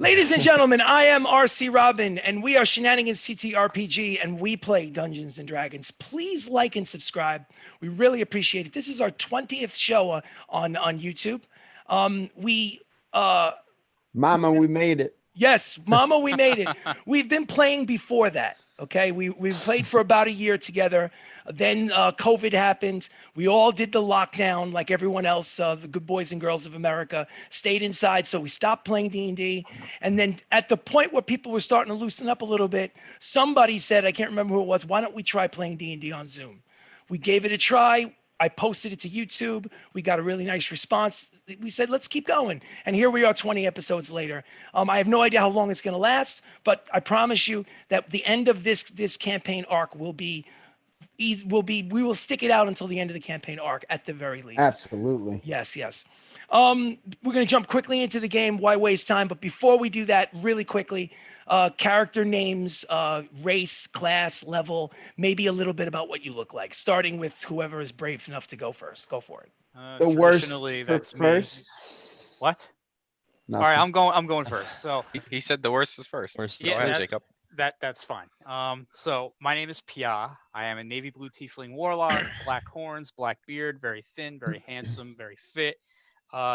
Ladies and gentlemen, I am RC Robbin, and we are Shenanigans ttRPG, and we play Dungeons and Dragons. Please like and subscribe. We really appreciate it. This is our 20th show on YouTube. Mama, we made it. Yes, Mama, we made it. We've been playing before that. Okay, we played for about a year together. Then COVID happened. We all did the lockdown like everyone else. The good boys and girls of America stayed inside, so we stopped playing D&D. And then at the point where people were starting to loosen up a little bit, somebody said, I can't remember who it was, why don't we try playing D&D on Zoom? We gave it a try. I posted it to YouTube. We got a really nice response. We said, let's keep going. And here we are 20 episodes later. I have no idea how long it's going to last, but I promise you that the end of this campaign arc we will stick it out until the end of the campaign arc at the very least. Absolutely. Yes. We're going to jump quickly into the game. Why waste time? But before we do that, really quickly, character names, race, class, level, maybe a little bit about what you look like, starting with whoever is brave enough to go first. Go for it. The worst that's first. Me. What? Nothing. All right, I'm going first. So he said the worst is first. Go ahead, Jacob. That's fine. So my name is Pia. I am a navy blue tiefling warlock, black horns, black beard, very thin, very handsome, very fit.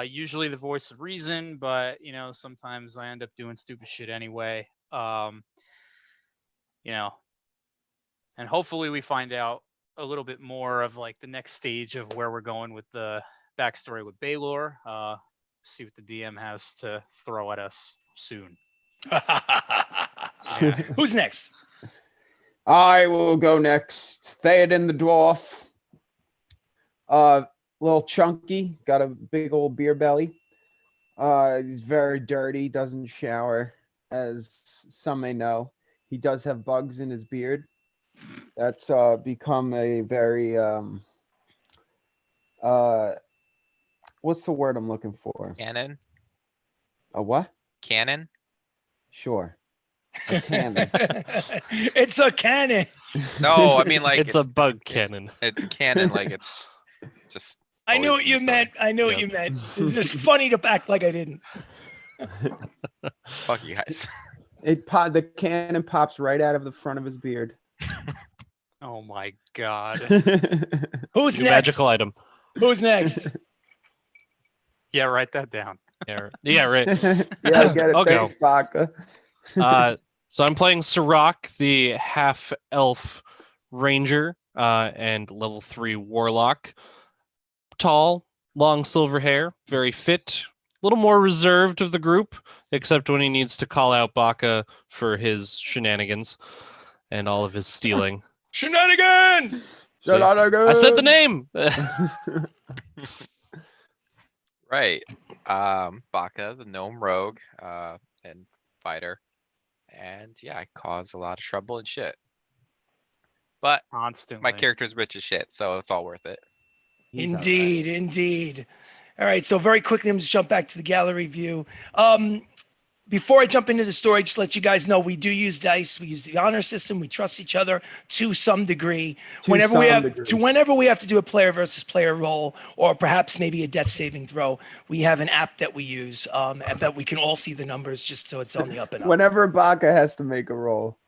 Usually the voice of reason, but sometimes I end up doing stupid shit anyway. And hopefully we find out a little bit more of like the next stage of where we're going with the backstory with Baylor. See what the DM has to throw at us soon. Who's next? I will go next. Theoden the dwarf. Little chunky, got a big old beer belly. He's very dirty, doesn't shower, as some may know. He does have bugs in his beard. That's become a very what's the word I'm looking for? Cannon? A what? Cannon? Sure. A cannon. It's a cannon. No, I mean like it's a bug cannon. It's canon, like it's just. I knew what you meant. I knew what you meant. It's just funny to act like I didn't. Fuck you guys. The cannon pops right out of the front of his beard. Oh my god. Who's New next? Magical item. Who's next? Yeah, write that down. Yeah, right. Yeah, get it. I'll Thanks, go. Baka. So I'm playing Sirach, the half-elf ranger, and level 3 warlock. Tall, long silver hair, very fit, a little more reserved of the group, except when he needs to call out Baka for his shenanigans and all of his stealing. Shenanigans! Shenanigans! I said the name! Right. Baka, the gnome rogue, and fighter. And yeah, I cause a lot of trouble and shit. But Constantly. my character's rich as shit, so it's all worth it. Indeed. All right, so very quickly, I'm just jump back to the gallery view. Before I jump into the story, just let you guys know we do use dice. We use the honor system. We trust each other to some degree. Whenever we have to do a player versus player roll, or perhaps maybe a death saving throw, we have an app that we use that we can all see the numbers, just so it's on the up and up. Whenever Baka has to make a roll.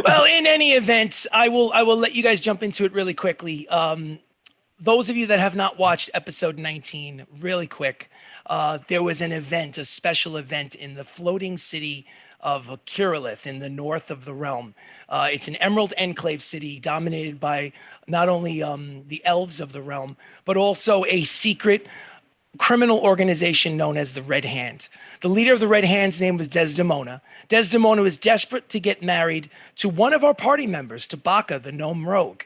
Well, in any event, I will let you guys jump into it really quickly. Those of you that have not watched episode 19, really quick, there was an event, a special event in the floating city of Curalith in the north of the realm. It's an emerald enclave city dominated by not only the elves of the realm, but also a secret criminal organization known as the Red Hand. The leader of the Red Hand's name was Desdemona. Desdemona was desperate to get married to one of our party members, to Baka, the gnome rogue.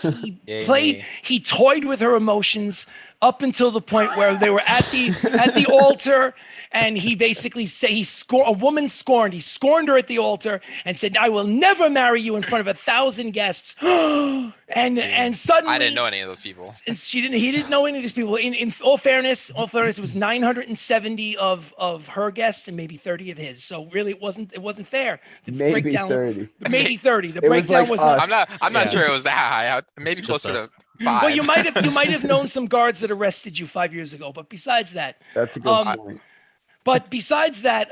He toyed with her emotions up until the point where they were at the altar, and he basically said he scorned her at the altar and said, "I will never marry you in front of 1,000 guests." and suddenly I didn't know any of those people. And he didn't know any of these people. In all fairness, it was 970 of her guests and maybe 30 of his. So really, it wasn't fair. Maybe 30. Maybe 30. The It was breakdown like was us. not. I'm not sure it was that high. Maybe It's just closer us. to 5. Well, you might have known some guards that arrested you 5 years ago, but besides that, That's a good Um, point. But besides that,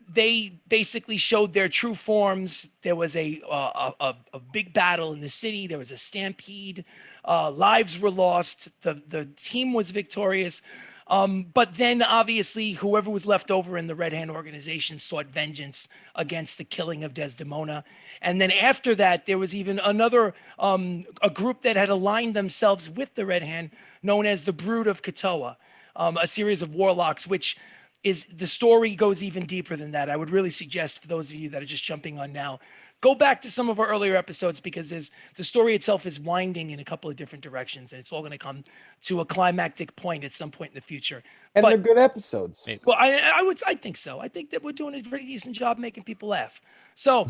they basically showed their true forms. There was a big battle in the city. There was a stampede. Lives were lost. The team was victorious. But then obviously whoever was left over in the Red Hand organization sought vengeance against the killing of Desdemona. And then after that, there was even another a group that had aligned themselves with the Red Hand, known as the Brood of Katoa, a series of warlocks, which is the story goes even deeper than that. I would really suggest for those of you that are just jumping on now, go back to some of our earlier episodes because the story itself is winding in a couple of different directions, and it's all going to come to a climactic point at some point in the future. And but- they're good episodes. Well, I think so. I think that we're doing a pretty decent job making people laugh. So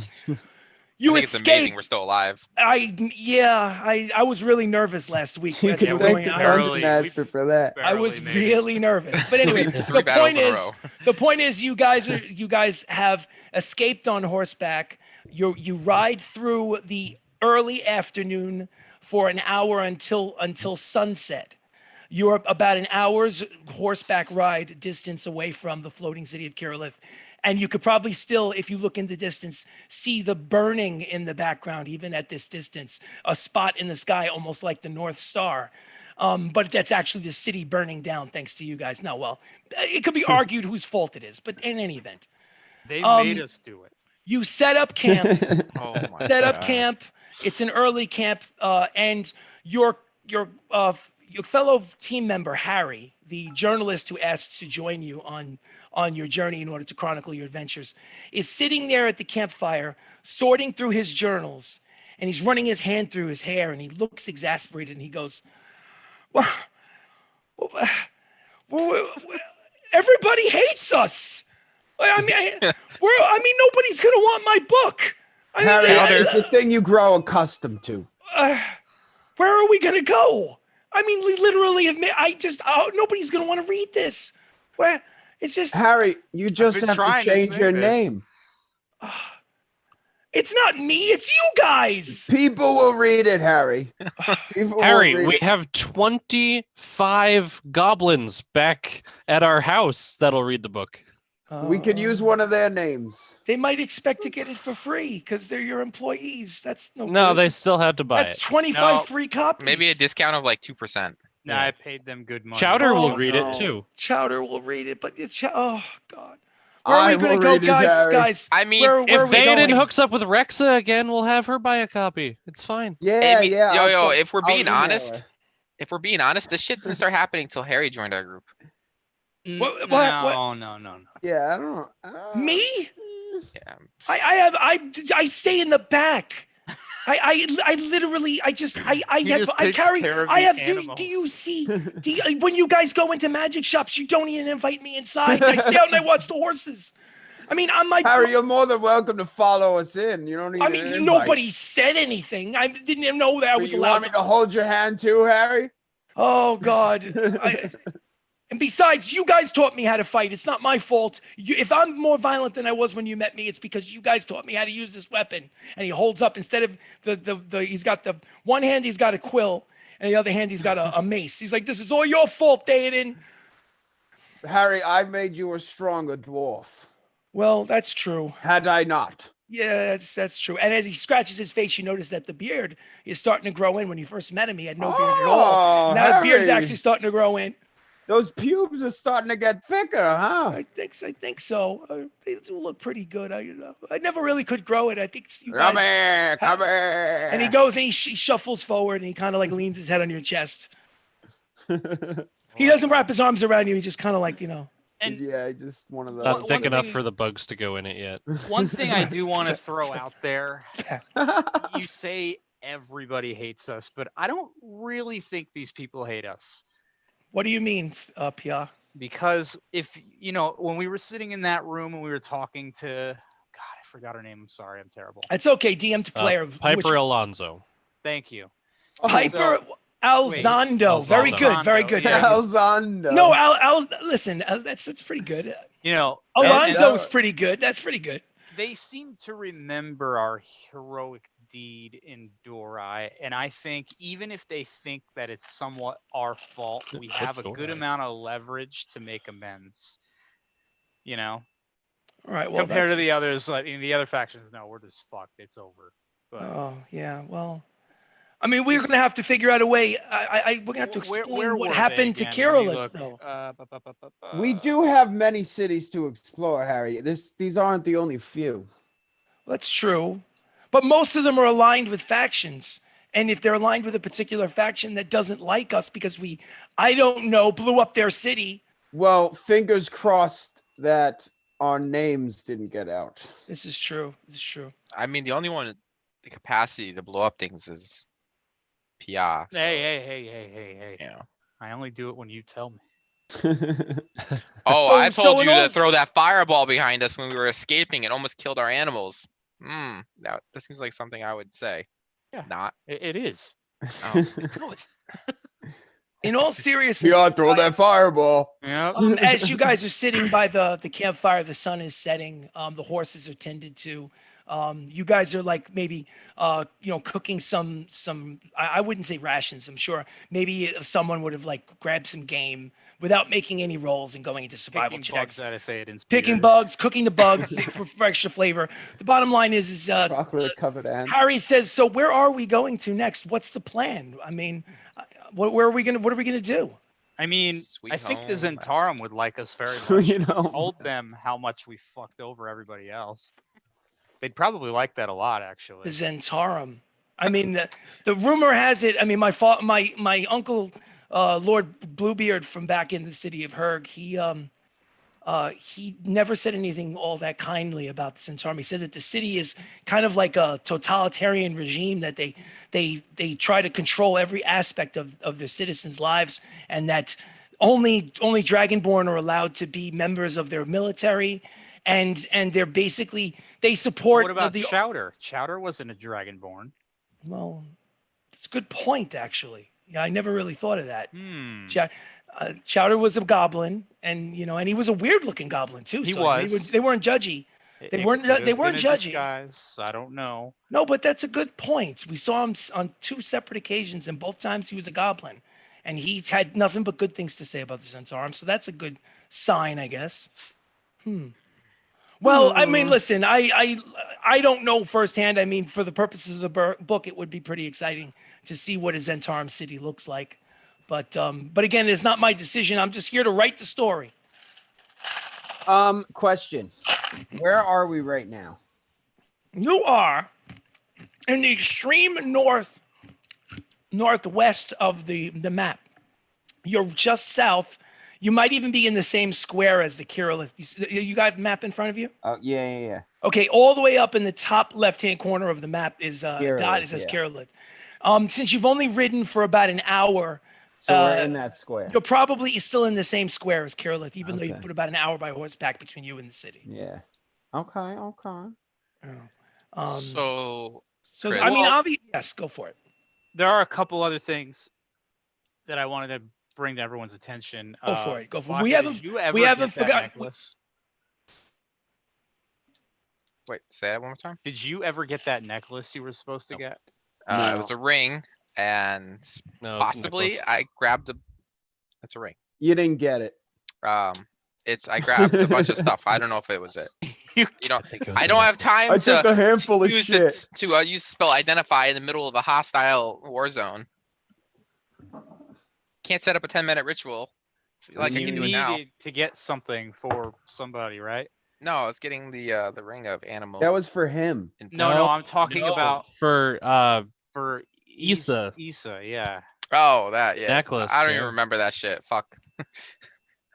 you I think it's amazing escaped. we're still alive. I was really nervous last week. You as we can were thank going the out. barely- Dungeon Master for that. I was Barely made it. really nervous. But anyway, Three the battles point in a is, row. the point is, you guys have escaped on horseback. You ride through the early afternoon for an hour until sunset. You're about an hour's horseback ride distance away from the floating city of Kirillith. And you could probably still, if you look in the distance, see the burning in the background, even at this distance, a spot in the sky, almost like the North Star. But that's actually the city burning down, thanks to you guys. No, well, it could be argued whose fault it is, but in any event, They made us do it. you set up camp. Oh my Set up God. camp. It's an early camp, and your fellow team member Harry, the journalist who asked to join you on your journey in order to chronicle your adventures, is sitting there at the campfire, sorting through his journals, and he's running his hand through his hair, and he looks exasperated, and he goes, "Well, everybody hates us. I mean, nobody's gonna want my book. I mean, Harry, it's a thing you grow accustomed to. where are we gonna go? I mean, literally, nobody's gonna want to read this. Where it's just, Harry, you just been have to trying to change say your this. name. it's not me, it's you guys. People will read it, Harry. People will Harry, read we it. have 25 goblins back at our house that'll read the book. We could use one of their names. They might expect to get it for free because they're your employees. That's no. No, good. they still had to buy That's it. 25 No. free copies. Maybe a discount of like 2%. Nah, Yeah. I paid them good money. Chowder will Oh, read no. it too. Chowder will read it, but it's oh god. Where are I we gonna will go, read it, guys? Harry. Guys, I mean, where are If we Theoden going? hooks up with Rexa again, we'll have her buy a copy. It's fine. Yeah, Amy, yeah. yo, if we're I'll being email honest, her. this shit didn't start happening till Harry joined our group. What- No. Yeah, I don't know. Me? Yeah. I stay in the back. I literally I just He just I takes carry care of I the have do animals. you see when you guys go into magic shops, you don't even invite me inside. I stay out and I watch the horses. I mean, on my Harry, you're more than welcome to follow us in. You don't need I an mean, invite. nobody said anything. I didn't even know that I Do was you allowed want me to. to hold your hand too, Harry? Oh God. And besides, you guys taught me how to fight. It's not my fault. If I'm more violent than I was when you met me, it's because you guys taught me how to use this weapon. And he holds up, instead of he's got the one hand, he's got a quill, and the other hand, he's got a mace. He's like, this is all your fault, Theoden. Harry, I made you a stronger dwarf. Well, that's true. Had I not? Yeah, that's true. And as he scratches his face, you notice that the beard is starting to grow in. When you first met him, he had no beard at all. Oh, Now the beard is Harry. actually starting to grow in. Those pubes are starting to get thicker, huh? I think so. They do look pretty good. I never really could grow it. I think it's you guys. Come here, come here. And he goes and he shuffles forward and he kind of like leans his head on your chest. He doesn't wrap his arms around you. He just kind of like, And Yeah, just one of those. Not One thick enough thing- for the bugs to go in it yet. one thing I do want to throw out there, you say everybody hates us, but I don't really think these people hate us. What do you mean, Pia? Because if, when we were sitting in that room and we were talking to, God, I forgot her name. I'm sorry. I'm terrible. It's okay. DM to player. Piper Alonso. Thank you. Piper Alzondo. Very Alzondo. good. Very good. Yeah. Alzondo. No, listen, that's pretty good. And Alonzo's pretty good. That's pretty good. they seem to remember our heroic deed in Dorai, and I think even if they think that it's somewhat our fault, we have a good Dorai? amount of leverage to make amends. You know, All right. Well, compared to the that's- others, like the other factions, no, we're just fucked. It's over. But Oh yeah. Well, I mean, we're gonna have to figure out a way. We're gonna have to explain where what were they happened to again? Let me Kirillith, look. though. We do have many cities to explore, Harry. These aren't the only few. That's true, but most of them are aligned with factions. And if they're aligned with a particular faction that doesn't like us because we, I don't know, blew up their city. Well, fingers crossed that our names didn't get out. This is true. This is true. I mean, the only one with the capacity to blow up things is Pia. So, Hey. you know. I only do it when you tell me. Oh, So- I so told in you all to s- throw that fireball behind us when we were escaping. It almost killed our animals. That seems like something I would say. Yeah. Not. It is. Oh. No, it's In all seriousness, Yeah, throw that fireball. Yeah. as you guys are sitting by the campfire, the sun is setting. The horses are tended to. You guys are like maybe cooking some I wouldn't say rations. I'm sure maybe if someone would have like grabbed some game without making any rolls and going into survival Picking bugs checks. out of Theoden's Picking beard. bugs, cooking the bugs for extra flavor. The bottom line is Chocolate covered ants. Harry says, so where are we going to next? What's the plan? I mean, what are we gonna do? I mean, Sweet I think the home. Zentarum would like us very much. You We know. told them how much we fucked over everybody else. They'd probably like that a lot, actually. The Zentarum. I mean, the rumor has it. I mean, my uncle, Lord Bluebeard from back in the city of Herg, he never said anything all that kindly about the Zentarum. He said that the city is kind of like a totalitarian regime, that they try to control every aspect of their citizens' lives, and that only Dragonborn are allowed to be members of their military, and they're basically they support What about the Chowder? Chowder wasn't a Dragonborn. well, it's a good point, actually. Yeah, I never really thought of that. Hmm. Chowder was a goblin, and he was a weird-looking goblin too. He so was. They weren't judgy. They weren't- could have they weren't been a judgy. disguise. I don't know. No, but that's a good point. We saw him on 2 separate occasions, and both times he was a goblin, and he had nothing but good things to say about the Zentarum. So that's a good sign, I guess. Well, I mean, listen, I don't know firsthand. I mean, for the purposes of the book, it would be pretty exciting to see what a Zentarum city looks like. But again, it's not my decision. I'm just here to write the story. Question. Where are we right now? You are in the extreme northwest of the map. You're just south. You might even be in the same square as the Kirillith. You got the map in front of you? Oh, yeah. Okay, all the way up in the top left-hand corner of the map is dot. Kirillith, It says yeah. Kirillith. Since you've only ridden for about an hour, So we're in that square. you're probably still in the same square as Kirillith, even though you Okay. put about an hour by horseback between you and the city. Yeah. Okay. So Chris. I mean, yes, go for it. There are a couple other things that I wanted to bring to everyone's attention. Go for it. Go for it. Baka, We did haven't- you ever we haven't get that forgotten- necklace? Wait, say that one more time. Did you ever get that necklace you were supposed to Nope. get? It was a ring, and No, it's a possibly necklace. I grabbed a. It's a ring. You didn't get it. I grabbed a bunch of stuff. I don't know if it was it. You know, think it was I a don't have necklace. time I took to a handful of use shit. use the spell identify in the middle of a hostile war zone. Can't set up a 10-minute ritual like I you can do it now. needed to get something for somebody, right? No, it's getting the ring of animal. That was for him. No, No, I'm talking No, about for for Issa. Issa, yeah. Oh, that yeah. Necklace, I don't yeah. even remember that shit. Fuck. I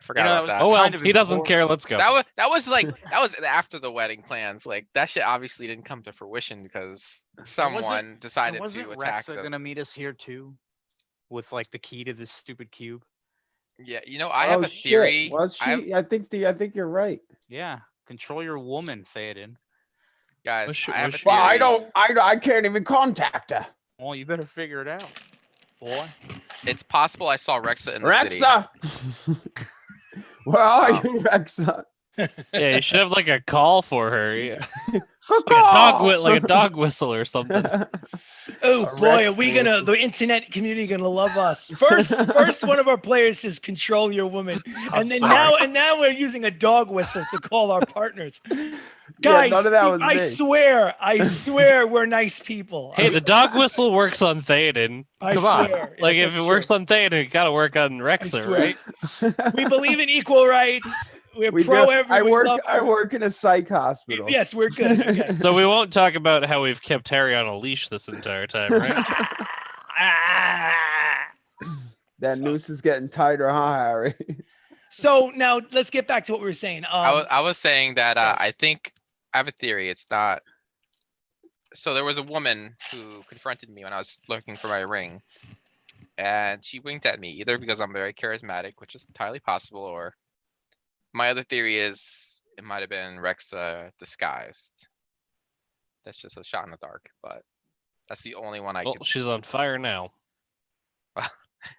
forgot that about was- that. Oh well, kind of he doesn't important. care. Let's go. That was after the wedding plans. Like that shit obviously didn't come to fruition because someone decided Wasn't to attack Rexa them. gonna meet us here too? With like the key to this stupid cube? Yeah, I have a shit. theory. Was I have- she? I think you're right. Yeah. Control your woman, Theoden. guys, Was she- I have was a she- theory. Well, I can't even contact her. Well, you better figure it out, boy. It's possible I saw Rexa in the city. Rexa. Where are you, Rexa? Yeah, you should have like a call for her. Yeah. Caw-caw! Like a dog whistle or something. Oh A boy, Rex are we gonna whistle. the internet community gonna love us? First one of our players says control your woman, I'm and then sorry. now we're using a dog whistle to call our partners. Yeah, Guys, none of that was I me. swear we're nice people. Hey, the dog whistle works on Theoden. I Come on. swear. Like Yes, if it that's works true. on Theoden, it gotta work on I Rexa, swear. right? We believe in equal rights. We're We pro do. everyone. I work in a psych hospital. Yes, we're good. Okay. So we won't talk about how we've kept Harry on a leash this entire time, right? That noose is getting tighter, huh, Harry? So now let's get back to what we were saying. I was saying that yes. I think I have a theory. It's not. So there was a woman who confronted me when I was looking for my ring, and she winked at me either because I'm very charismatic, which is entirely possible, or my other theory is it might have been Rexa disguised. That's just a shot in the dark, but that's the only one I Well, could. she's on fire now.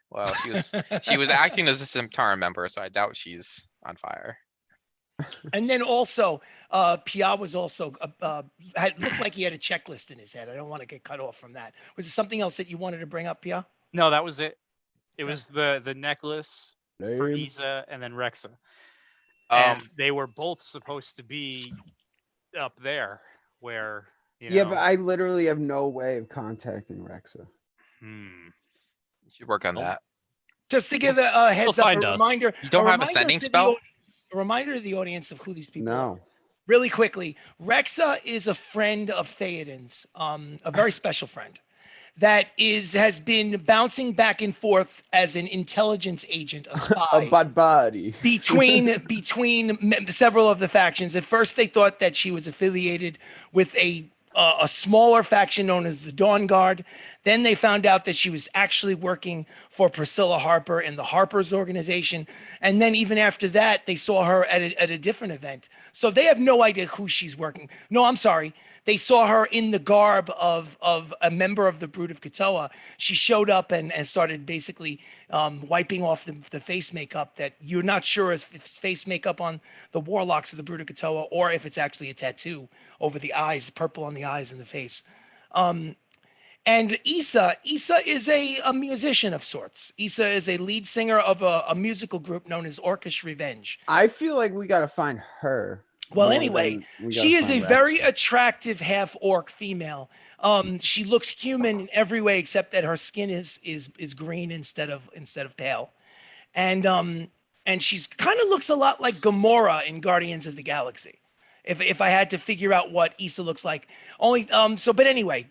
Well, she was acting as a Simtar member, so I doubt she's on fire. And then also, Pia was also looked like he had a checklist in his head. I don't want to get cut off from that. Was there something else that you wanted to bring up, Pia? No, that was it. It was the necklace for Lame. Isa and then Rexa. And Um, they were both supposed to be up there where, you know. Yeah, but I literally have no way of contacting Rexa. you should work on Nope. that. Just to give a heads up, find a us. reminder. You don't have a reminder sending to the spell? audience- A reminder to the audience of who these people are. No. Really quickly, Rexa is a friend of Theoden's, a very special friend that has been bouncing back and forth as an intelligence agent, a spy. A butt buddy. between several of the factions. At first, they thought that she was affiliated with a smaller faction known as the Dawn Guard. Then they found out that she was actually working for Priscilla Harper in the Harper's organization. And then even after that, they saw her at a different event. So they have no idea who she's working. No, I'm sorry. They saw her in the garb of a member of the Brood of Katoa. She showed up and started basically wiping off the face makeup that you're not sure if it's face makeup on the warlocks of the Brood of Katoa or if it's actually a tattoo over the eyes, purple on the eyes and the face. And Isa is a musician of sorts. Isa is a lead singer of a musical group known as Orcish Revenge. I feel like we gotta find her. Well, more anyway, than we she gotta is a find very Rexa. attractive half orc female. She looks human in every way except that her skin is green instead of pale, and she's kind of looks a lot like Gamora in Guardians of the Galaxy. If I had to figure out what Issa looks like, but anyway,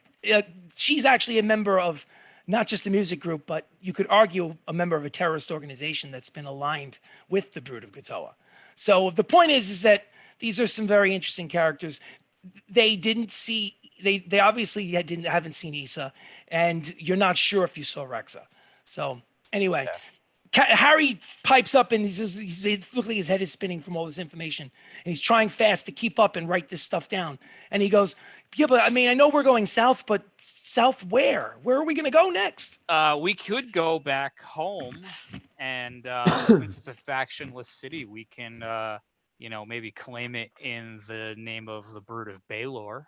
she's actually a member of not just a music group, but you could argue a member of a terrorist organization that's been aligned with the Brood of Katoa. So the point is that these are some very interesting characters. They obviously haven't seen Issa, and you're not sure if you saw Rexa. So anyway, Harry pipes up and he looks like his head is spinning from all this information, and he's trying fast to keep up and write this stuff down. And he goes, "Yeah, but I mean, I know we're going south, but south where? Where are we going to go next?" We could go back home, and since it's a factionless city, we can, maybe claim it in the name of the Brood of Baelor.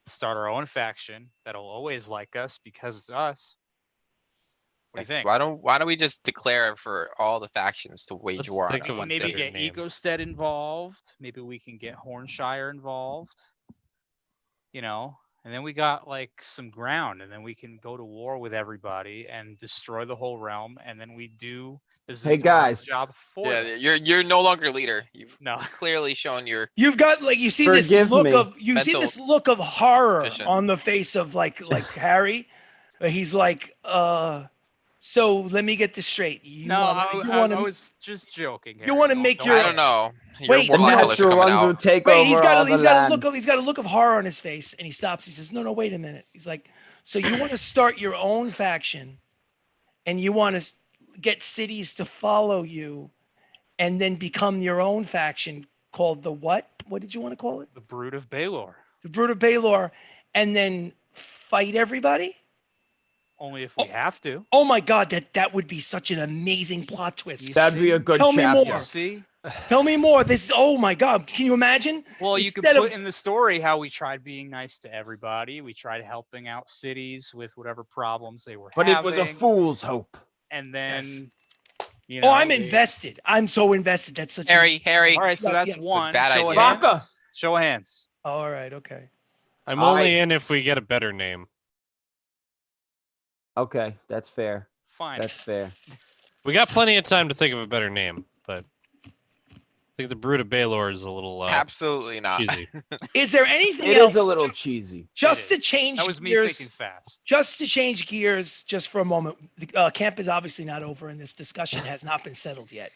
Start our own faction that'll always like us because it's us. What do you think? Why don't we just declare for all the factions to wage Let's war on think them of once Maybe they're- get name. Egostead involved. Maybe we can get Hornshire involved. And then we got like some ground, and then we can go to war with everybody and destroy the whole realm, and then we do the Hey, Zithor's guys. job for Yeah, them. you're no longer leader. You've No. clearly shown your You've got you see Forgive this me. look of horror Sufficient. on the face of like Harry. He's like, so let me get this straight. You I was just joking. you wanna Harry. make Don't- your- I don't know. Your Wait, The warlock colors are natural coming ones will out. take Wait, over he's all got the land. a look of horror on his face, and he stops. He says, "No, wait a minute." He's like, "So you want to start your own faction, and you want to get cities to follow you, and then become your own faction called the what? What did you want to call it? The Brood of Baelor. The Brood of Baelor, and then fight everybody?" Only if we have to. Oh my God, that would be such an amazing plot twist. That'd be a good Tell me chapter. more. See? Tell me more. This. Oh my God! Can you imagine? Well, you could Instead put of- in the story how we tried being nice to everybody. We tried helping out cities with whatever problems they were But having. it was a fool's hope. And then, you Oh, know. I'm invested. I'm so invested. That's such. Harry, All right, so Yes, that's yes. one. bad Show of idea. hands. Baka. Show of hands. All right. Okay. I'm only in if we get a better name. Okay, that's fair. Fine. That's fair. We got plenty of time to think of a better name, but I think the Brood of Baelor is a little Absolutely not. cheesy. Is there anything It else? is a little cheesy. Just It to change That was me gears. thinking fast. Just to change gears, just for a moment. The camp is obviously not over, and this discussion has not been settled yet.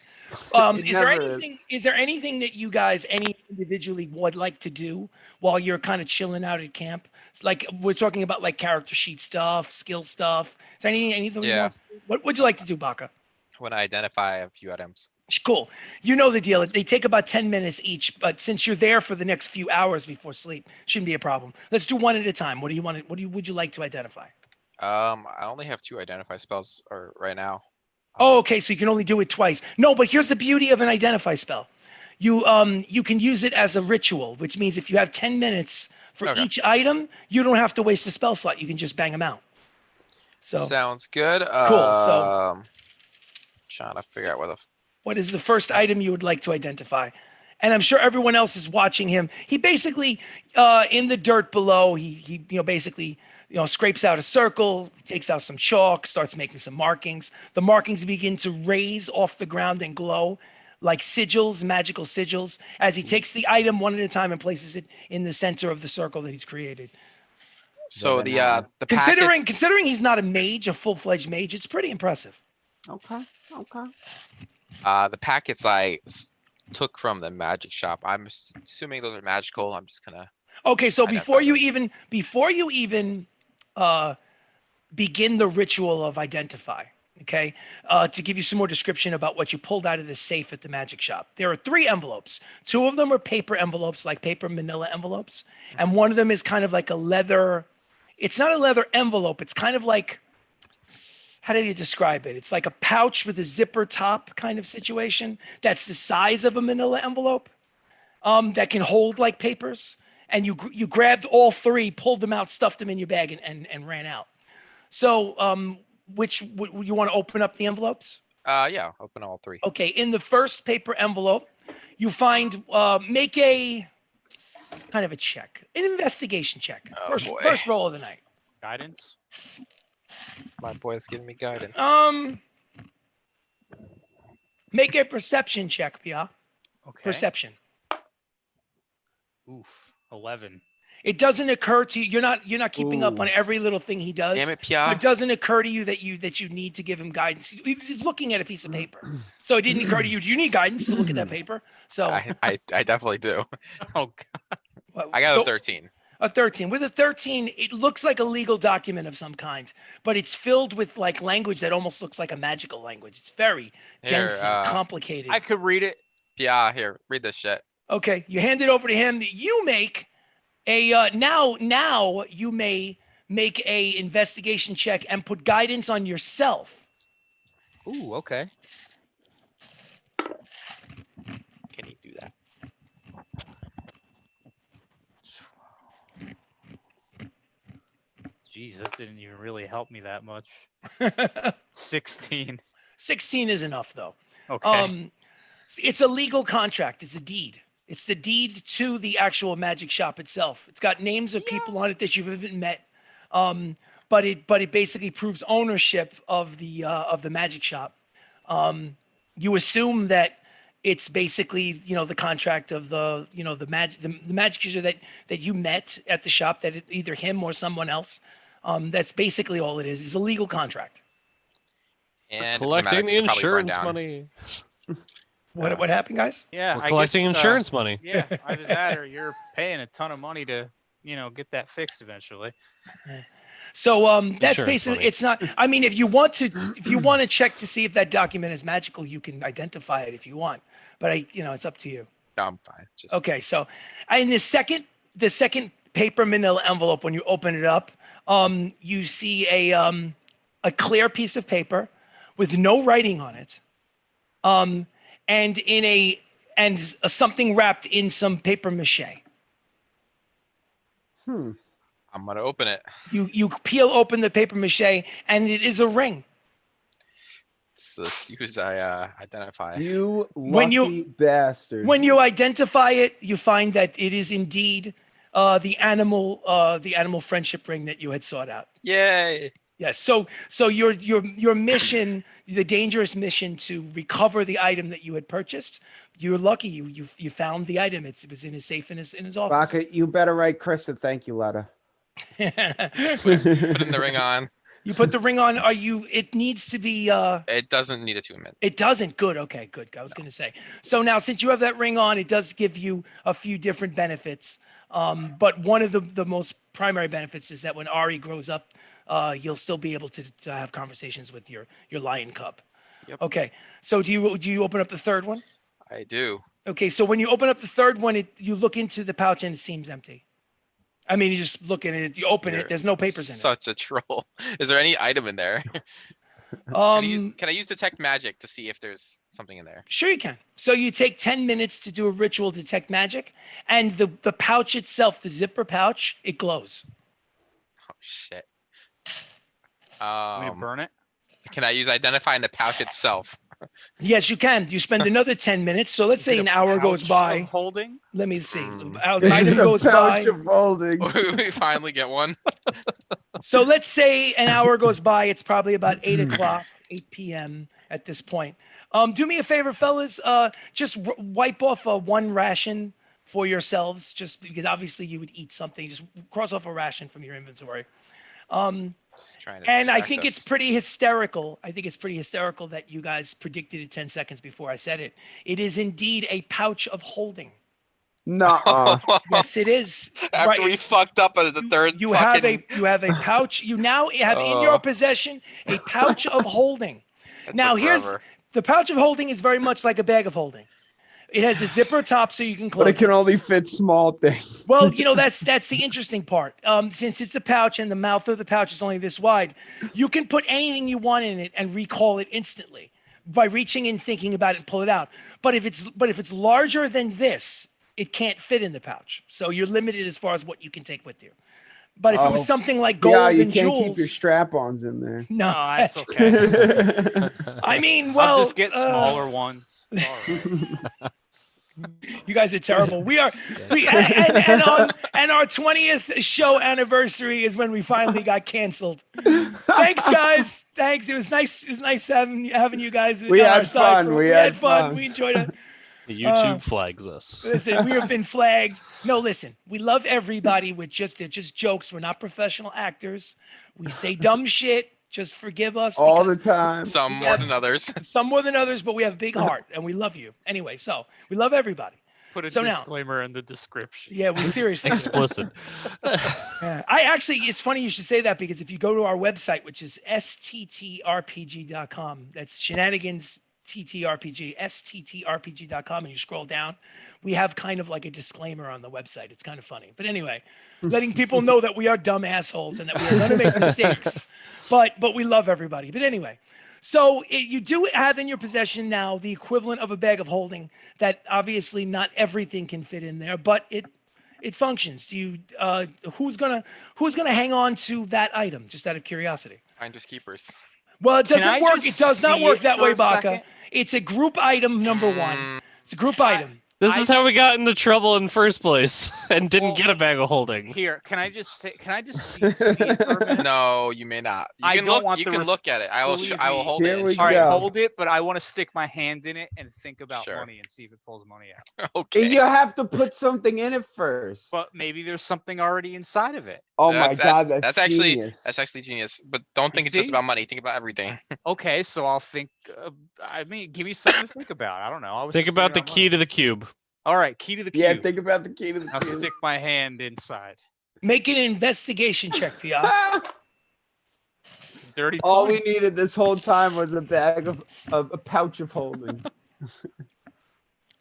It Is there never is. anything? Is there anything that you guys, any individually, would like to do while you're kind of chilling out at camp? It's like we're talking about, like character sheet stuff, skill stuff. Is there anything? You Yeah. want to do? What would you like to do, Baka? When I identify a few items. Cool. You know the deal. They take about 10 minutes each, but since you're there for the next few hours before sleep, shouldn't be a problem. Let's do one at a time. What do you want? Would you like to identify? I only have 2 identify spells right now. Oh, okay. So you can only do it twice. No, but here's the beauty of an identify spell. You can use it as a ritual, which means if you have 10 minutes for Okay. each item, you don't have to waste a spell slot. You can just bang them out. So Sounds good. Cool, so- Trying to figure out what is the first item you would like to identify? And I'm sure everyone else is watching him. He basically, in the dirt below, he basically scrapes out a circle, takes out some chalk, starts making some markings. The markings begin to raise off the ground and glow like sigils, magical sigils, as he takes the item one at a time and places it in the center of the circle that he's created. So Very nice. the packets, Considering he's not a mage, a full-fledged mage, it's pretty impressive. Okay. Okay. the packets took from the magic shop. I'm assuming those are magical. I'm just gonna. Okay, so Identify before you those. even begin the ritual of identify, okay, to give you some more description about what you pulled out of the safe at the magic shop, there are 3 envelopes. 2 of them are paper envelopes, like paper manila envelopes, and one of them is kind of like a leather. It's not a leather envelope. It's kind of like, how do you describe it? It's like a pouch with a zipper top kind of situation. That's the size of a manila envelope, that can hold like papers. And you grabbed all 3, pulled them out, stuffed them in your bag, and ran out. So, which would you want to open up the envelopes? Yeah, open all 3. Okay, in the first paper envelope, you find make a kind of a check, an investigation check. Oh, boy. First roll of the night. Guidance. My boy is giving me guidance. Make a perception check, Pia. Okay. Perception. Oof. 11. It doesn't occur to you. You're not keeping up Ooh. on every little thing he does. Damn it, So Pia. it doesn't occur to you that you need to give him guidance. He's looking at a piece of paper. So it didn't occur to you. Do you need guidance to look at that paper? So I definitely do. Oh, God. I got so a 13. a 13. With a 13, it looks like a legal document of some kind, but it's filled with like language that almost looks like a magical language. It's very dense and complicated. I could read it. Yeah, here, read this shit. Okay, you hand it over to him. You make a now you may make a investigation check and put guidance on yourself. Ooh, okay. Can you do that? Jeez, that didn't even really help me that much. 16. 16 is enough though. Okay. It's a legal contract. It's a deed. It's the deed to the actual magic shop itself. It's got names of people on it that you've even met. But it basically proves ownership of the magic shop. You assume that it's basically, the contract of the magic user that you met at the shop, that either him or someone else. That's basically all it is. It's a legal contract. And Collecting the it's probably burned insurance down. money. What happened, guys? Yeah. We're I collecting guess, insurance money. Yeah, either that or you're paying a ton of money to, get that fixed eventually. So that's Insurance basically money. it's not. I mean, if you want to check to see if that document is magical, you can identify it if you want. But it's up to you. No, I'm fine. Just Okay, so in the second paper manila envelope, when you open it up, you see a clear piece of paper with no writing on it, and in and something wrapped in some paper mache. Hmm. I'm gonna open it. You peel open the paper mache, and it is a ring. It's the use I identify. You When you- lucky bastard. When you identify it, you find that it is indeed the animal friendship ring that you had sought out. Yay! Yes. So your mission, the dangerous mission to recover the item that you had purchased, you're lucky. You found the item. It was in his safe in his office. Rocket, you better write Chris a thank you letter. Putting the ring on. You put the ring on. It needs to be. It doesn't need attunement. It doesn't. Good. Okay. Good. I was going to say. So now, since you have that ring on, it does give you a few different benefits. But one of the most primary benefits is that when Ari grows up, you'll still be able to have conversations with your lion cub. Yep. Okay. So do you open up the third one? I do. Okay. So when you open up the third one, you look into the pouch and it seems empty. I mean, you just look at it. You open You're it. There's no papers in it. Such a troll. Is there any item in there? Can I use detect magic to see if there's something in there? Sure you can. So you take 10 minutes to do a ritual detect magic, and the pouch itself, the zipper pouch, it glows. Oh shit. Can we burn it? Can I use identify in the pouch itself? Yes, you can. You spend another 10 minutes. So let's Is say it an a hour goes pouch by. of holding. Let me see. Mm. An item goes by. Pouch of holding. We finally get one. So let's say an hour goes by. It's probably about 8 o'clock, 8 p.m. at this point. Do me a favor, fellas. Just wipe off one ration for yourselves, just because obviously you would eat something. Just cross off a ration from your inventory. Just trying to And I distract think it's us. pretty hysterical. I think it's pretty hysterical that you guys predicted it 10 seconds before I said it. It is indeed a pouch of holding. Nuh-uh. Yes, it is. After we fucked up at the third You have fucking... a pouch. You now have in your possession a pouch of holding. That Now took here's forever. the pouch of holding is very much like a bag of holding. It has a zipper top so you can close But it can only fit small things. Well, that's the interesting part. Since it's a pouch and the mouth of the pouch is only this wide, you can put anything you want in it and recall it instantly by reaching in, thinking about it, and pull it out. But if it's larger than this, it can't fit in the pouch. So you're limited as far as what you can take with you. But if it was something like gold Yeah, you and can't jewels, keep your strap-ons in there. no, Oh, that's okay. I mean, well, I'll just get smaller ones. All right. You guys are terrible. We and our 20th show anniversary is when we finally got canceled. Thanks, guys. Thanks. It was nice. It was nice having you guys. We on had our side fun. We had fun. We enjoyed it. The YouTube flags us. Listen, we have been flagged. No, listen. We love everybody. They're just jokes. We're not professional actors. We say dumb shit. Just forgive us. All the because time. Some more than others. some more than others, but we have a big heart and we love you. Anyway, so we love everybody. Put a So now- disclaimer in the description. Yeah, we seriously. do. Explicit. Yeah. It's funny you should say that because if you go to our website, which is SttRPG.com, that's Shenanigans ttRPG, SttRPG.com, and you scroll down, we have kind of like a disclaimer on the website. It's kind of funny. But anyway, letting people know that we are dumb assholes and that we are going to make mistakes, but we love everybody. But anyway, so you do have in your possession now the equivalent of a bag of holding that obviously not everything can fit in there, but it functions. Do you who's gonna hang on to that item? Just out of curiosity. Finders keepers. Well, it Can I doesn't work. It just does not see work it that for way, a Baka. second? It's a group item, number one. It's a group item. This is how we got into trouble in first place and didn't Well, get a bag of holding. Here, can I just see it for a minute? No, you may not. You I can don't look. want You the can res- look at it. I will. believe I will me. hold Here it. we and All right, Yeah. hold it, but I want to stick my hand in it and think about Sure. money and see if it pulls money out. Okay. You have to put something in it first. But maybe there's something already inside of it. Oh my That's- god, that's actually- genius. That's actually genius. But don't think it's just See? about money. Think about everything. Okay, so I'll think. Give me something to think about. I don't know. I was Think just about the thinking key to the cube. All right, key to the cube. Yeah, think about the key to the I'll cube. stick my hand inside. Make an investigation check, Pia. Dirty. All we 20. needed this whole time was a bag of a pouch of holding.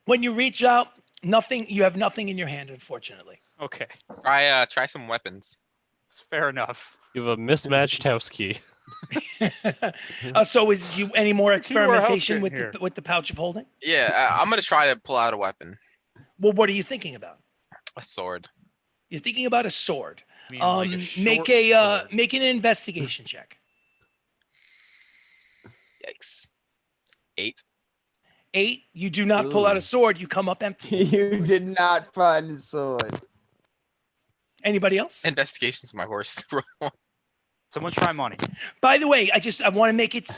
When you reach out, nothing. You have nothing in your hand, unfortunately. Okay, Try some weapons. it's fair enough. You have a mismatched house key. So is you any more experimentation with here. the pouch of holding? Yeah, I'm gonna try to pull out a weapon, Well, what are you thinking about? a sword. You're thinking about a sword. I mean, like a Make short a sword. make an investigation check. Yikes. 8. 8. You do not pull out a Ooh. sword. You come up empty. You did not find the sword. Anybody else? Investigation's my horse. Someone try money. By the way, I want to make it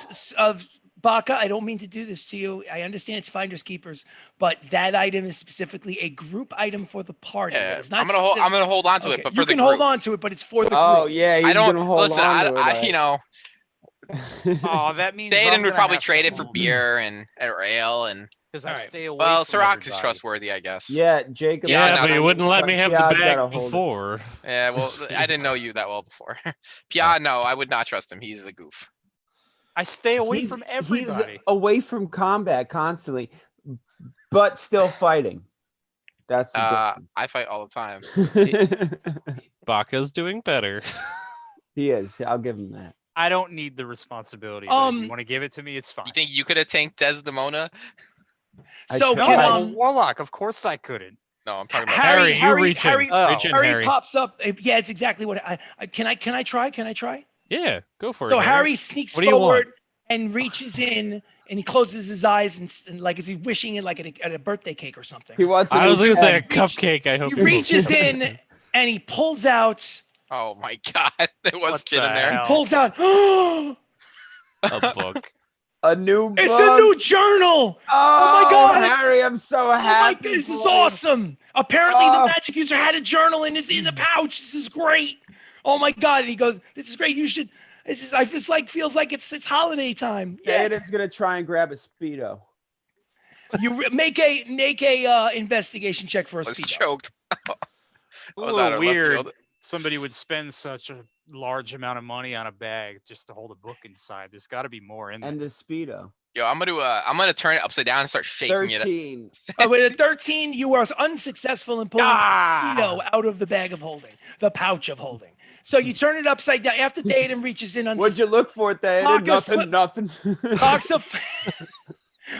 Baka. I don't mean to do this to you. I understand it's finders keepers, but that item is specifically a group item for the party. Yeah, It's not I'm gonna hold on to okay, it, but you for the can group. hold on to it, but it's for the Oh group. yeah, he's I don't gonna hold listen. on to it. I you know, Oh, that means Daden would probably trade it for beer and or ale and. because I Alright. stay away. Well, from Sirach is everybody. trustworthy, I guess. Yeah, Jacob. Yeah, Yeah, no, but he no, wouldn't let me have the Pia's bag gotta hold it. before. Yeah, well, I didn't know you that well before. Pia, no, I would not trust him. He's a goof. I stay away He's- from everybody. He's away from combat constantly, but still fighting. That's the I fight all the time. difference. Baka's doing better. He is. I'll give him that. I don't need the responsibility. But if you Um, want to give it to me, it's fine. You think you could have tanked Desdemona? So tried. can No, I'm a um warlock. Of course I couldn't. No, I'm talking about. Harry, you reach in. Oh. Reach in, Harry Harry. pops up. Yeah, it's exactly what can I try? Can I try? Yeah, go for So it. Harry sneaks What do you want? forward and reaches in, and he closes his eyes and like is he wishing it like at a birthday cake or something? He wants. I was gonna say a Reach- cupcake. I hope He reaches in and he pulls out. Oh my god, there was What shit in the there. hell? Pulls out. Oh, a book. A new book. it's a new journal. Oh my God. Harry, I'm so Oh my happy. god, this is for you. awesome. Apparently the Oh. magic user had a journal and it's in the pouch. This is great. Oh my god. And he goes, this is great. You should this like feels like it's holiday time. Yeah. David's gonna try and grab a speedo. Make a investigation check for a I was speed. choked. A I was little out of left weird. field. Somebody would spend such a large amount of money on a bag just to hold a book inside. There's got to be more in there. And the speedo. Yo, I'm gonna turn it upside down and start shaking it. 13. With a 13, you are unsuccessful in pulling Speedo out of the bag of holding, the pouch of holding. So you turn it upside down. After Daden reaches in, What'd you look for, David? Baka's Nothing.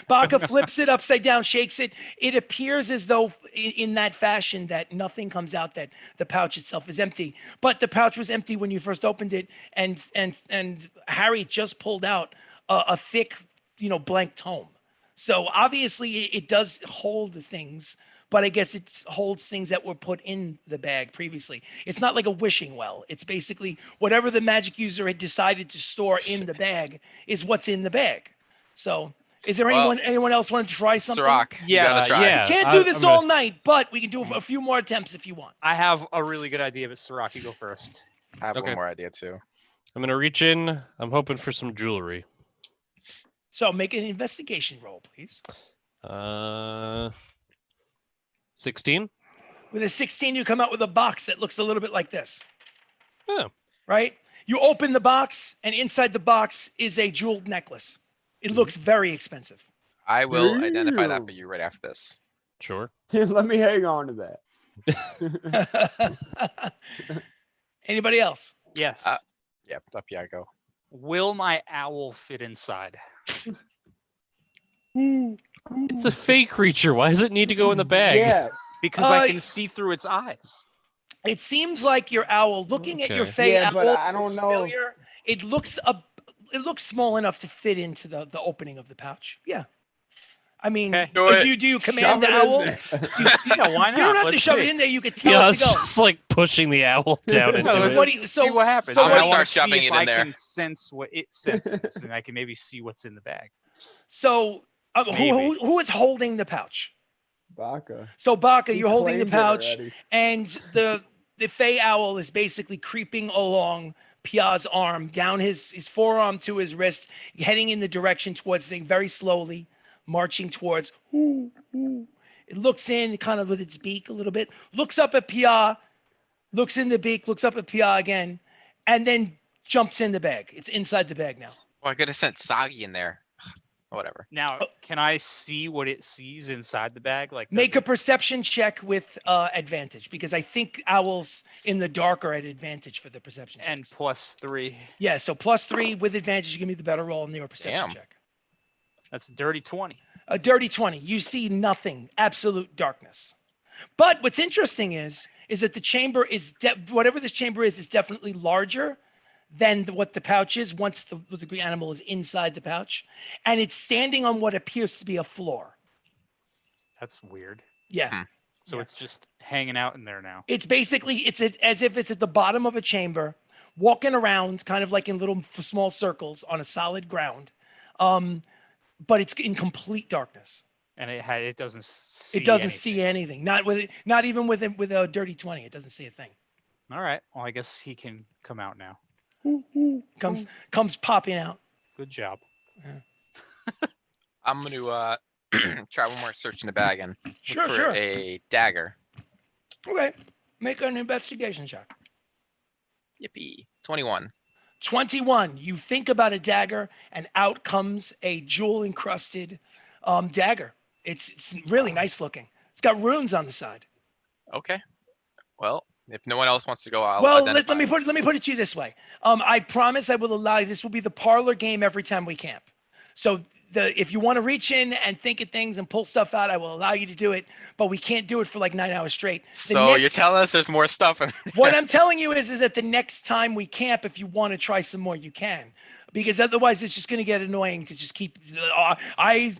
Baka flips it upside down, shakes it. It appears as though in that fashion that nothing comes out, that the pouch itself is empty. But the pouch was empty when you first opened it, and Harry just pulled out a thick, blank tome. So obviously it does hold things, but I guess it holds things that were put in the bag previously. It's not like a wishing well. It's basically whatever the magic user had decided to store in the bag is what's in the bag. So is there anyone else want to try something? Sirach, you gotta try. yeah. Can't do this I'm all night, but we can do a few more attempts if you want. I have a really good idea, but Sirach, you go first. I have Okay. one more idea too. I'm gonna reach in. I'm hoping for some jewelry. So make an investigation roll, please. 16. With a 16, you come out with a box that looks a little bit like this. Oh. Right? You open the box, and inside the box is a jeweled necklace. It looks very expensive. I will identify that Ooh. for you right after this. Sure. Let me hang on to that. Anybody else? Yes. Yep, up here I go. Will my owl fit inside? It's a fake creature. Why does it need to go in the bag? Yeah. Because I Uh, can see through its eyes. It seems like your owl, looking at your Okay. fey Yeah, owl, but I don't know. familiar, it looks small enough to fit into the opening of the pouch. Yeah. I mean, Okay. Do it. do you command Shove the it in owl? there. Yeah, why You don't not? have to Let's shove see. it in there. You could tell Yeah, it it's to go. just like pushing the owl down into No, it. What do you- let's so- see what happens. so I what- wanna Start see shoving if it in I there. can sense what it senses, and I can maybe see what's in the bag. So who Maybe. who is holding the pouch? Baka. So Baka, He you're holding the claimed it pouch, already. and the fey owl is basically creeping along Pia's arm, down his forearm to his wrist, heading in the direction towards the thing very slowly, marching towards. It looks in kind of with its beak a little bit, looks up at Pia, looks in the beak, looks up at Pia again, and then jumps in the bag. It's inside the bag now. Oh, I could have sent Soggy in there. Whatever. Now, can I see what it sees inside the bag? Like, Make a does perception check with advantage, because I think owls in the dark are at advantage for the perception it- and checks. +3. Yeah, so +3 with advantage, give me the better roll in your perception Damn. check. That's a dirty 20. A dirty 20. You see nothing, absolute darkness. But what's interesting is that the chamber is, whatever this chamber is definitely larger than what the pouch is once the animal is inside the pouch. And it's standing on what appears to be a floor. That's weird. Yeah. Hmm. So Yeah. it's just hanging out in there now. It's basically, as if it's at the bottom of a chamber, walking around kind of like in little small circles on a solid ground. But it's in complete darkness. And it doesn't see It doesn't anything. see anything. Not even with a dirty 20. It doesn't see a thing. All right. Well, I guess he can come out now. Comes popping out. Good job. I'm going to try one more search in the bag and look Sure, for sure. a dagger. Okay. Make an investigation check. Yippee. 21. 21. You think about a dagger, and out comes a jewel encrusted dagger. It's really nice looking. It's got runes on the side. Okay. Well, if no one else wants to go, I'll Well, identify. let me put it to you this way. I promise I will allow you. This will be the parlor game every time we camp. So if you want to reach in and think of things and pull stuff out, I will allow you to do it. But we can't do it for like 9 hours straight. So you're telling us there's more stuff in What I'm telling you is that the next time we camp, if you want to try some more, you can. Because otherwise, it's just going to get annoying to just keep. annoying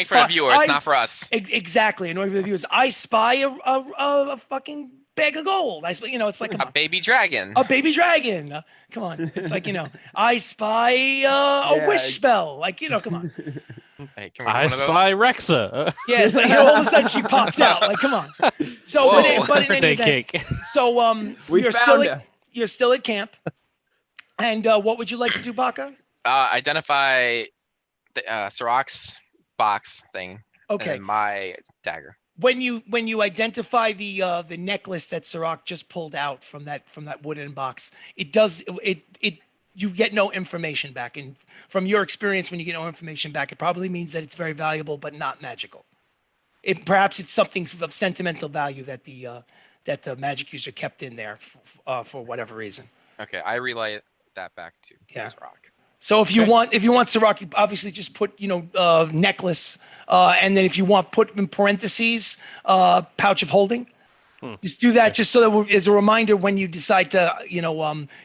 for the viewers, not for us. Exactly, annoying for the viewers. I spy a fucking bag of gold. It's like, come A on. baby dragon. A baby dragon. Come on. It's like, I spy a wish spell. Like, come on. Hey, can we do I one of those? spy Rexa. Yeah, it's like, all of a sudden she pops out. Like, come on. So, Whoa. but in any Birthday event, cake. so We you're found still her. you're still at camp. And what would you like to do, Baka? Identify the Sirach's box thing. Okay. And my dagger. When you identify the necklace that Sirach just pulled out from that wooden box, you get no information back. And from your experience, when you get no information back, it probably means that it's very valuable but not magical. Perhaps it's something of sentimental value that the magic user kept in there for whatever reason. Okay, I relay that back to Yeah. Sirach. So if you want Sirach, you obviously just put necklace, and then if you want, put in parentheses pouch of holding. Just do that, just so that as a reminder when you decide to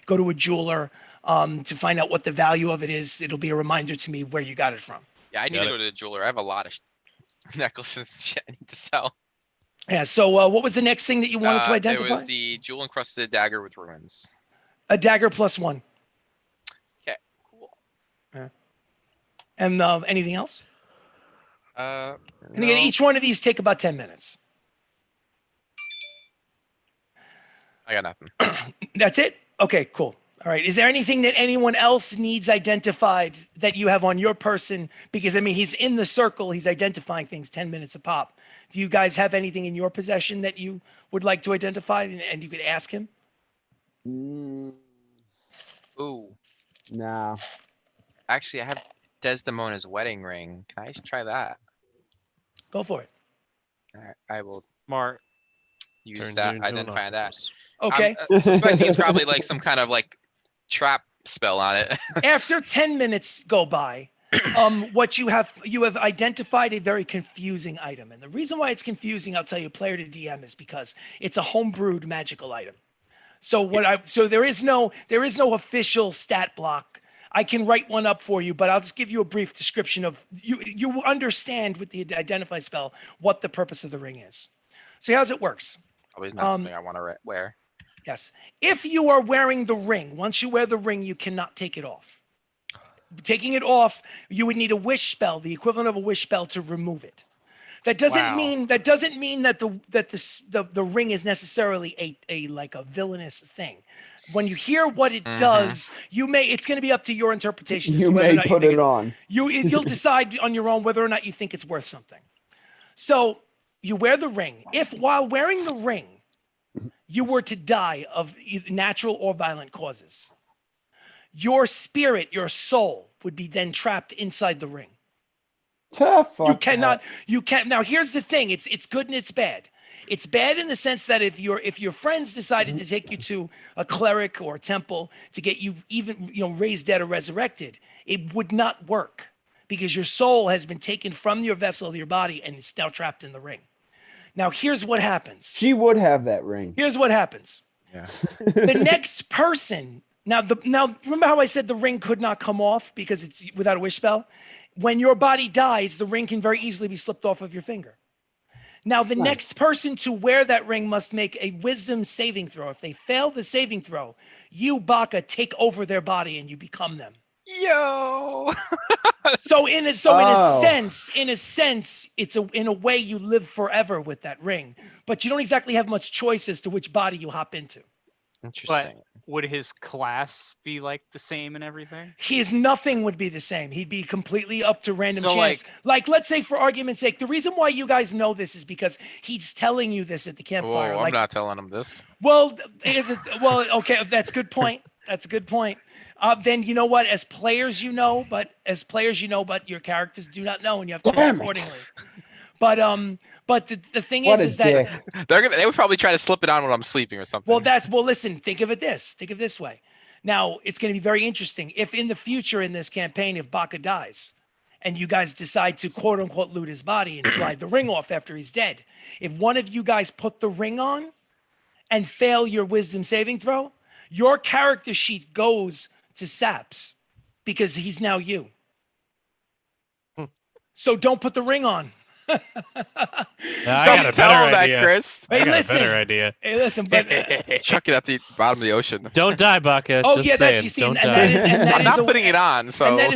go to a jeweler to find out what the value of it is. It'll be a reminder to me where you got it from. Yeah, I need Got to it. go to the jeweler. I have a lot of necklaces and shit I need to sell. Yeah. So what was the next thing that you wanted to identify? It was the jewel encrusted dagger with ruins. A dagger +1. Okay, cool. And anything else? And And again, each one of these take about 10 minutes. I got nothing. That's it? Okay, cool. All right. Is there anything that anyone else needs identified that you have on your person? Because, he's in the circle. He's identifying things 10 minutes a pop. Do you guys have anything in your possession that you would like to identify and you could ask him? Ooh, Nah. actually, I have Desdemona's wedding ring. Can I try that? Go for it. Alright, I will Mark, use Turns that. you into an Identify that. octopus. Okay. I'm suspecting it's probably like some kind of like trap spell on it. After 10 minutes go by, what you have identified a very confusing item. And the reason why it's confusing, I'll tell you, player to DM, is because it's a homebrewed magical item. So there is no official stat block. I can write one up for you, but I'll just give you a brief description of you understand with the identify spell what the purpose of the ring is. So how's it works? Always not something I want to wear. Yes. If you are wearing the ring, once you wear the ring, you cannot take it off. Taking it off, you would need a wish spell, the equivalent of a wish spell, to remove it. That doesn't Wow. mean that the ring is necessarily a like a villainous thing. When you hear what it does, it's going to be up to your interpretation. as You to whether or may not put think it it's- on. You'll decide on your own whether or not you think it's worth something. So you wear the ring. If while wearing the ring, you were to die of either natural or violent causes, your spirit, your soul, would be then trapped inside the ring. Fuck You that. cannot. You can't. Now, here's the thing. It's good and it's bad. It's bad in the sense that if your friends decided to take you to a cleric or a temple to get you even raised dead or resurrected, it would not work because your soul has been taken from your vessel of your body and it's now trapped in the ring. Now, here's what happens. She would have that ring. Here's what happens. Yeah. The next person. Now remember how I said the ring could not come off because it's without a wish spell? When your body dies, the ring can very easily be slipped off of your finger. Now, the next person to wear that ring must make a wisdom saving throw. If they fail the saving throw, you, Baka, take over their body and you become them. Yo. So in a Oh. sense, in a way you live forever with that ring, but you don't exactly have much choice as to which body you hop into. Interesting. Would his class be like the same and everything? Nothing would be the same. He'd be completely up to random So, chance. Like, let's say for argument's sake, the reason why you guys know this is because he's telling you this at the campfire. Whoa, like, I'm not telling him this. well, okay, that's a good point. That's a good point. Then you know what? As players, but your characters do not know, and you have to Damn act it. accordingly. But the thing What a is that dick. They would probably try to slip it on when I'm sleeping or something. listen, think of it this way. Now, it's going to be very interesting if in the future in this campaign, if Baka dies and you guys decide to quote unquote loot his body and slide the ring off after he's dead, if one of you guys put the ring on and fail your wisdom saving throw, your character sheet goes to Saps because he's now you. So don't put the ring on. I got Don't a tell better him that, idea. Chris. I Hey, got listen. a better idea. Hey, listen, but Chuck it at the bottom of the ocean. Don't die, Baka. oh Just yeah, saying, that's you see, don't and die. that I'm is not a, putting it on, so and that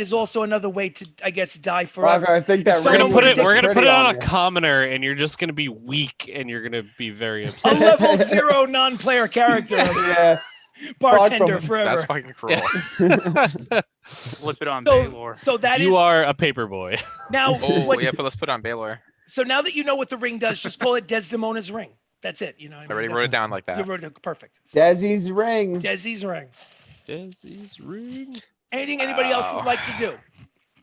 is also another way to, I guess, die forever. Baka, I think that So We're no gonna one put it. take We're gonna put pretty it on a you. commoner, and you're just gonna be weak, and you're gonna be very A upset. level 0 non-player character, Yeah. bartender from- that's forever. fucking cruel. Slip it on So, Baylor. so that is You are a paper boy. now. Oh yeah, but let's put on Baylor. So now that you know what the ring does, just call it Desdemona's ring. That's it. You know, I already wrote it down like You that. wrote it perfect. Desi's ring. Desi's ring. Desi's ring. Anything anybody else would like to do?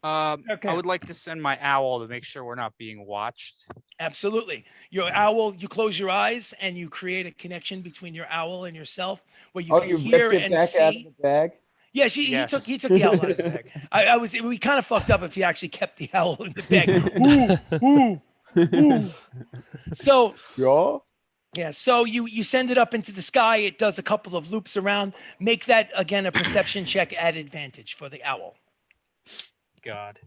Okay. I would like to send my owl to make sure we're not being watched. Absolutely. Your owl, you close your eyes and you create a connection between your owl and yourself where you Oh, can you hear ripped it and back out of see. the bag? Yeah, Yes. he took the owl out of the bag. We kind of fucked up if he actually kept the owl in the bag. Ooh. So Yeah. so you send it up into the sky. It does a couple of loops around. Make that again a perception check at advantage for the owl. God.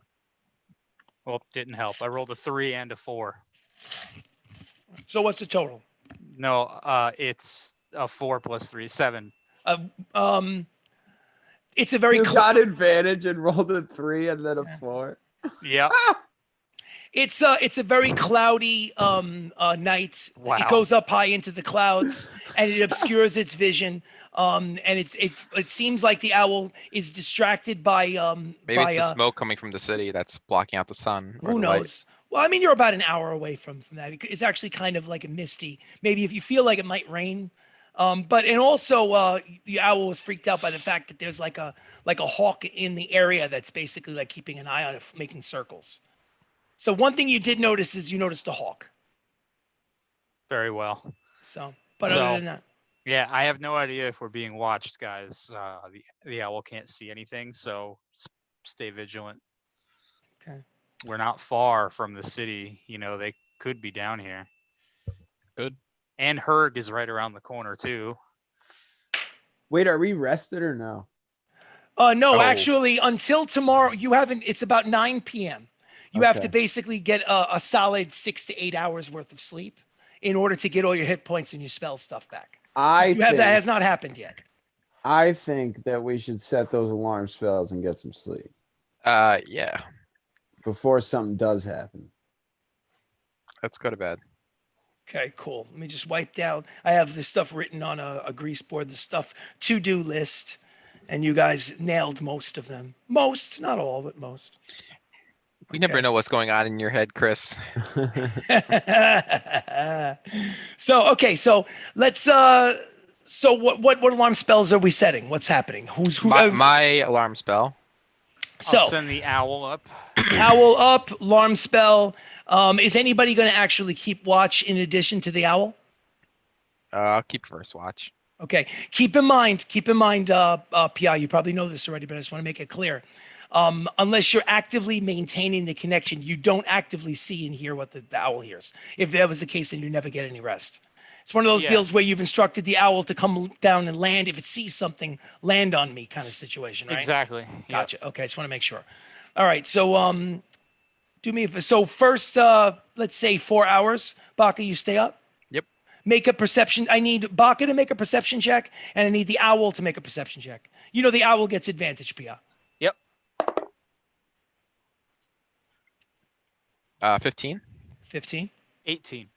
Well, didn't help. I rolled a 3 and a 4. So what's the total? No, it's a 4 plus 3, 7. It's a very You got advantage and rolled a 3 and then a 4. Yeah. it's a very cloudy night. Wow. It goes up high into the clouds and it obscures its vision. And it seems like the owl is distracted by Maybe it's the smoke coming from the city that's blocking out the sun. Or who the light. knows? Well, I mean, you're about an hour away from that. It's actually kind of like a misty. Maybe if you feel like it might rain. And also the owl was freaked out by the fact that there's like a hawk in the area that's basically like keeping an eye on it, making circles. So one thing you did notice is you noticed a hawk. Very well. So, but So- other than that, Yeah, I have no idea if we're being watched, guys. The owl can't see anything, so stay vigilant. Okay. We're not far from the city. You know, they could be down here. Good. And Herg is right around the corner too. Wait, are we rested or no? no, Oh. actually, until tomorrow, you haven't. It's about 9 p.m. You have to Okay. basically get a solid 6 to 8 hours worth of sleep in order to get all your hit points and your spell stuff back. That has not happened yet. I think that we should set those alarm spells and get some sleep Yeah. before something does happen. Let's go to bed. Okay, cool. Let me just wipe down. I have this stuff written on a grease board, the stuff to-do list, and you guys nailed most of them. Most, not all, but most. We never Okay. know what's going on in your head, Chris. So let's so what alarm spells are we setting? What's happening? Who's who? My alarm spell So I'll send the owl up. owl up, alarm spell. Is anybody going to actually keep watch in addition to the owl? I'll keep first watch. Okay. Keep in mind, PI, you probably know this already, but I just want to make it clear. Unless you're actively maintaining the connection, you don't actively see and hear what the owl hears. If that was the case, then you never get any rest. It's one of those Yeah. deals where you've instructed the owl to come down and land. If it sees something, land on me kind of situation, right? Exactly. Yep. Gotcha. Okay, I just want to make sure. All right, so do me so first, let's say 4 hours. Baka, you stay up. Yep. Make a perception. I need Baka to make a perception check, and I need the owl to make a perception check. You know the owl gets advantage, Pia. Yep. 15. 15. 18.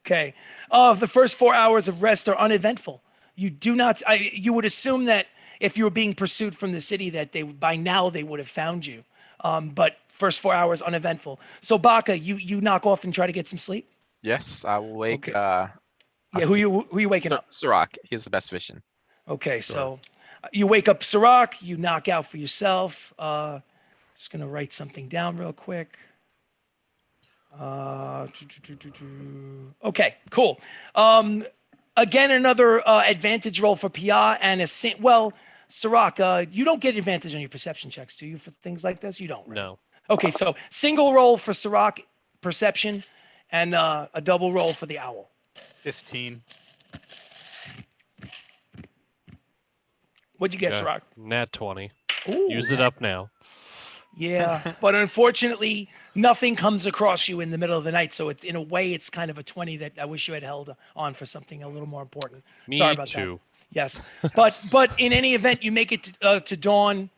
Okay. The first 4 hours of rest are uneventful. You do not. You would assume that if you were being pursued from the city, that by now they would have found you. But first 4 hours uneventful. So Baka, you knock off and try to get some sleep. Yes, I will wake. Okay. Yeah. Who you waking up? Sirach. He has the best vision. Okay. So you wake up Sirach. You knock out for yourself. Just gonna write something down real quick. Okay, cool. Again, another advantage roll for PI and Sirach, you don't get advantage on your perception checks, do you, for things like this? You don't, right? No. Okay, so single roll for Sirach perception and a double roll for the owl. 15. What'd you get, Yeah, Sirach? Nat 20. Ooh. Use it up now. Yeah, but unfortunately, nothing comes across you in the middle of the night. So it's in a way, it's kind of a 20 that I wish you had held on for something a little more important. Me Sorry about too. that. Yes, but in any event, you make it to dawn.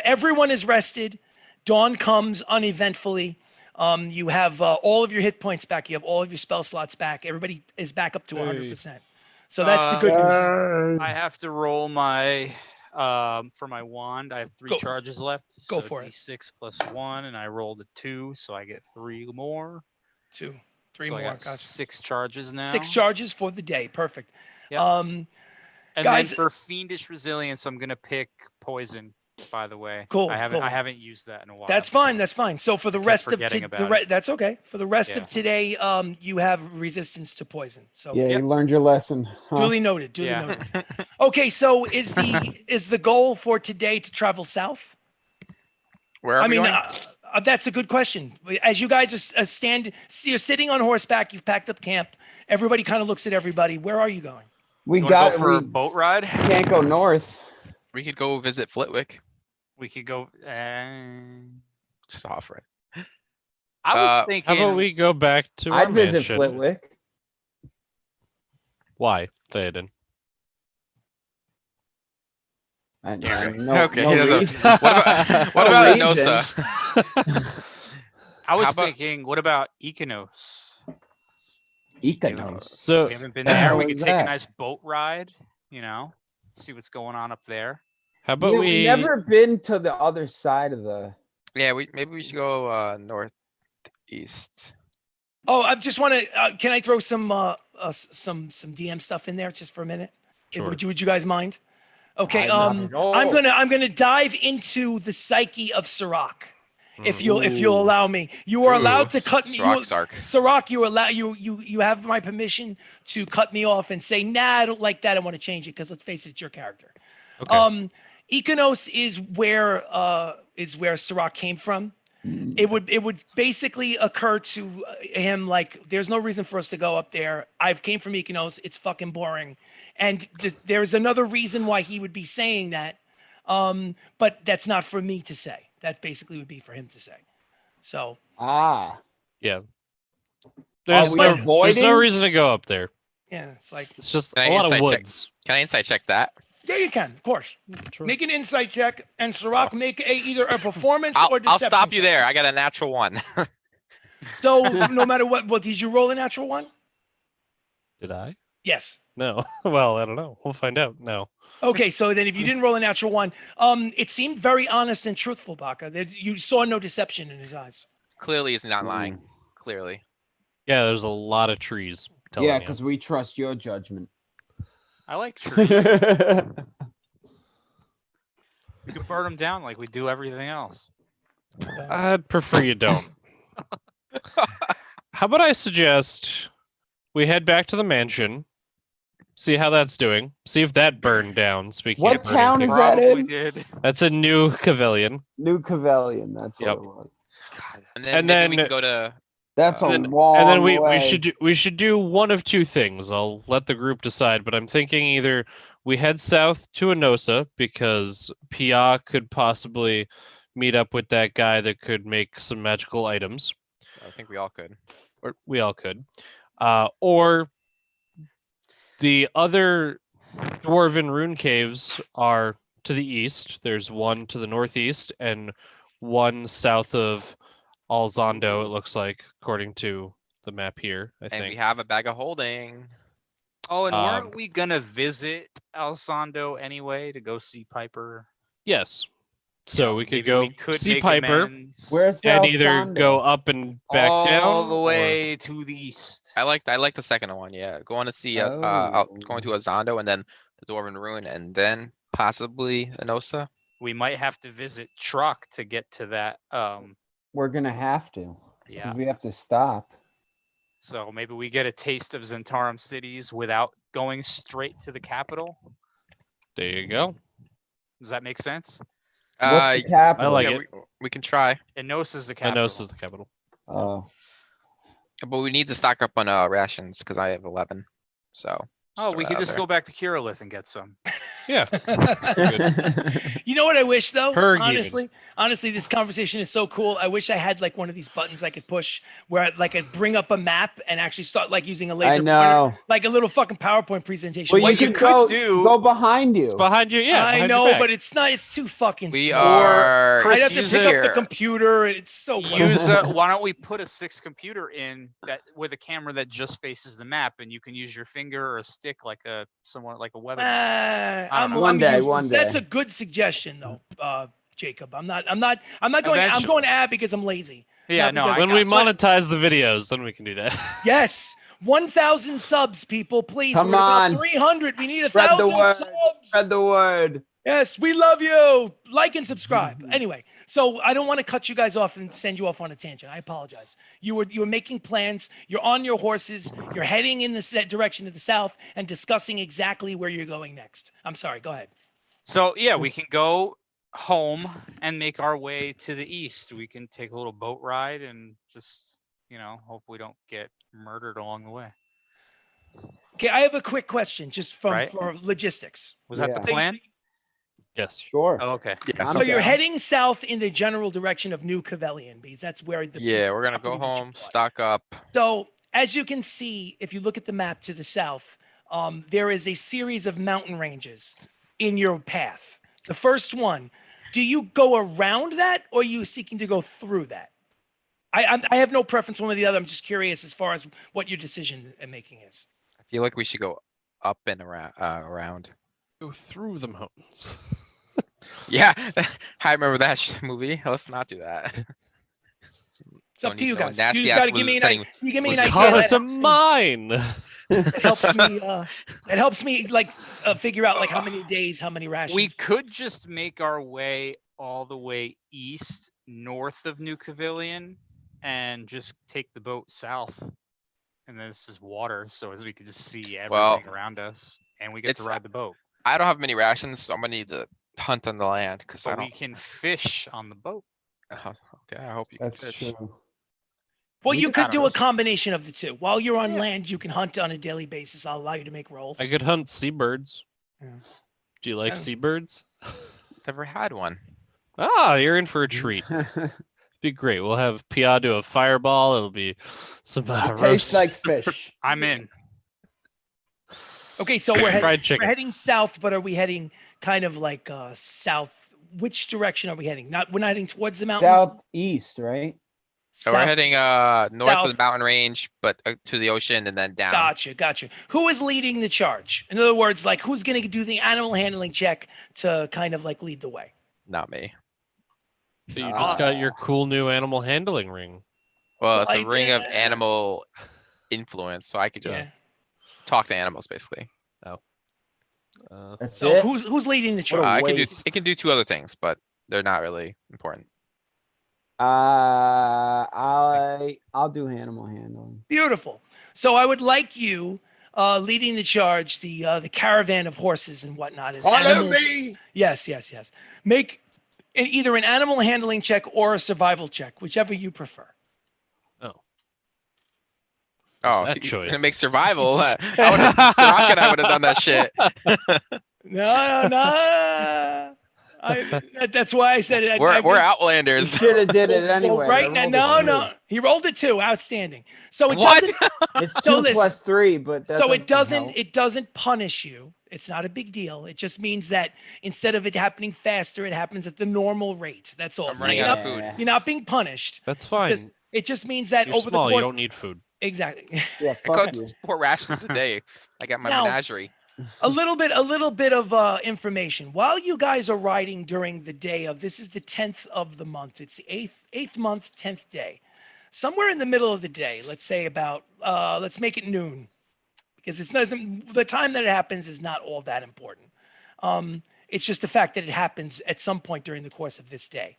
Everyone is rested. Dawn comes uneventfully. You have all of your hit points back. You have all of your spell slots back. Everybody is back up to 100%. So that's the good news. I have to roll my for my wand. I have 3 Go. charges left. Go so for it. D6 plus 1, and I rolled a 2, so I get 3 more. 2, 3 so more. I got Gotcha. 6 charges now. 6 charges for the day. Perfect. Yep. Um, And guys- then for fiendish resilience, I'm gonna pick poison. By the way, Cool, I haven't cool. used that in a while. That's fine. That's fine. So for the rest of forgetting about it. that's okay. For the rest of Yeah. today, you have resistance to poison. So Yeah, Yep. you learned your lesson. Huh? duly noted. Duly Yeah. noted. Okay, so is the goal for today to travel south? Where are I we mean, going? that's a good question. As you guys are you're sitting on horseback. You've packed up camp. Everybody kind of looks at everybody. Where are you going? We You wanna got go for a we boat ride. can't go north. We could go visit Flitwick. We could go. Just offer it. I was How thinking. How about we go back to our I'd visit mansion? Flitwick. Why, Theoden? And, Okay. no, Okay, no he doesn't- reason. What about No reason. Anosa? I was how about- thinking. What about Econos? Econos. So We haven't been the there. hell We is could take that? a nice boat ride. You know, see what's going on up there. how about Yeah, we? we've never been to the other side of the. Yeah, maybe we should go northeast. Oh, I just want to. Can I throw some DM stuff in there just for a minute? Sure. Would you guys mind? Okay. Not at all. I'm gonna dive into the psyche of Sirach. If you'll allow me, you are allowed to cut me. Sirach, you have my permission to cut me off and say, nah, I don't like that. I want to change it because let's face it, it's your character. Okay. Econos is where Sirach came from. It would basically occur to him like there's no reason for us to go up there. I've came from Econos. It's fucking boring. And there's another reason why he would be saying that. But that's not for me to say. That basically would be for him to say. So Yeah. we There's no avoiding? reason to go up there. yeah, it's like It's just Can a I lot of insight check? woods. Can I insight check that? yeah, you can, of course. Sure. Make an insight check, and Sirach make either a performance I'll or deception. stop you check. there. I got a natural 1. So no matter what, did you roll a natural one? Did I? Yes. No. Well, I don't know. We'll find out. No. Okay, so then if you didn't roll a natural one, it seemed very honest and truthful, Baka. You saw no deception in his eyes. Clearly, he's not lying. Clearly. Yeah, there's a lot of trees. Telling Yeah, you. because we trust your judgment. I like trees. We could burn them down like we do everything else. I'd prefer you don't. How about I suggest we head back to the mansion, see how that's doing, see if that burned down. Speaking What of burning town is things. that Probably in? did. That's a new Cavalion. New Cavalion. That's what Yep. it was. God, And that's- then maybe we can go to. That's a And long and then way. we should do one of two things. I'll let the group decide, but I'm thinking either we head south to Enosa because Pia could possibly meet up with that guy that could make some magical items, I think we all could. or we all could, or the other dwarven rune caves are to the east. There's one to the northeast and one south of Alzondo, it looks like, according to the map here, I And think. we have a bag of holding. Oh, and weren't Um, we gonna visit Alessandro anyway to go see Piper? Yes. You So know, we could maybe go we could see make Piper amends Where's and either Alessandro? go up and back all down. the or- way to the east. I like the second one. Yeah, going to see going to Azondo and then the Dwarven Ruin and then possibly Enosa. We might have to visit Truck to get to that. We're gonna have to. 'Cause Yeah. We have to stop. So maybe we get a taste of Zentarum cities without going straight to the capital. There you go. Does that make sense? What's the capital? like yeah, it. we can try, Enosa's the capital. Enosa is the capital. Oh, but we need to stock up on rations because I have 11. So. Oh, we could just go back to Kirillith and get some. Yeah. You know what I wish though? Per unit. Honestly, this conversation is so cool. I wish I had like one of these buttons I could push where like I'd bring up a map and actually start like using a laser I pointer, know. like a little fucking PowerPoint presentation. Well, What you you could could do- go behind you. It's behind you. Yeah. I behind your know, back. but it's not. It's too fucking We small. are. Chris, I'd have to use pick it up the here. computer. It's so. Use a, why don't we put a 6 computer in that with a camera that just faces the map, and you can use your finger or a stick like a somewhat like a weather. I'm One day, useless. one That's day. a good suggestion, though, Jacob. I'm not going. I'm Eventually. going ad because I'm lazy. Yeah, Not no, because- I when we got you. monetize the videos, then we can do that. Yes, 1,000 subs, people, please. Come We're at on. about 300. We need Spread the 1,000 word. subs. Spread the word. Yes, we love you. Like and subscribe. Anyway, so I don't want to cut you guys off and send you off on a tangent. I apologize. You were making plans. You're on your horses. You're heading in the direction of the south and discussing exactly where you're going next. I'm sorry. Go ahead. So yeah, we can go home and make our way to the east. We can take a little boat ride and just, hope we don't get murdered along the way. Okay, I have a quick question, just Right. for logistics. Was that the Yeah. plan? Yes. Sure. Oh, okay. Yeah, I'm So you're down. heading south in the general direction of New Cavalion, because that's where the piece Yeah, of we're gonna go property that you home, bought. stock up. So as you can see, if you look at the map to the south, there is a series of mountain ranges in your path. The first one, do you go around that, or are you seeking to go through that? I have no preference one or the other. I'm just curious as far as what your decision making is. I feel like we should go up and around. Go through the mountains. Yeah, I remember that movie. Let's not do that. It's up Don't to need you no guys. nasty You ass got to give me an setting. idea. You give me an We idea. God, it's That a mine. helps me. It helps me like figure out like how many days, how many rations. We could just make our way all the way east, north of New Cavilion, and just take the boat south. And then it's just water, so as we could just see everything Well, around us, and we get to it's- ride the boat. I don't have many rations, so I'm gonna need to hunt on the land because I But we don't. can fish on the boat. Okay, I hope you can That's fish. true. Well, We you can could do a harvest. combination of the two. While you're on Yeah. land, you can hunt on a daily basis. I'll allow you to make rolls. I could hunt seabirds. Yeah. Do you like Yeah. seabirds? Never had one. Ah, you're in for a treat. Be great. We'll have Pia do a fireball. It'll be some Tastes roast. like fish. I'm in. Okay, so we're Fried heading, chicken. we're heading south, but are we heading kind of like south? Which direction are we heading? We're not heading towards the mountains. Southeast, right? So we're heading north of South. the mountain range, but to the ocean and then down. Gotcha. Who is leading the charge? In other words, like who's going to do the animal handling check to kind of like lead the way? Not me. So you just got your cool new animal handling ring. Well, it's a Like, ring of yeah. animal influence, so I could just Yeah. talk to animals basically. That's So it. who's leading the What a charge? waste. It can do 2 other things, but they're not really important. I'll do animal handling. Beautiful. So I would like you leading the charge, the caravan of horses and whatnot. And animals. Yes. Make either an animal handling check or a survival check, whichever you prefer. Oh, that choice? It makes survival. Sirach and I would have done that shit. No. That's why I said it. We're Outlanders. Should have did it anyway. Right I now, rolled a no. He rolled a 2. Outstanding. So it What? doesn't. 2. It's So 2 listen. plus 3, but that So it doesn't help. doesn't punish you. It's not a big deal. It just means that instead of it happening faster, it happens at the normal rate. That's all. I'm So running you're out not- of food. You're not being punished. That's fine. It just means that You're over small. the You course. don't need food. Exactly. Yeah, I fuck cooked you. 4 rations a day. I got my Now- menagerie. a little bit of information. While you guys are riding during the day of this is the 10th of the month. It's the eighth month, 10th day. Somewhere in the middle of the day, let's say about let's make it noon, because the time that it happens is not all that important. It's just the fact that it happens at some point during the course of this day.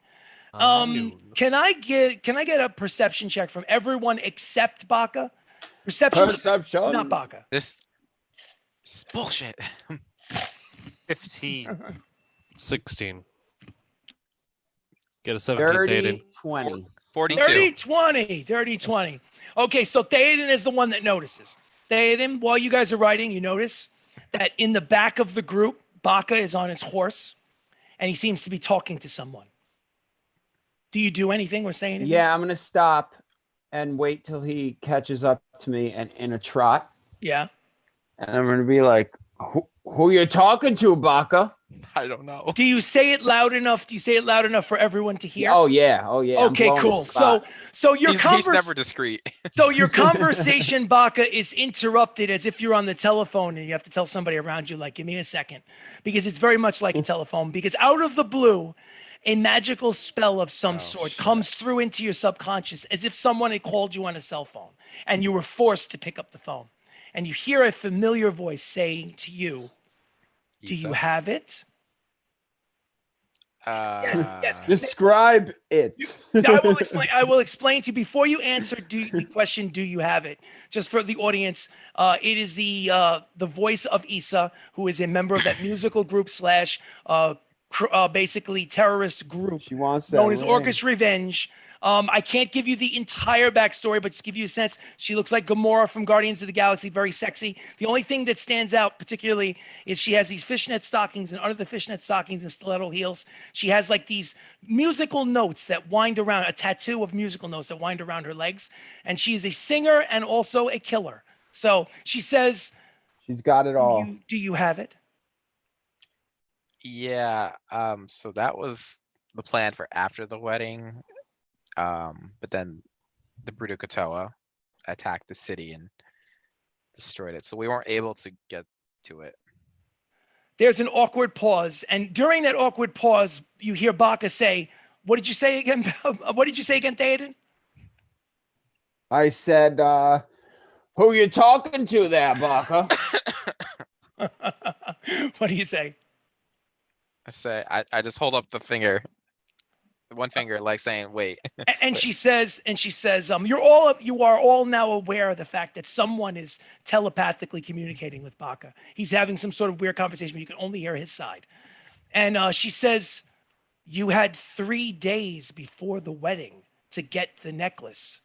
Noon. Can I get a perception check from everyone except Baka? Perception, not Baka. This is bullshit. 15. 16. Get a 17, 30, Aiden. 20. 42. 30, 20. Okay, so Theoden is the one that notices. Theoden, while you guys are riding, you notice that in the back of the group, Baka is on his horse, and he seems to be talking to someone. Do you do anything or say anything? Yeah, I'm gonna stop and wait till he catches up to me and in a trot. Yeah. And I'm gonna be like, who you talking to, Baka? I don't know. Do you say it loud enough? Do you say it loud enough for everyone to hear? Oh yeah. I'm Okay, blowing cool. the spot. So your He's never discreet. So your conversation, Baka, is interrupted as if you're on the telephone and you have to tell somebody around you, like, give me a second, because it's very much like a telephone. Because out of the blue, a magical spell of some sort comes through into your subconscious as if someone had called you on a cell phone and you were forced to pick up the phone. And you hear a familiar voice saying to you, do you have it? Yes. Describe it. I will explain to you before you answer the question. Do you have it? Just for the audience, it is the voice of Issa, who is a member of that musical group / basically terrorist group She wants that known as ring. Orcus Revenge. I can't give you the entire backstory, but just give you a sense. She looks like Gamora from Guardians of the Galaxy, very sexy. The only thing that stands out particularly is she has these fishnet stockings, and under the fishnet stockings and stiletto heels, she has like these musical notes that wind around, a tattoo of musical notes that wind around her legs. And she is a singer and also a killer. So she says, She's got it all. do you have it? Yeah. So that was the plan for after the wedding. But then the Brutokatoa attacked the city and destroyed it. So we weren't able to get to it. There's an awkward pause. And during that awkward pause, you hear Baka say, what did you say again? What did you say again, Theoden? I said, who you talking to there, Baka? What do you say? I say I just hold up the finger. One finger, like saying, wait. And she says, you are all now aware of the fact that someone is telepathically communicating with Baka. He's having some sort of weird conversation, but you can only hear his side. And she says, you had 3 days before the wedding to get the necklace.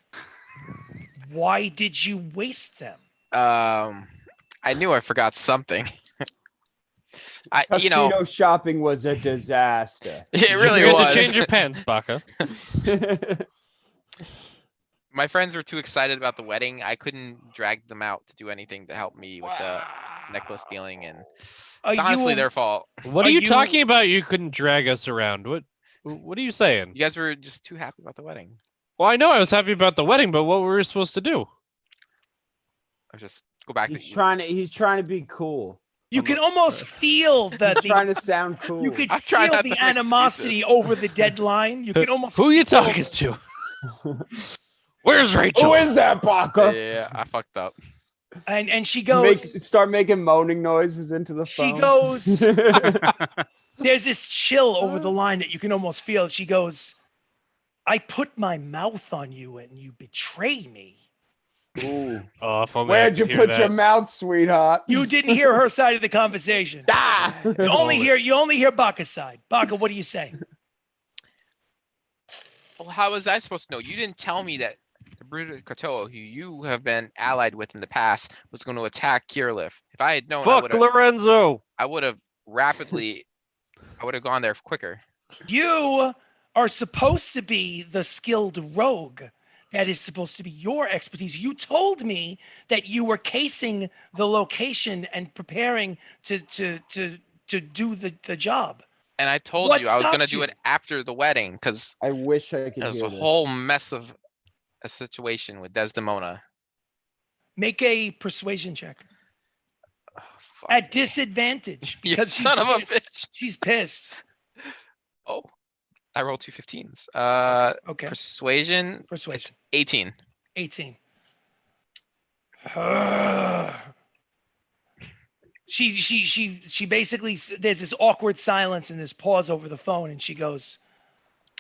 Why did you waste them? I knew I forgot something. Tuxedo shopping was a disaster. It You really forget was. to change your pants, Baka. My friends were too excited about the wedding. I couldn't drag them out to do anything to help me with the necklace stealing, and it's honestly their fault. What are you talking about? You couldn't drag us around. What are you saying? You guys were just too happy about the wedding. Well, I know I was happy about the wedding, but what were we supposed to do? I just go back He's to trying to be cool. You can almost feel He's trying to sound cool. you could I'm trying feel not the to make animosity excuses. over the deadline. You can almost Who are you feel- talking to? Where's Rachel? Who is that, Baka? Yeah, I fucked up. And she goes, Start making moaning noises into the phone. she goes, there's this chill over the line that you can almost feel. She goes, I put my mouth on you and you betray me. Ooh. Oh, if only I Where'd you could hear put your that. mouth, sweetheart? You didn't hear her side of the conversation. Ah! You only hear Baka's side. Baka, what do you say? Well, how was I supposed to know? You didn't tell me that the Brood of Kotoa, who you have been allied with in the past, was going to attack Kirliff. If I had known, Fuck Lorenzo. I would have rapidly, I would have gone there quicker. You are supposed to be the skilled rogue. That is supposed to be your expertise. You told me that you were casing the location and preparing to do the job. And I told What you I was going to stopped do you? it after the wedding because I wish I could it was hear a this. whole mess of a situation with Desdemona. Make a persuasion check Oh, fuck at me. disadvantage You because son of a pissed. bitch. She's pissed. Oh, I rolled 2 15s. Okay. Persuasion. Persuasion. It's 18. 18. She basically, there's this awkward silence and this pause over the phone, and she goes,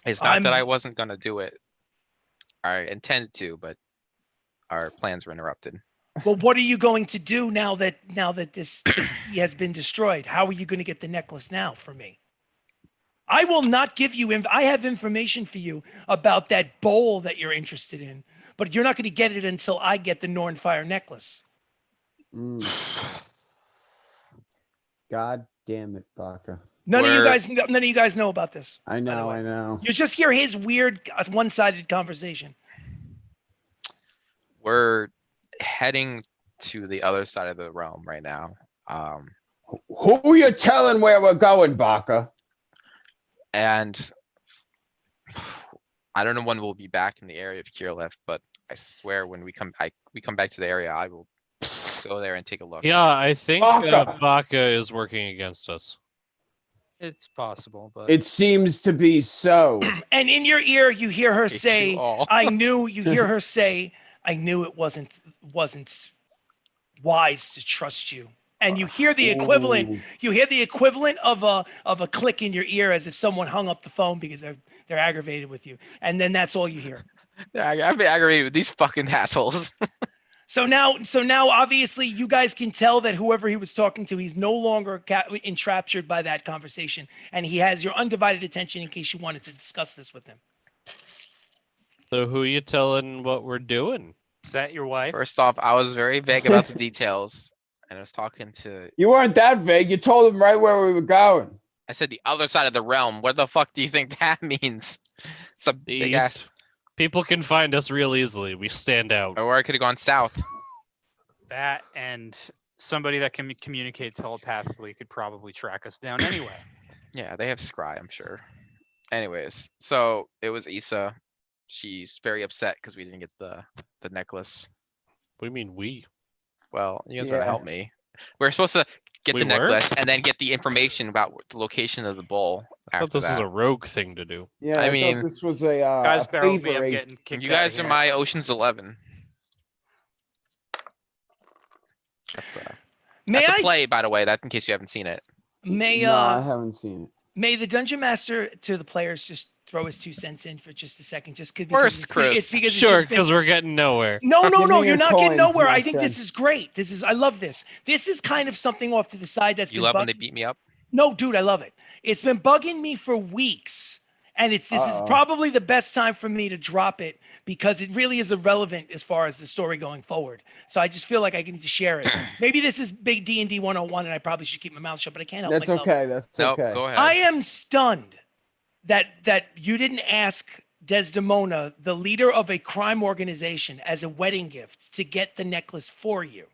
It's not that I'm- I wasn't going to do it. I intended to, but our plans were interrupted. well, what are you going to do now that this has been destroyed? How are you going to get the necklace now for me? I will not give you, I have information for you about that bowl that you're interested in, but you're not going to get it until I get the Nornfire necklace. Mm. God damn it, Baka. None of you guys know about this. I way. know. You just hear his weird one-sided conversation. We're heading to the other side of the realm right now. Who you telling where we're going, Baka? And I don't know when we'll be back in the area of Kirliff, but I swear when we come back to the area, I will go there and take a look. Yeah, I think Baka. Baka is working against us. It's possible, but It seems to be so. And in your ear, you hear her It's you say, all. you hear her say, I knew it wasn't wise to trust you. And you hear the equivalent, Ooh. you hear the equivalent of a click in your ear as if someone hung up the phone because they're aggravated with you. And then that's all you hear. I've been aggravated with these fucking assholes. So now obviously you guys can tell that whoever he was talking to, he's no longer enraptured by that conversation, and he has your undivided attention in case you wanted to discuss this with him. So who you telling what we're doing? is that your wife? First off, I was very vague about the details, and I was talking to. You weren't that vague. You told him right where we were going. I said the other side of the realm. What the fuck do you think that means? It's a The big ass. East. People can find us real easily. We stand out. Or I could have gone south. That and somebody that can communicate telepathically could probably track us down anyway. Yeah, they have scry, I'm sure. Anyways, so it was Issa. She's very upset because we didn't get the necklace. What do you mean we? Well, you guys were gonna Yeah. help me. We are supposed to get We the were? necklace and then get the information about the location of the bowl. I thought After this was that. a rogue thing to do. Yeah, I I mean- thought this was a Guys, bear with me. I'm thievery. getting kicked. You out of guys are here. my Ocean's 11. That's May that's a I play, by the way. That in case you haven't seen it. may No, I haven't seen it. may the dungeon master to the players just throw his 2 cents in for just a second, just because First, it's Chris. because it's Sure, just been- because we're getting nowhere. No, Give me you're your not getting coins, nowhere. my I think this friend. is great. I love this. This is kind of something off to the side that's You been love when bug- they beat me up? No, dude, I love it. It's been bugging me for weeks. And this is Uh-oh. probably the best time for me to drop it because it really is irrelevant as far as the story going forward. So I just feel like I need to share it. Maybe this is big D&D 101 and I probably should keep my mouth shut, but I can't help That's myself. okay. That's Nope, okay. go ahead. I am stunned that you didn't ask Desdemona, the leader of a crime organization, as a wedding gift to get the necklace for you.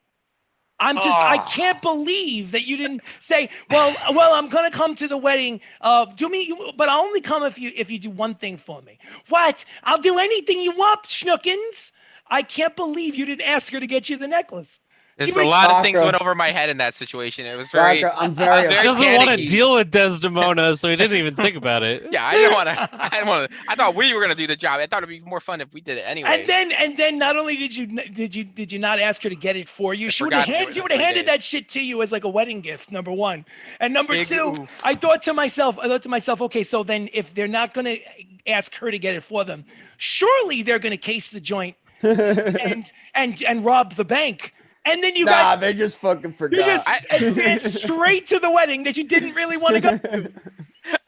I can't believe that you didn't say, well, I'm gonna come to the wedding. But I'll only come if you do one thing for me. What? I'll do anything you want, Schnookins. I can't believe you didn't ask her to get you the necklace. She There's a would- lot of things Baka. went over my head in that situation. It was very. Baka, I'm I very was He very doesn't want to panicky. deal with Desdemona, so he didn't even think about it. Yeah, I didn't want to. I didn't want to. I thought we were gonna do the job. I thought it'd be more fun if we did it anyway. And then not only did you not ask her to get it for you, I she would forgot have to do it she in would have 3 handed days. that shit to you as like a wedding gift, number one. And number Big two, oof. I thought to myself, okay, so then if they're not gonna ask her to get it for them, surely they're gonna case the joint and rob the bank. And then you Nah, guys they just fucking you forgot. just advanced straight to the wedding that you didn't really want to go to.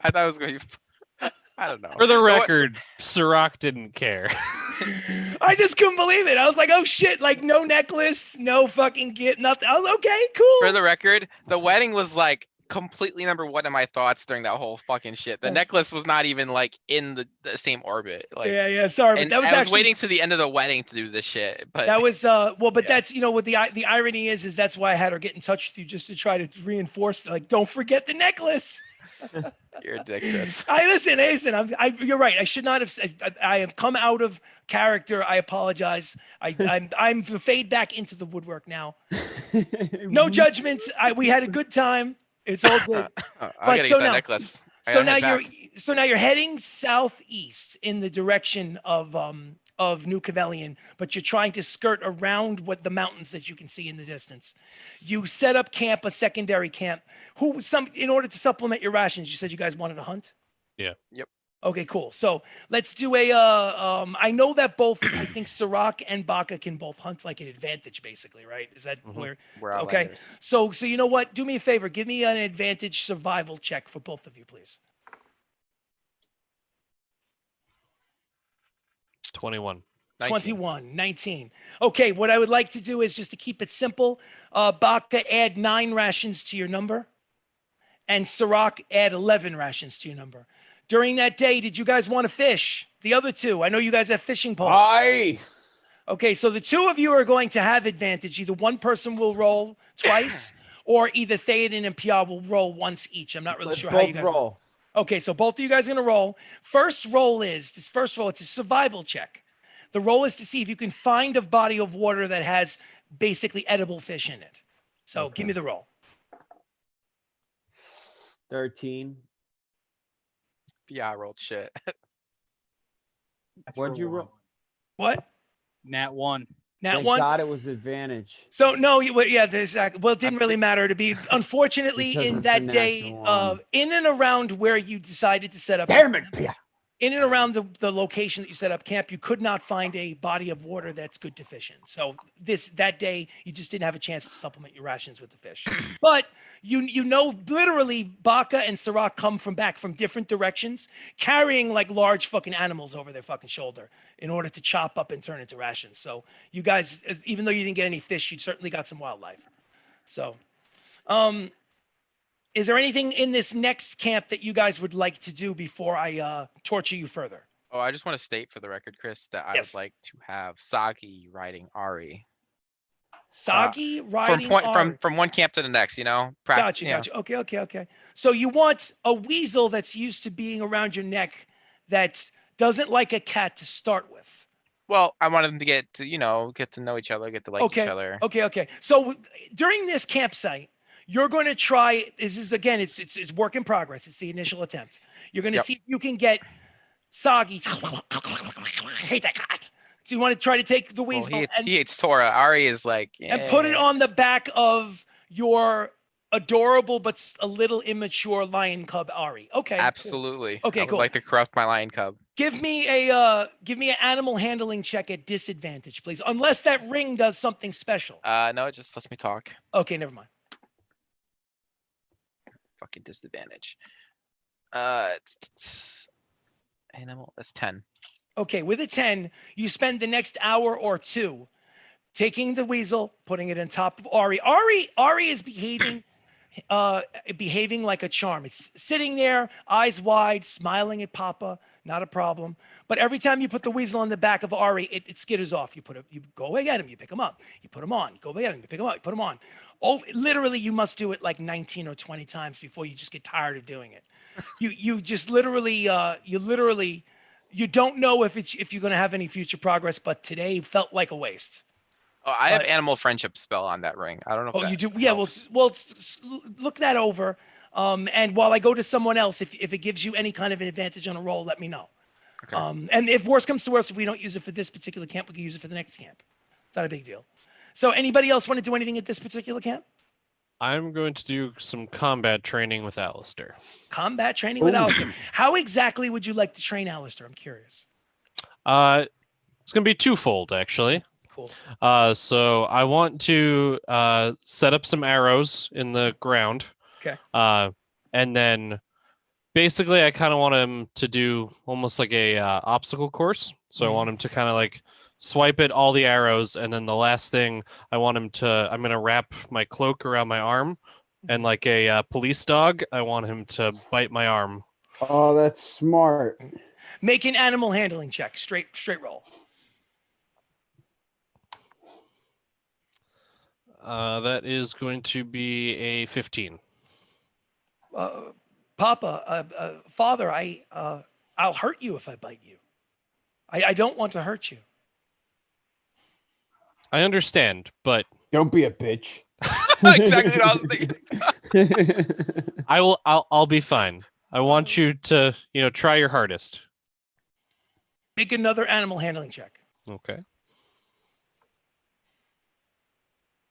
I thought it was going to be. I don't know. For the But what- record, Sirach didn't care. I just couldn't believe it. I was like, oh shit, like no necklace, no fucking get nothing. I was okay, cool. For the record, the wedding was like completely number one in my thoughts during that whole fucking shit. The Yes. necklace was not even like in the same orbit. Like, yeah, sorry, but and that was I was actually waiting to the end of the wedding to do this shit. But that was well, but Yeah. that's what the irony is that's why I had her get in touch with you just to try to reinforce like don't forget the necklace. you're ridiculous. Listen, you're right. I should not have said I have come out of character. I apologize. I'm fade back into the woodwork now. No judgments. We had a good time. It's all good. I But gotta so get that now- necklace. I So gotta now head you're back. heading southeast in the direction of New Cavelian, but you're trying to skirt around what the mountains that you can see in the distance. You set up camp, a secondary camp. In order to supplement your rations, you said you guys wanted to hunt? Yeah. Yep. Okay, cool. So let's do I know that both I think Sirach and Baka can both hunt like an advantage, basically, right? Is that Mhm. where We're okay. outlanders. So you know what? Do me a favor. Give me an advantage survival check for both of you, please. 21. 19. 21, 19. Okay, what I would like to do is just to keep it simple, Baka, add 9 rations to your number, and Sirach, add 11 rations to your number. During that day, did you guys want to fish? The other two, I know you guys have fishing poles. Aye. Okay, so the two of you are going to have advantage. Either one person will roll twice, or either Theoden and Pia will roll once each. I'm not really Let's sure how you both guys roll. Okay, so both of you guys are gonna roll. First roll, it's a survival check. The roll is to see if you can find a body of water that has basically edible fish in it. So give me the roll. 13. Yeah, I rolled shit. What'd you roll? What? Nat 1. Nat Thank 1? God it was advantage. So no, well, it didn't really matter to be. Unfortunately, Because in it's that a day, natural one. in and around where you decided to set up Damn it, Pia. in and around the location that you set up camp, you could not find a body of water that's good to fish in. So that day, you just didn't have a chance to supplement your rations with the fish. But you know, literally, Baka and Sirach come back from different directions, carrying like large fucking animals over their fucking shoulder in order to chop up and turn into rations. So you guys, even though you didn't get any fish, you certainly got some wildlife. So, is there anything in this next camp that you guys would like to do before I torture you further? Oh, I just want to state for the record, Chris, that I Yes. would like to have Sagi riding Ari Sagi riding Ari. from one camp to the next. You know, Gotcha. Okay. So you want a weasel that's used to being around your neck that doesn't like a cat to start with. Well, I wanted them to get to know each other, get to like each other. Okay. So during this campsite, you're going to try. This is again, it's work in progress. It's the initial attempt. You're going to Yep. see if you can get Sagi. Hate that cat. So you want to try to take the Well, weasel he hates Tora. Ari is like, and put it eh. on the back of your adorable but a little immature lion cub Ari. Okay. cool. Absolutely. Okay, I would cool. like to corrupt my lion cub. Give me an animal handling check at disadvantage, please. Unless that ring does something special. No, it just lets me talk. Okay, never mind. Fucking disadvantage. Animal. That's 10. Okay, with a 10, you spend the next hour or two taking the weasel, putting it on top of Ari. Ari is behaving like a charm. It's sitting there, eyes wide, smiling at Papa, not a problem. But every time you put the weasel on the back of Ari, it skitters off. You go away at him, you pick him up, you put him on, you go away at him, you pick him up, you put him on. Oh, literally, you must do it like 19 or 20 times before you just get tired of doing it. You just literally, you don't know if you're going to have any future progress, but today felt like a waste. Oh, I have But- animal friendship spell on that ring. I don't know if Oh, that you do? Yeah. helps. Look that over. And while I go to someone else, if it gives you any kind of an advantage on a roll, let me know. Okay. And if worse comes to worse, if we don't use it for this particular camp, we can use it for the next camp. It's not a big deal. So anybody else want to do anything at this particular camp? I'm going to do some combat training with Alistair. Combat training with Ooh. Alistair. How exactly would you like to train Alistair? I'm curious. It's going to be twofold, actually. Cool. So I want to set up some arrows in the ground. Okay. And then basically I kind of want him to do almost like a obstacle course. So I want him to kind of like swipe at all the arrows, and then the last thing I'm going to wrap my cloak around my arm, and like a police dog, I want him to bite my arm. Oh, that's smart. Make an animal handling check. Straight roll. That is going to be a 15. Papa, Father, I'll hurt you if I bite you. I don't want to hurt you. I understand, but Don't be a bitch. Exactly what I was thinking. I'll be fine. I want you to, try your hardest. Make another animal handling check. Okay.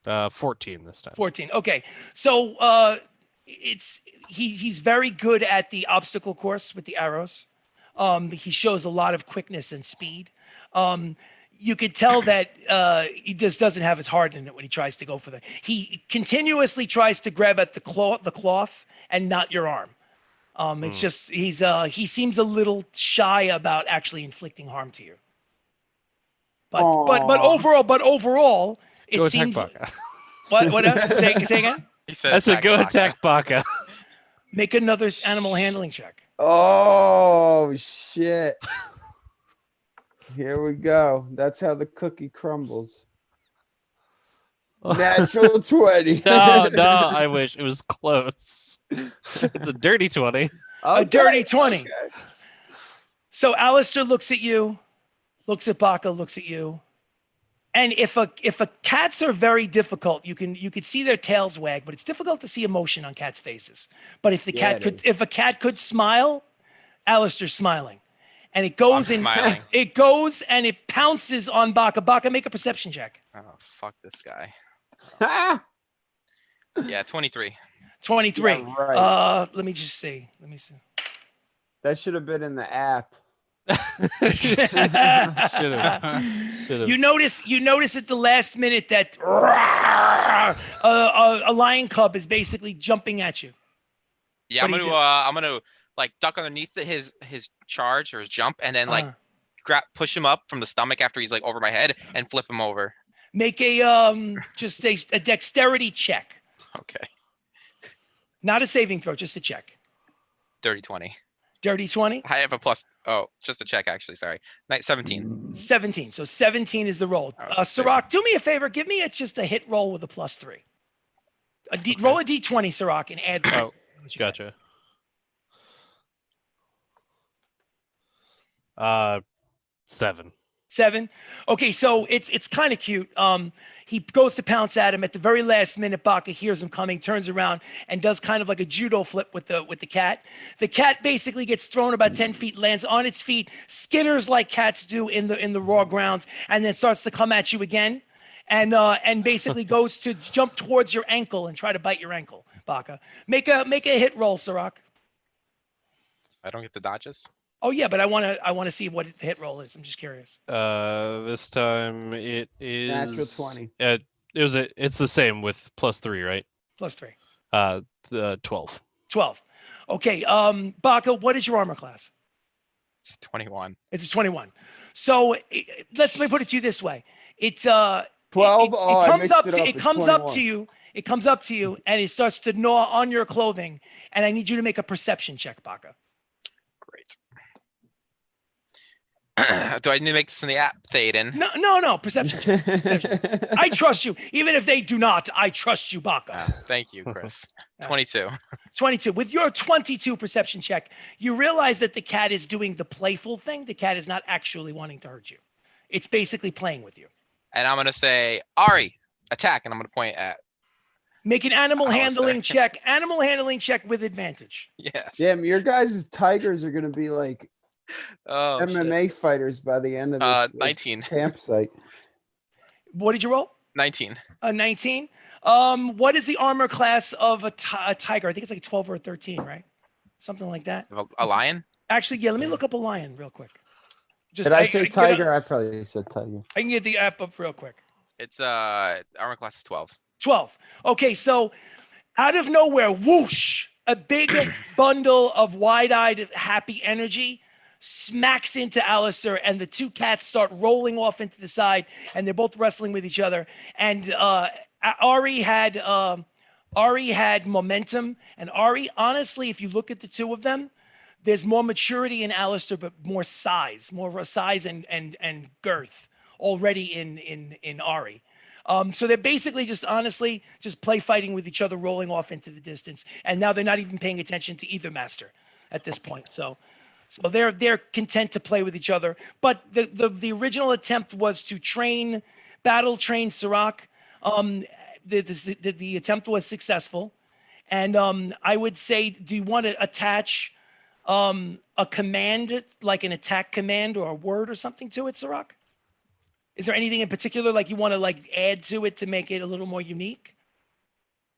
14 this time. 14. Okay. So he's very good at the obstacle course with the arrows. He shows a lot of quickness and speed. You could tell that he just doesn't have his heart in it when he tries to go for the. He continuously tries to grab at the cloth and not your arm. It's just he seems a little shy about actually inflicting harm to you. But overall, it Go seems. attack Baka. What? Say again. He said, I said go Baka. attack Baka. Make another animal handling check. Oh shit. Here we go. That's how the cookie crumbles. Natural 20. No, I wish it was close. It's a dirty 20. A dirty 20. Okay. So Alistair looks at you, looks at Baka, looks at you. And if a cats are very difficult, you could see their tails wag, but it's difficult to see emotion on cats' faces. But if if a cat could smile, Alistair's smiling. And it goes I'm smiling. it goes and it pounces on Baka. Baka, make a perception check. Oh, fuck this guy. Ah! Yeah, 23. 23. Yeah, right. Let me see. That should have been in the app. Should've. You notice at the last minute that a lion cub is basically jumping at you. Yeah, What do you do? I'm gonna like duck underneath his charge or his jump, and then like push him up from the stomach after he's like over my head and flip him over. Make a dexterity check. Okay. Not a saving throw, just a check. Dirty 20. Dirty 20, I have a plus. Oh, just a check actually. Sorry. 17. 17. So 17 is the roll. Oh, Sirach, do me a favor. Give me just a hit roll with a +3. Roll a d20, Sirach, and add. Oh, what you got. gotcha. 7. 7. Okay, so it's kind of cute. He goes to pounce at him at the very last minute. Baka hears him coming, turns around, and does kind of like a judo flip with the cat. The cat basically gets thrown about 10 feet, lands on its feet, skitters like cats do in the raw ground, and then starts to come at you again, and basically goes to jump towards your ankle and try to bite your ankle. Baka, make a hit roll, Sirach. I don't get the dodges. Oh yeah, but I want to see what the hit roll is. I'm just curious. This time it is Natural 20. It's the same with +3, right? +3. The 12. 12. Okay, Baka, what is your armor class? It's 21. It's a 21. So let me put it to you this way. It's 12. It comes up to you. It comes up to you and it starts to gnaw on your clothing. And I need you to make a perception check, Baka. Great. Do I need to make this in the app, Thaden? No, perception check. I trust you. Even if they do not, I trust you, Baka. Thank you, Chris. 22. 22. With your 22 perception check, you realize that the cat is doing the playful thing. The cat is not actually wanting to hurt you. It's basically playing with you. and I'm gonna say, Ari, attack, and I'm gonna point at. Make an animal Alistair. handling check. Animal handling check with advantage. Yes. Damn, your guys' tigers are gonna be like Oh, shit. MMA fighters by the end of this 19. campsite. What did you roll? 19. A 19. What is the armor class of a tiger? I think it's like 12 or 13, right? Something like that. A lion? Actually, yeah. Let me look up a lion real quick. Did I say can get tiger? I probably said tiger. I can get the app up real quick. It's armor class is 12. 12. Okay, so out of nowhere, whoosh, a big bundle of wide-eyed, happy energy smacks into Alistair, and the two cats start rolling off into the side, and they're both wrestling with each other. And Ari had momentum, and Ari, honestly, if you look at the two of them, there's more maturity in Alistair, but more size and girth already in Ari. So they're basically just honestly just play fighting with each other, rolling off into the distance. And now they're not even paying attention to either master at this point. So they're content to play with each other. But the original attempt was to battle train Sirach. The attempt was successful. And I would say, do you want to attach a command, like an attack command or a word or something to it, Sirach? Is there anything in particular like you want to like add to it to make it a little more unique?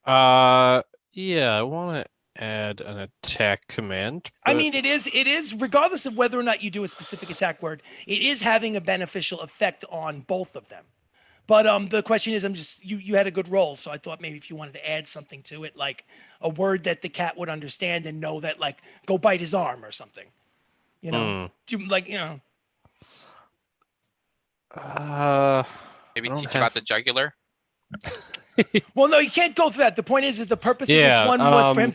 Yeah, I want to add an attack command. I mean, it is regardless of whether or not you do a specific attack word, it is having a beneficial effect on both of them. But the question is, you had a good roll, so I thought maybe if you wanted to add something to it, like a word that the cat would understand and know that, like, go bite his arm or something. You know, Maybe teach about the jugular. Well, no, you can't go through that. The point is the purpose of this one was for him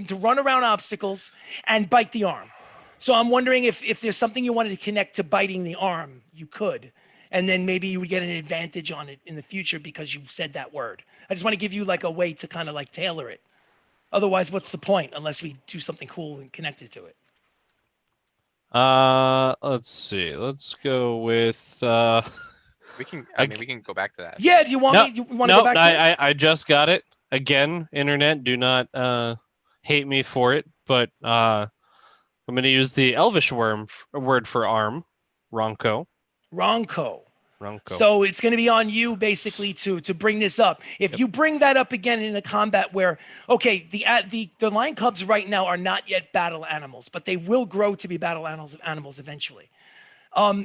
to run around obstacles and bite the arm. So I'm wondering if there's something you wanted to connect to biting the arm, you could. And then maybe you would get an advantage on it in the future because you said that word. I just want to give you like a way to kind of like tailor it. Otherwise, what's the point unless we do something cool and connected to it? Let's see. Let's go with We can go back to that. Yeah, do you want me? You want to go back to it? I just got it. Again, internet, do not hate me for it, but I'm going to use the Elvish word for arm, Ronco. Ronco. So it's going to be on you basically to bring this up. If you bring that up again in a combat where, okay, the lion cubs right now are not yet battle animals, but they will grow to be battle animals eventually.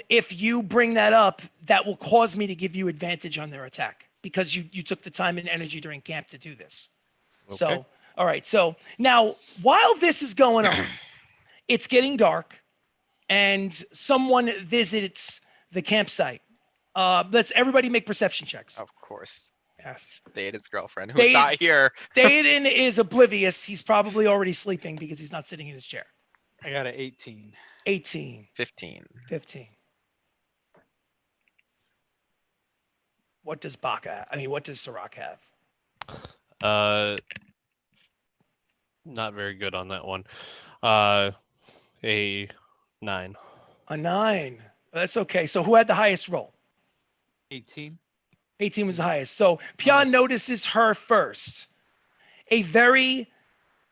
If you bring that up, that will cause me to give you advantage on their attack because you took the time and energy during camp to do this. Okay. So, all right. So now while this is going on, it's getting dark and someone visits the campsite. Let's everybody make perception checks. Of course. Yes. Theoden's girlfriend, who's not here. Theoden is oblivious. He's probably already sleeping because he's not sitting in his chair. I got an 18. 18. 15. 15. What does what does Sirach have? Not very good on that one. A 9. A 9. That's okay. So who had the highest roll? 18. 18 was the highest. So Pian notices her first. A very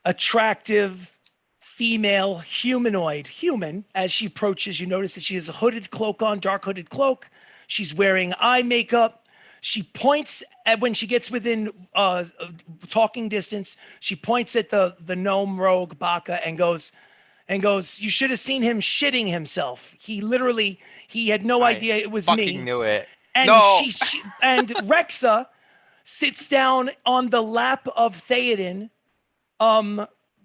attractive female human. As she approaches, you notice that she has a hooded cloak on, dark hooded cloak. She's wearing eye makeup. She points at when she gets within talking distance. She points at the gnome rogue Baka and goes, you should have seen him shitting himself. He had no idea it was me. Fucking knew it. And no. and Rexa sits down on the lap of Theoden,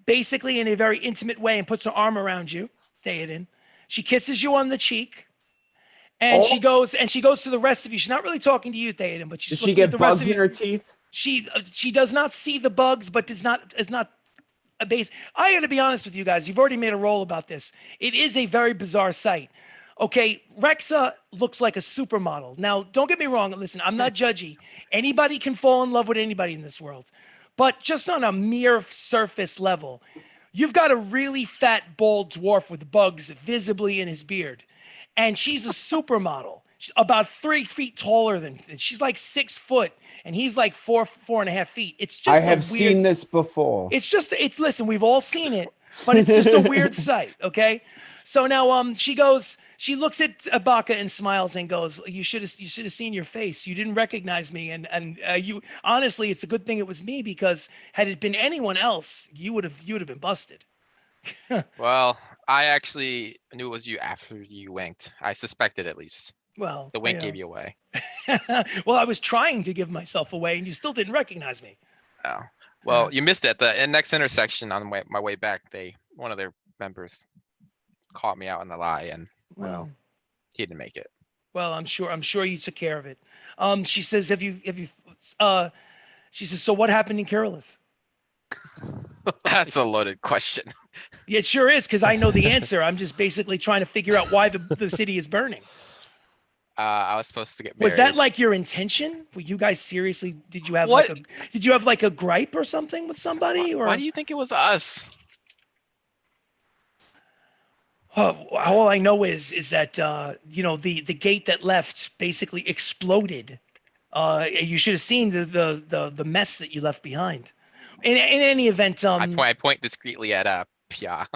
basically in a very intimate way and puts her arm around you, Theoden. She kisses you on the cheek. And she goes to the rest of you. She's not really talking to you, Theoden, but she's looking at the rest of you. Does she get bugs in her teeth? She does not see the bugs, but is not a base. I got to be honest with you guys. You've already made a roll about this. It is a very bizarre sight. Okay, Rexa looks like a supermodel. Now, don't get me wrong. Listen, I'm not judgy. Anybody can fall in love with anybody in this world. But just on a mere surface level, you've got a really fat, bald dwarf with bugs visibly in his beard. And she's a supermodel. She's about 3 feet taller than. She's like 6 foot, and he's like 4.5 feet. It's just I a have weird, seen this before. it's listen, we've all seen it, but it's just a weird sight. Okay. So now she looks at Ibaka and smiles and goes, you should have seen your face. You didn't recognize me. And you, honestly, it's a good thing it was me, because had it been anyone else, you would have been busted. Well, I actually knew it was you after you winked. I suspected at least. Well, The wink gave you away. Well, I was trying to give myself away and you still didn't recognize me. Oh, well, you missed it. The next intersection on my way back, one of their members caught me out in the lie, and well, he didn't make it. Well, I'm sure you took care of it. She says, she says, so what happened in Kirillith? That's a loaded question. Yeah, it sure is, because I know the answer. I'm just basically trying to figure out why the city is burning. I was supposed to get married. Was that like your intention? Were you guys seriously? Did you have What? like a gripe or something with somebody? Or Why do you think it was us? all I know is that the gate that left basically exploded. You should have seen the mess that you left behind. In any event, I point discreetly at Pia.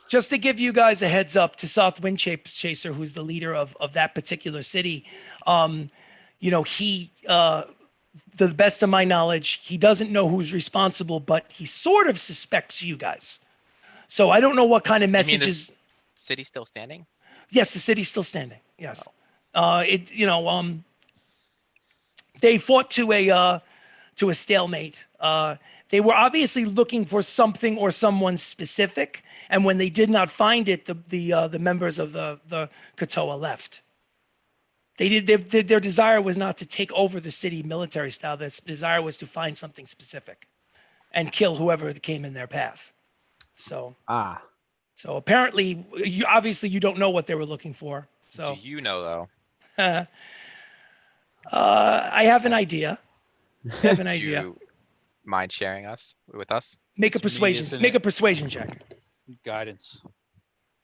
Just to give you guys a heads up, to South Wind Chaser, who's the leader of that particular city, he, to the best of my knowledge, he doesn't know who's responsible, but he sort of suspects you guys. So I don't know what kind of messages. City still standing? Yes, the city's still standing. Yes. They fought to a stalemate. They were obviously looking for something or someone specific, and when they did not find it, the members of the Katoa left. Their desire was not to take over the city military style. Their desire was to find something specific, and kill whoever came in their path. So apparently, you don't know what they were looking for. So Do you know though? I have an idea. Do you mind sharing with us? Make a It's me, persuasion. isn't Make it? a persuasion check. Guidance.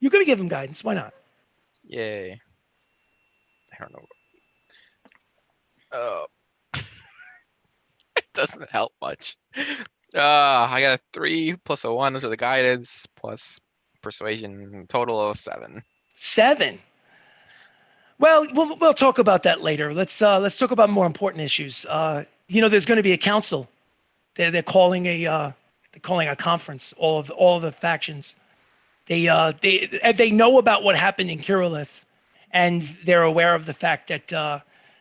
You're gonna give him guidance. Why not? Yay. I don't know. Oh. It doesn't help much. I got a 3 plus a 1 to the guidance plus persuasion, total of 7. 7. Well, we'll talk about that later. Let's talk about more important issues. There's going to be a council. They're calling a conference. All of the factions. They know about what happened in Kirillith, and they're aware of the fact that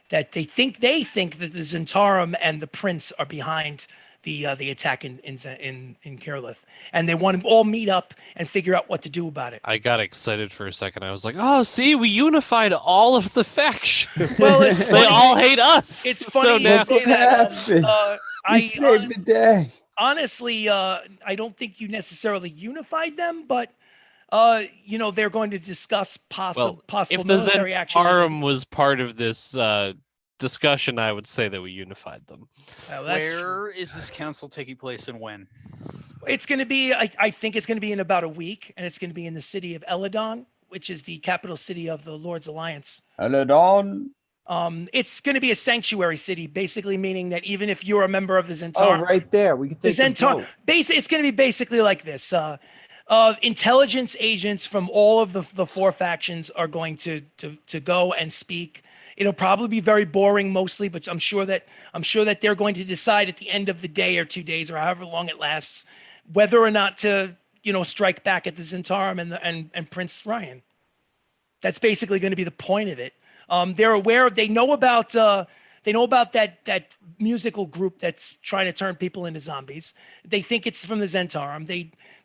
they think that the Zentarum and the Prince are behind the attack in Kirillith, and they want to all meet up and figure out what to do about it. I got excited for a second. I was like, "Oh, see, we unified all of the factions. Well, it's They funny. all hate us." It's funny So you now- say that. We saved the day. Honestly, I don't think you necessarily unified them, but they're going to discuss possible if the military action. Zentarum was part of this discussion, I would say that we unified them. Oh, that's true. Where is this council taking place and when? It's going to be, I think it's going to be in about a week, and it's going to be in the city of Eledon, which is the capital city of the Lord's Alliance. Eledon. It's going to be a sanctuary city, basically meaning that even if you're a member of the Oh, Zentarum, right there. We can the take the Zentarum, boat. it's going to be basically like this. Intelligence agents from all of the 4 factions are going to go and speak. It'll probably be very boring mostly, but I'm sure that they're going to decide at the end of the day or 2 days or however long it lasts, whether or not to strike back at the Zentarum and Prince Ryan. That's basically going to be the point of it. They're aware. They know about that musical group that's trying to turn people into zombies. They think it's from the Zentarum.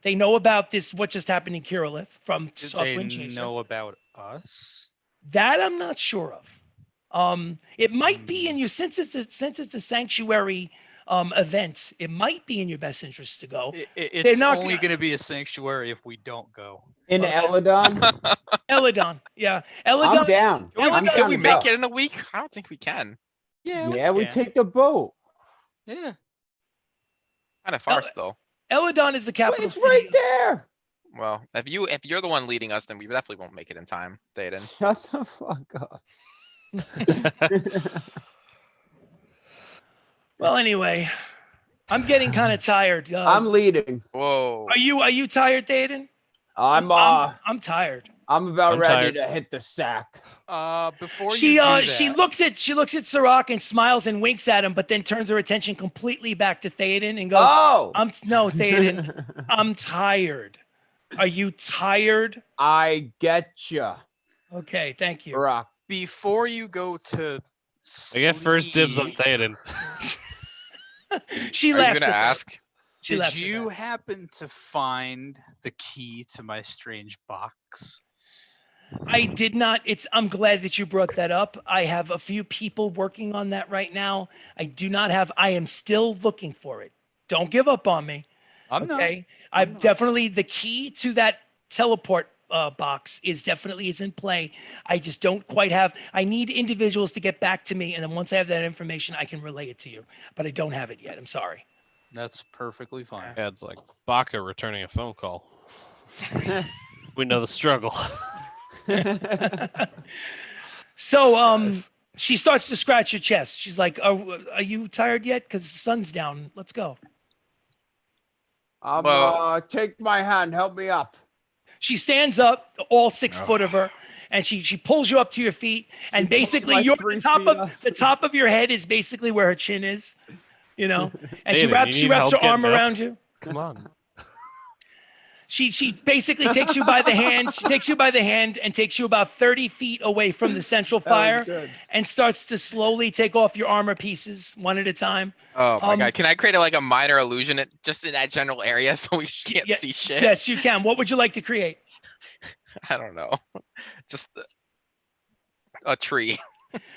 They know about this. What just happened in Kirillith from Did South they Wind Chaser. know about us? That I'm not sure of. It might be in you since it's a sanctuary event. It might be in your best interest to go. It's not only gonna- going to be a sanctuary if we don't go. In Okay. Eledon. Eledon, yeah, I'm Eledon. down. Eledon- I'm Can Can down we to make go. it in a week? I don't think we can. Yeah, we can. take the boat. Yeah. Kind of far still. Eledon is the Well, capital it's city. right there. Well, if you're the one leading us, then we definitely won't make it in time, Dayton. Shut the fuck up. Well, anyway, I'm getting kind of tired. I'm leading. Whoa. Are you tired, Dayton? I'm tired. about I'm ready tired. to hit the sack. Before She you do that, she looks at Sirach and smiles and winks at him, but then turns her attention completely back to Theoden and goes, Oh, no, Theoden, I'm tired. Are you tired? I get ya, Okay, thank you. Rock. before you go to I get first dibs on sleep, Theoden. She Are you laughs gonna at that. ask? She did laughs at you that. happen to find the key to my strange box? I did not. I'm glad that you brought that up. I have a few people working on that right now. I am still looking for it. Don't give up on me. I'm not. Okay. I'm not. Definitely the key to that teleport box is in play. I just don't quite have, I need individuals to get back to me. And then once I have that information, I can relay it to you, but I don't have it yet. I'm sorry. That's perfectly fine. Yeah, it's like Baka returning a phone call. We know the struggle. So, Yes. she starts to scratch your chest. She's like, are you tired yet? Because the sun's down. Let's go. Well- Take my hand, help me up. She stands up, all 6 foot of her, and she pulls you up to your feet. And She pulls basically, my you're 3 the top feet of up. the top of your head is basically where her chin is, you know. And she David, wraps you need her help arm getting up? around you. Come on. She basically takes you by the hand. She takes you by the hand and takes you about 30 feet away from the central That was fire good. and starts to slowly take off your armor pieces one at a time. Oh my Um, god! Can I create a minor illusion just in that general area so we can't Yeah, see shit? Yes, you can. What would you like to create? I don't know. Just a tree,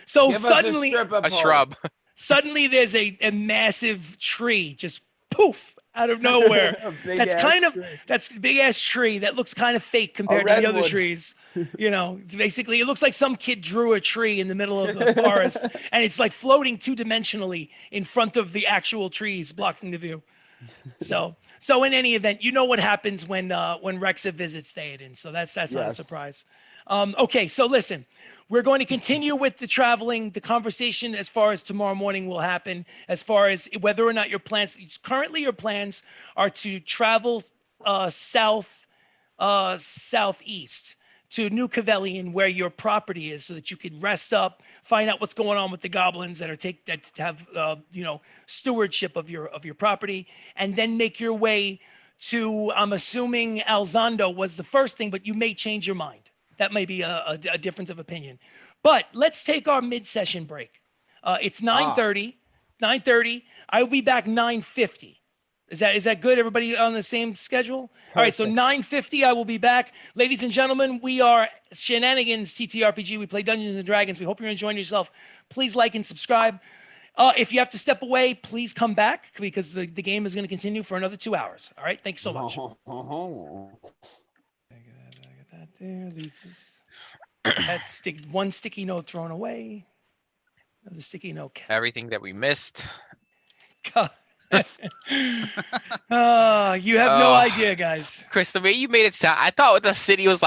So Give us a suddenly, strip of a pole. shrub. suddenly there's a massive tree just poof out of nowhere. A big That's ass kind of tree. that's the big ass tree that looks kind of fake compared to the other redwood. trees. You know, it's basically it looks like some kid drew a tree in the middle of the forest and it's like floating 2-dimensionally in front of the actual trees blocking the view. So in any event, you know what happens when Rexa visits Theoden. So that's not a Yes. surprise. Okay, so listen, we're going to continue with the traveling, the conversation as far as tomorrow morning will happen, as far as whether or not your plans, currently your plans are to travel southeast to New Cavelian, where your property is, so that you can rest up, find out what's going on with the goblins that have stewardship of your property, and then make your way to. I'm assuming Alzando was the first thing, but you may change your mind. That may be a difference of opinion. But let's take our mid-session break. It's 9:30. 9:30. I will be back 9:50. Is that good? Everybody on the same schedule? All right, so Perfect. 9:50, I will be back. Ladies and gentlemen, we are Shenanigans ttRPG. We play Dungeons and Dragons. We hope you're enjoying yourself. Please like and subscribe. If you have to step away, please come back because the game is going to continue for another 2 hours. All right, thanks so much. I got that there. Leave this. One sticky note thrown away. Another sticky note. Everything that we missed. You have no Oh. idea, guys. Chris, the way you made it sound, I thought the city was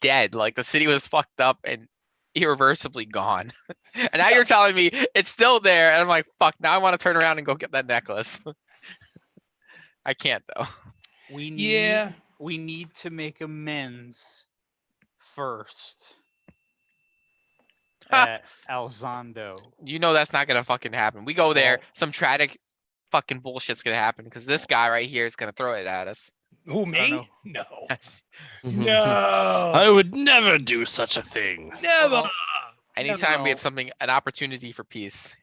dead, like the city was fucked up and irreversibly gone. And now you're telling me it's still there, and I'm like, fuck. Now I want to turn around and go get that necklace. I can't though. We need Yeah. we need to make amends first at Alzando. You know that's not gonna fucking happen. We go there, Well- some tragic fucking bullshit's gonna happen because this guy right here is gonna throw it at us. Who, me? know. No. Yes. No. I would never do such a thing. Never. Well, Anytime we no. have an opportunity for peace.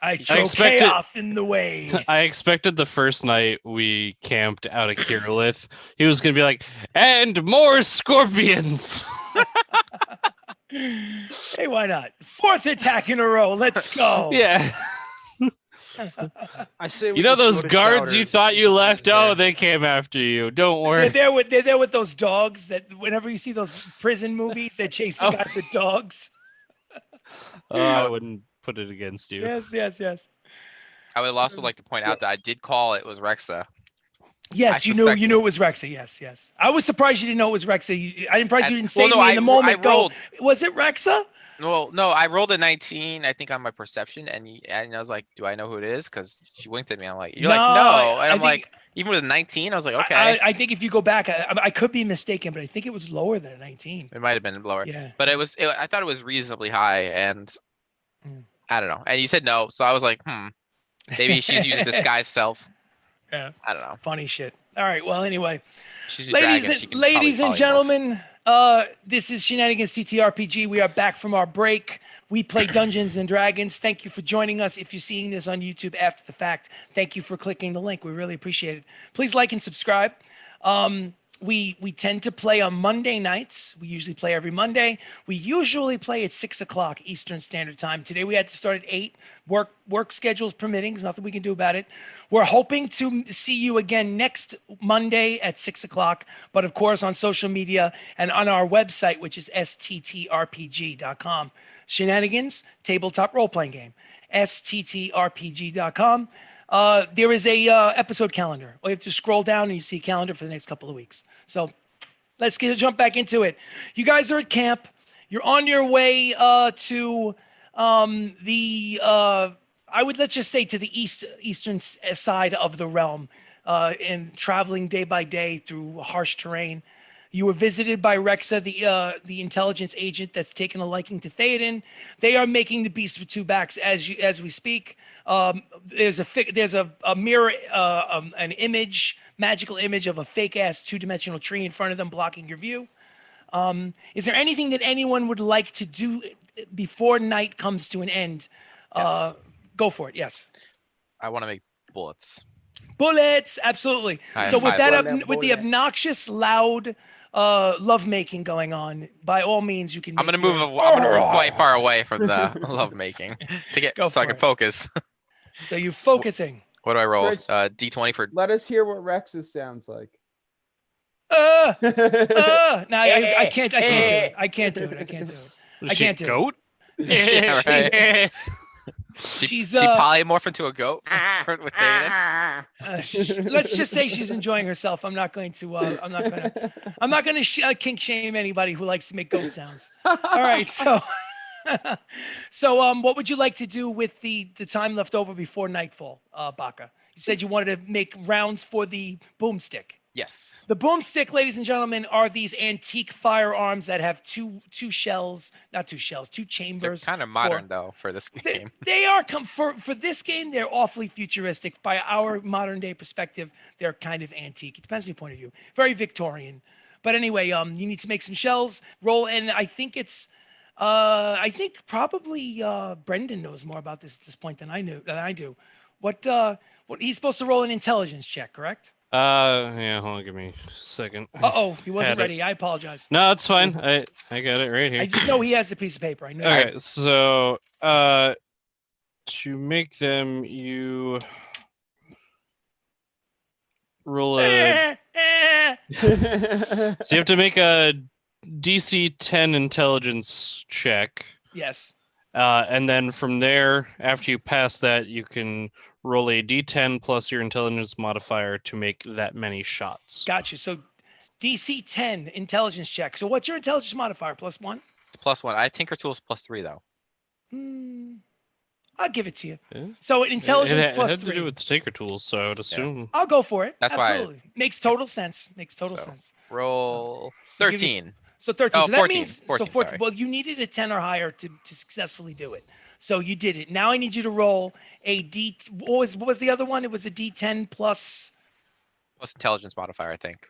I I throw expected- chaos in the way. I expected the first night we camped out of Kirillith, he was gonna be like, and more scorpions. Hey, why not? 4th attack in a row. Let's go. Yeah. I say we You know just those go to guards you Chowder's thought and you eat left? there. Oh, they came after you. Don't worry. They're there with those dogs that whenever you see those prison movies, they chase the Oh. guys with dogs. I wouldn't put it against you. Yes. I would also like to point out that I did call it was Rexa. Yes, you knew suspected. it was Rexa. Yes, yes. I was surprised you didn't know it was Rexa. I didn't surprised you didn't say Well, to no, me in the moment. I rolled. Was it Rexa? Well, no, I rolled a 19, I think, on my perception, and I was like, "Do I know who it is?" Because she winked at me. I'm like, "You're like, No, no," and I I'm think like, even with a 19, I was like, "Okay." I think if you go back, I could be mistaken, but I think it was lower than a 19. It might have been lower, Yeah. but I thought it was reasonably high, and Mm. I don't know. And you said no, so I was like, maybe she's using disguise self. Yeah. I don't know. Funny shit. All right. Well, anyway, She's a dragon. She can probably ladies and polymorph. gentlemen, this is Shenanigans ttRPG. We are back from our break. We play Dungeons and Dragons. Thank you for joining us. If you're seeing this on YouTube after the fact, thank you for clicking the link. We really appreciate it. Please like and subscribe. We tend to play on Monday nights. We usually play every Monday. We usually play at 6 o'clock Eastern Standard Time. Today we had to start at 8. Work schedules permitting. There's nothing we can do about it. We're hoping to see you again next Monday at 6 o'clock. But of course on social media and on our website, which is SttRPG.com. Shenanigans, tabletop role-playing game. SttRPG.com. There is a episode calendar. All you have to scroll down and you see a calendar for the next couple of weeks. So let's jump back into it. You guys are at camp. You're on your way to let's just say to the eastern side of the realm, and traveling day by day through harsh terrain. You were visited by Rexa, the intelligence agent that's taken a liking to Theoden. They are making the beast with two backs as we speak. There's a mirror, an image, magical image of a fake ass 2-dimensional tree in front of them blocking your view. Is there anything that anyone would like to do before night comes to an end? Yes. Go for it. Yes. I want to make bullets. Bullets, absolutely. I So have with five that, bullets. with the obnoxious, loud lovemaking going on, by all means, you can. I'm gonna make move. your- I'm gonna move quite far away from the love making to get Go so I for can it. focus. So you're focusing. What do I roll? Chris- D20 for. Let us hear what Rex's sounds like. No, I can't do it. I can't do it. Was I she can't a do it. goat? Yeah, right. She's She polymorphed into a goat with Theoden. let's just say she's enjoying herself. I'm not going to. I'm not going to kink shame anybody who likes to make goat sounds. All right, so. What would you like to do with the time left over before nightfall, Baka? You said you wanted to make rounds for the boomstick. Yes. The boomstick, ladies and gentlemen, are these antique firearms that have two chambers. They're kind of modern though for this game. They are for this game. They're awfully futuristic. By our modern day perspective, they're kind of antique. It depends on your point of view. Very Victorian. But anyway, you need to make some shells. Roll, and I think it's. I think probably Brendan knows more about this at this point than I do. What he's supposed to roll an intelligence check, correct? Yeah, hold on, give me a second. He wasn't Had it. ready. I apologize. No, it's fine. I got it right here. I just know he has the piece of paper. I know. Okay, so to make them, you roll a. So you have to make a DC 10 intelligence check. Yes. And then from there, after you pass that, you can roll a D10 plus your intelligence modifier to make that many shots. Gotcha. So DC 10 intelligence check. So what's your intelligence modifier? +1? It's +1. I have Tinker Tools +3 though. I'll give it to you. Yeah. So intelligence it plus had 3. to do with Tinker Tools, so I would assume. I'll go for it. That's why I- Absolutely. Makes total sense. So, sense. Roll so give you- 13. So 13. Oh, so that 14, means 14, sorry. well, you needed a 10 or higher to successfully do it. So you did it. Now I need you to roll a D. What was the other one? It was a D10 plus Plus intelligence modifier, I think.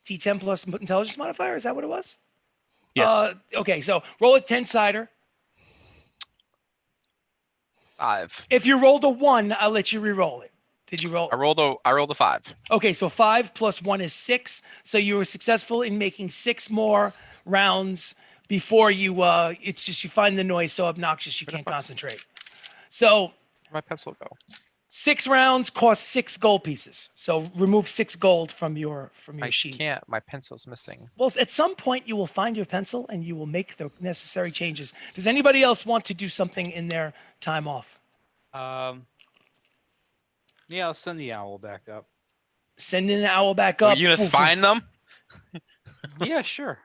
D10 plus intelligence modifier. Is that what it was? Yes. Okay. So roll a 10-sider. 5. If you rolled a 1, I'll let you re-roll it. Did you roll? I rolled a 5. Okay, so 5 plus 1 is 6. So you were successful in making 6 more rounds before you. It's just you find the noise so obnoxious you can't concentrate. So Where'd my pencil go? 6 rounds cost 6 gold pieces. So remove 6 gold from your I sheet. can't. My pencil's missing. Well, at some point you will find your pencil and you will make the necessary changes. Does anybody else want to do something in their time off? Yeah, I'll send the owl back up. Sending the owl back Are up. you gonna spine them? Yeah, sure.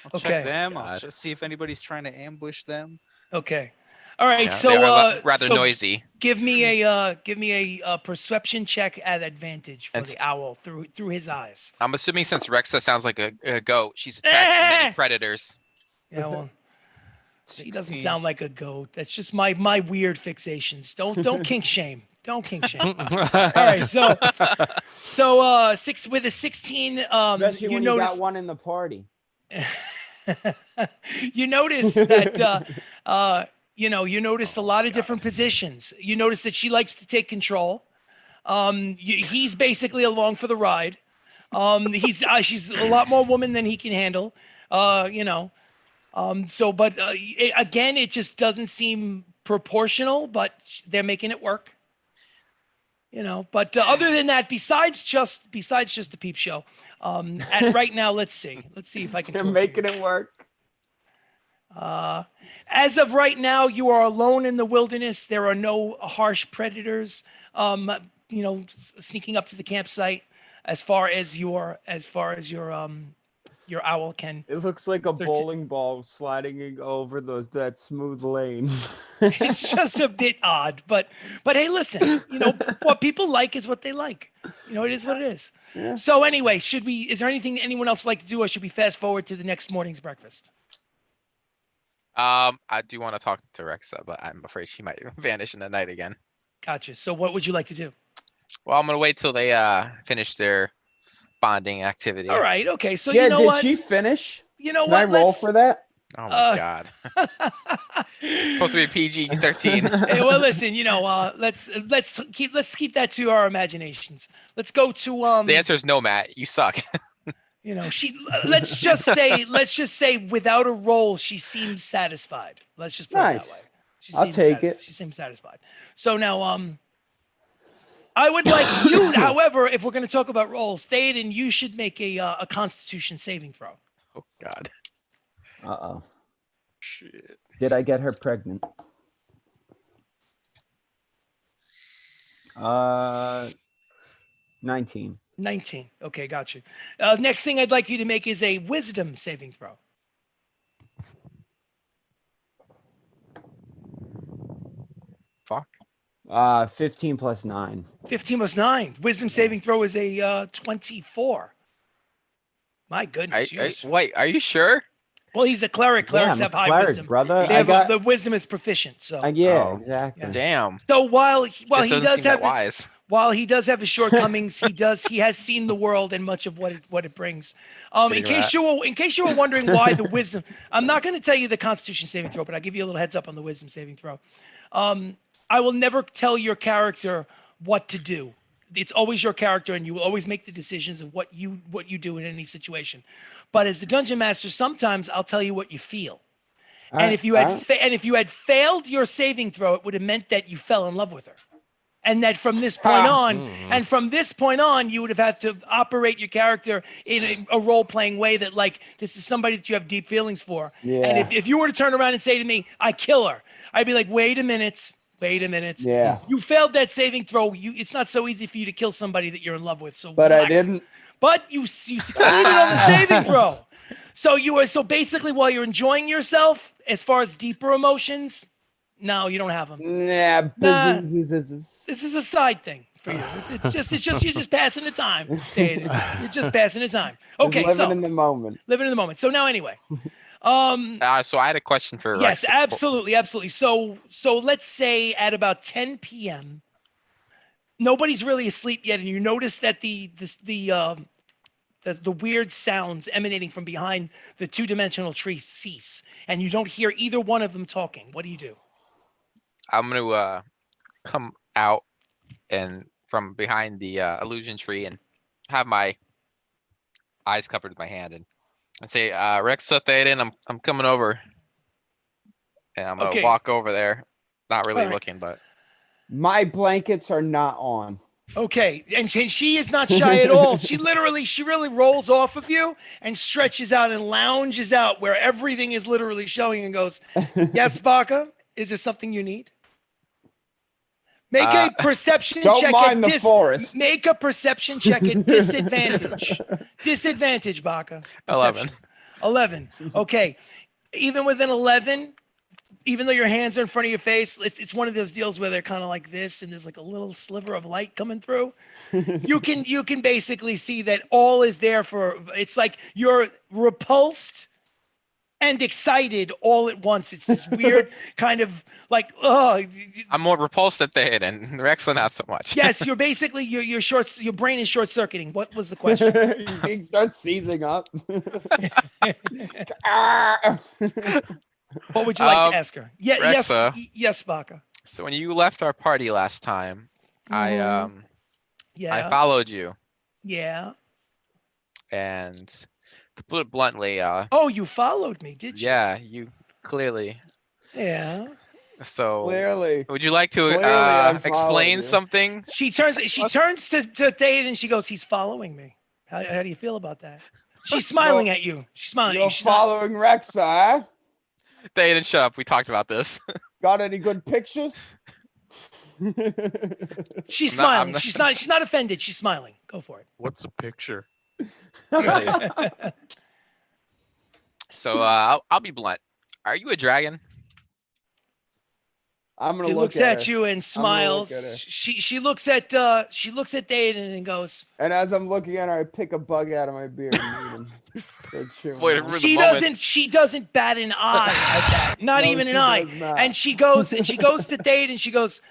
I'll Okay. check them. I'll God. just see if anybody's trying to ambush them. Okay. All right. Yeah, So they are rather so noisy. give me a perception check at advantage for And the owl through his eyes. I'm assuming since Rexa sounds like a goat, she's attracting many predators. Yeah, well, she doesn't 16. sound like a goat. That's just my weird fixations. Don't kink shame. Don't kink shame. All right, so 6 with a 16. Especially You when you notice got one in the party. you notice that you notice a lot of different positions. You notice that she likes to take control. He's basically along for the ride. She's a lot more woman than he can handle. Again, it just doesn't seem proportional, but they're making it work. But other than that, besides just the peep show, right now, let's see if I can. They're torture making you. it work. As of right now, you are alone in the wilderness. There are no harsh predators, sneaking up to the campsite. As far as your owl can. It looks like a 13. bowling ball sliding over that smooth lane. It's just a bit odd, but hey, listen, what people like is what they like. It is what it is. Yeah. So anyway, is there anything anyone else would like to do, or should we fast forward to the next morning's breakfast? I do want to talk to Rexa, but I'm afraid she might vanish in the night again. Gotcha. So what would you like to do? Well, I'm gonna wait till they finish their bonding activity. All right. Okay. So yeah, you know did what? she finish? You know Can what? I roll for that? Oh my god. Supposed to be PG-13. Hey, well, listen. Let's keep that to our imaginations. Let's go to The answer is no, Matt. You suck. Let's just say without a roll, she seems satisfied. Let's just put it that Nice. way. I'll take it. She seems satisfied. So now, I would like you, however, if we're going to talk about rolls, Theoden, you should make a Constitution saving throw. Oh god. Uh-oh. Shit. Did I get her pregnant? 19. 19. Okay, gotcha. Next thing I'd like you to make is a Wisdom saving throw. Fuck. 15 plus 9. 15 plus 9. Wisdom saving throw is a 24. My goodness. Wait, are you sure? Well, he's a cleric. Clerics I'm a have high cleric, wisdom. brother. The wisdom is proficient. So yeah, Oh. exactly. Damn. so while Just he doesn't does seem that have wise. while he does have his shortcomings, he has seen the world and much of what it brings. In Getting case you were wondering why the wisdom, I'm not going to tell you the Constitution saving throw, but I'll give you a little heads up on the wisdom saving throw. I will never tell your character what to do. It's always your character, and you will always make the decisions of what you do in any situation. But as the dungeon master, sometimes I'll tell you what you feel. And if you had failed your saving throw, it would have meant that you fell in love with her. And that from this point on, you would have had to operate your character in a role-playing way that, like, this is somebody that you have deep feelings for. Yeah. And if you were to turn around and say to me, I kill her, I'd be like, wait a minute. Yeah. You failed that saving throw. It's not so easy for you to kill somebody that you're in love with. So But relax. I didn't. But you succeeded on the saving throw. So basically, while you're enjoying yourself, as far as deeper emotions, no, you don't have them. Nah, Nah. business. This is a side thing for you. It's just you're just passing the time, David. You're just passing the time. Okay, Just living so in the moment. living in the moment. So now, anyway, So I had a question for yes, Rexa. absolutely. So let's say at about 10 p.m. nobody's really asleep yet, and you notice that the weird sounds emanating from behind the two-dimensional tree cease, and you don't hear either one of them talking. What do you do? I'm gonna come out and from behind the illusion tree and have my eyes covered with my hand and say, Rexa, Theoden, I'm coming over. And I'm gonna Okay. walk over there. Not really All right. looking, but My blankets are not on. Okay, and she is not shy at all. She really rolls off of you and stretches out and lounges out where everything is literally showing and goes, yes, Baka, is there something you need? Make a perception Don't check mind at the forest. Make a perception check at disadvantage. Disadvantage, Baka. 11. 11. Okay. Even with an 11, even though your hands are in front of your face, it's one of those deals where they're kind of like this, and there's like a little sliver of light coming through. You can basically see that all is there for. It's like you're repulsed and excited all at once. It's this weird kind of like, oh. I'm more repulsed at the and Rexa not so much. Yes, you're basically your brain is short circuiting. What was the question? He starts seizing up. What would you like to ask her? Yeah, Rexa. yes, Baka. So when you left our party last time, I followed you, Yeah. and to put it bluntly, Oh, you followed me, did you? yeah, you clearly. Yeah. So Clearly. would you like to Clearly I followed explain you. something? She turns to Thade and she goes, "He's following me." How do you feel about that? She's smiling at you. She's smiling at You're you. She's not- following Rexa, huh? They shut up. We talked about this. Got any good pictures? She's I'm not- I'm smiling. not- She's not offended. She's smiling. Go for it. What's a picture? So I'll be blunt. Are you a dragon? I'm gonna He look looks at at her. you and smiles. look at her. She looks at Dayton and goes. And as I'm looking at her, I pick a bug out of my beard and eat him. Start chewing Wait, on it. For the She moment. doesn't bat an eye at that. Not No, even she an eye. does not. And she goes to Dayton and she goes,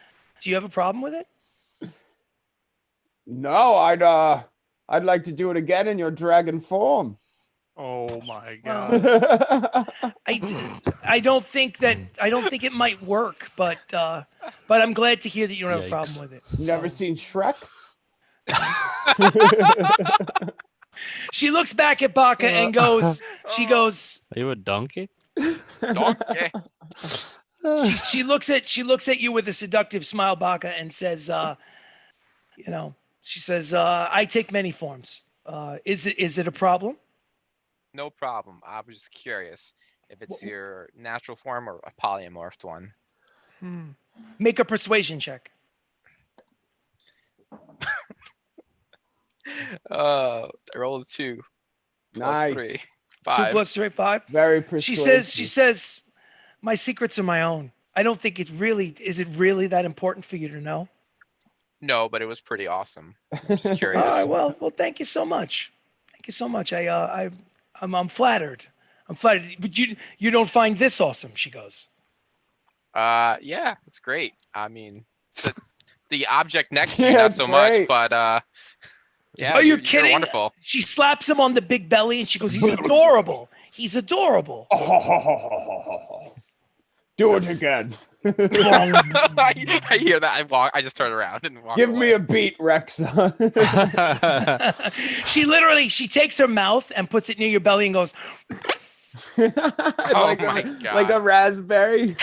"Do you have a problem with it?" No, I'd like to do it again in your dragon form. Oh my Well, god. I don't think it might work, but I'm glad to hear that you don't have a problem Yikes. with it. Never So- seen Shrek? She looks back at Baka and goes, Are you a donkey? Donkey. she looks at you with a seductive smile, Baka, and says, she says, "I take many forms. Is it a problem?" No problem. I was just curious if it's your natural form or a polymorphed one. Make a persuasion check. I rolled a 2. Plus 3. Nice. 5. 2 plus 3, 5. Very She persuasive. says, "My secrets are my own. I don't think is it really that important for you to know?" No, but it was pretty awesome. I'm just All curious. right, well, thank you so much. Thank you so much. I'm flattered. I'm flattered. But you don't find this awesome? She goes. Yeah, it's great. I mean, the object next to you Yeah, not it's so much, great. but yeah. Are you you're kidding? wonderful. She slaps him on the big belly and she goes, "He's adorable. He's adorable." Do it again. I hear that. I just turn around and walk Give away. me a beat, Rexa. She takes her mouth and puts it near your belly and goes, like my like a God. raspberry.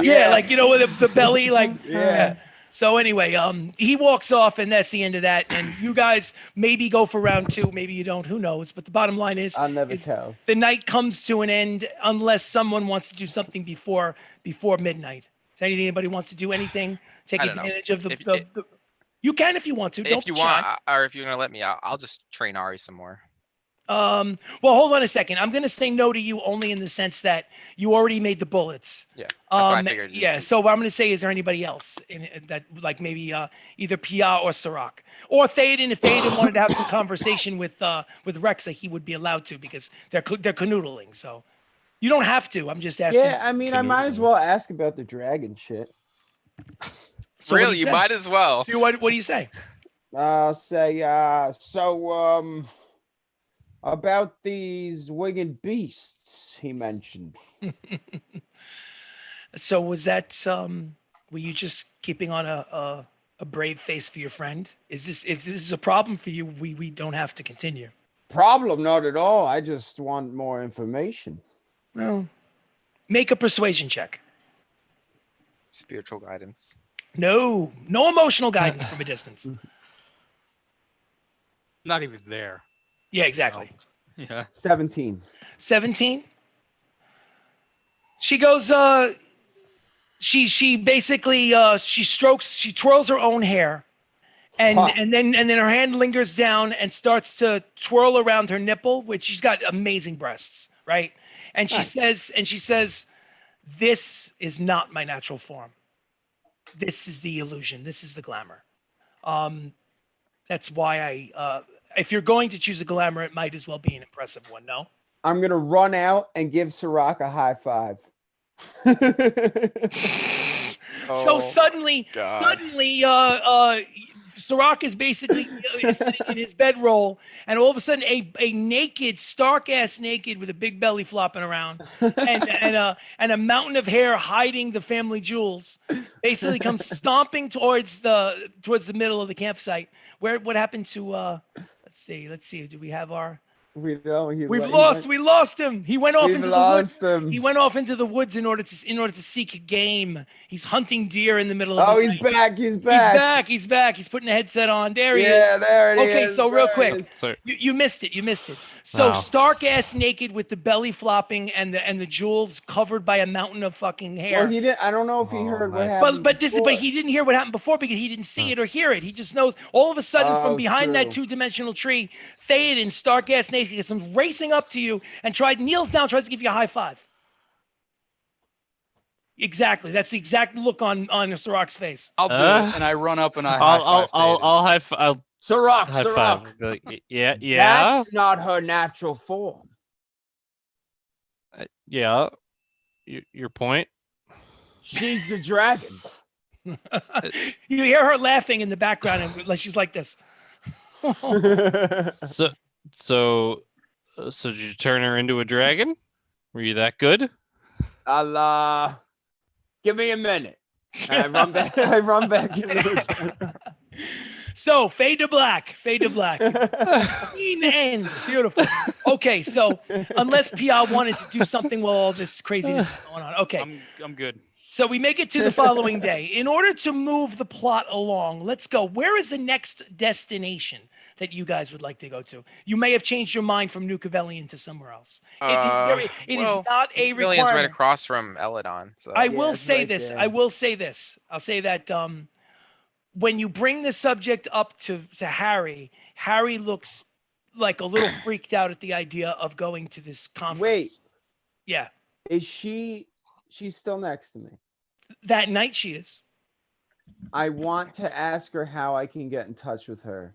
yeah, like with the belly, like Yeah. So anyway, he walks off, and that's the end of that. And you guys maybe go for round 2, maybe you don't. Who knows? But the bottom line is, I'll never tell. the night comes to an end unless someone wants to do something before midnight. Is there anybody wants to do anything? Take I don't know. advantage of the, If- the You can if you want to. Don't If you be want, shy. or if you're gonna let me, I'll just train Ari some more. Well, hold on a second. I'm going to say no to you only in the sense that you already made the bullets. Yeah, that's what I figured. Yeah. So what I'm going to say is there anybody else in that, like maybe either Pia or Sirach or Théoden? If Théoden wanted to have some conversation with Rexa, he would be allowed to because they're canoodling. So you don't have to. I'm just asking. Yeah, I mean, I might as well ask about the dragon shit. So what do Really, you say? might as well. So what do you say? I'll say, about these winged beasts he mentioned. So was that were you just keeping on a brave face for your friend? If this is a problem for you, we don't have to continue. Problem, not at all. I just want more information. Well, make a persuasion check. Spiritual guidance. No emotional guidance from a distance. Not even there. Yeah, exactly. Yeah. 17. 17. She goes, She basically she twirls her own hair, and Huh. and then her hand lingers down and starts to twirl around her nipple, which she's got amazing breasts, right? And Nice. she says, "This is not my natural form. This is the illusion. This is the glamour." That's why if you're going to choose a glamour, it might as well be an impressive one. No. I'm gonna run out and give Sirach a high five. So Oh, suddenly, God. Sirach is basically sitting in his bedroll, and all of a sudden, a naked, stark ass naked with a big belly flopping around, and a mountain of hair hiding the family jewels, basically comes stomping towards the middle of the campsite. What happened to? Let's see. Do we have our? We We lost him. He went off We've into the woods. lost him. He went off into the woods in order to seek game. He's hunting deer in the middle of Oh, the he's night. back. He's back. He's back. He's putting a headset on. There he Yeah, is. there it Okay, is. so real There quick. it is. Sorry. You missed it. So Wow. stark ass naked with the belly flopping and the jewels covered by a mountain of fucking hair. Well, he didn't. I don't know if he Oh, heard what nice. happened. But before. he didn't hear what happened before because he didn't see it or hear it. He just knows all of a sudden from Oh, behind that true. 2-dimensional tree, Theoden, stark ass naked, comes racing up to you and kneels down, tries to give you a high five. Exactly. That's the exact look on Sirach's face. I'll do Uh, it, and I run up and I I'll Sirach, high Sirach. five. Like, yeah. That's not her natural form. Yeah. Your point. She's the dragon. You hear her laughing in the background, and like she's like this. So did you turn her into a dragon? Were you that good? Allah, give me a minute. And I run back. I run back into the So fade to black. Clean end. Beautiful. Okay, so unless Pia wanted to do something while all this craziness is going on. Okay. I'm good. So we make it to the following day. In order to move the plot along, let's go. Where is the next destination that you guys would like to go to? You may have changed your mind from New Cavalian to somewhere else. It is not a Millions right requirement. across from Eledon. So I Yeah, will it's say right this. there. I will say this. I'll say that when you bring the subject up to Harry, Harry looks like a little freaked out at the idea of going to this conference. Wait. Yeah. Is she? She's still next to me. That night she is. I want to ask her how I can get in touch with her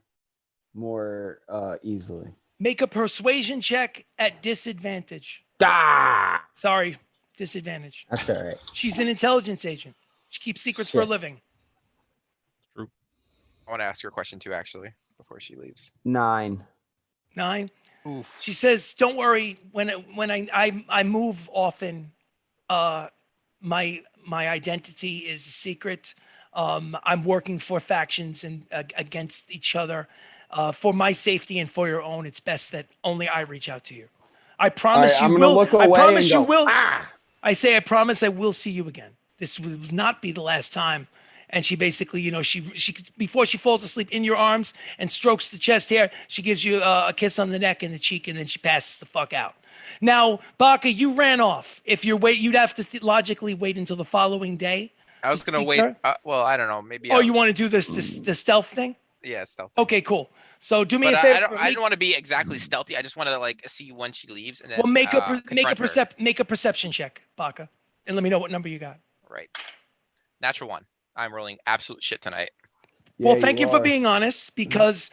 more easily. Make a persuasion check at disadvantage. Ah! Sorry, disadvantage. That's all right. She's an intelligence agent. She keeps secrets for a Shit. living. I want to ask her a question too, actually, before she leaves. 9. 9. Oof. She says, "Don't worry. When I move often, my identity is a secret. I'm working for factions and against each other. For my safety and for your own, it's best that only I reach out to you. I promise I'm you gonna will. look I away promise and you go, will. "Ah!" I say, I promise I will see you again. This will not be the last time." And she basically, she before she falls asleep in your arms and strokes the chest hair, she gives you a kiss on the neck and the cheek, and then she passes the fuck out. Now, Baka, you ran off. If you're you'd have to logically wait until the following day. I was to gonna speak wait. to her? Well, I don't know. Maybe. Oh, you want to do the stealth thing? Yeah, stealth. Okay, cool. So do me But a I favor. didn't want to be exactly stealthy. I just wanted to like see when she leaves and then. Well, make confront a perception check, Baka, and let me know what number you got. her. Right. Natural 1. I'm rolling absolute shit tonight. Well, Yeah, thank you for are. being honest, because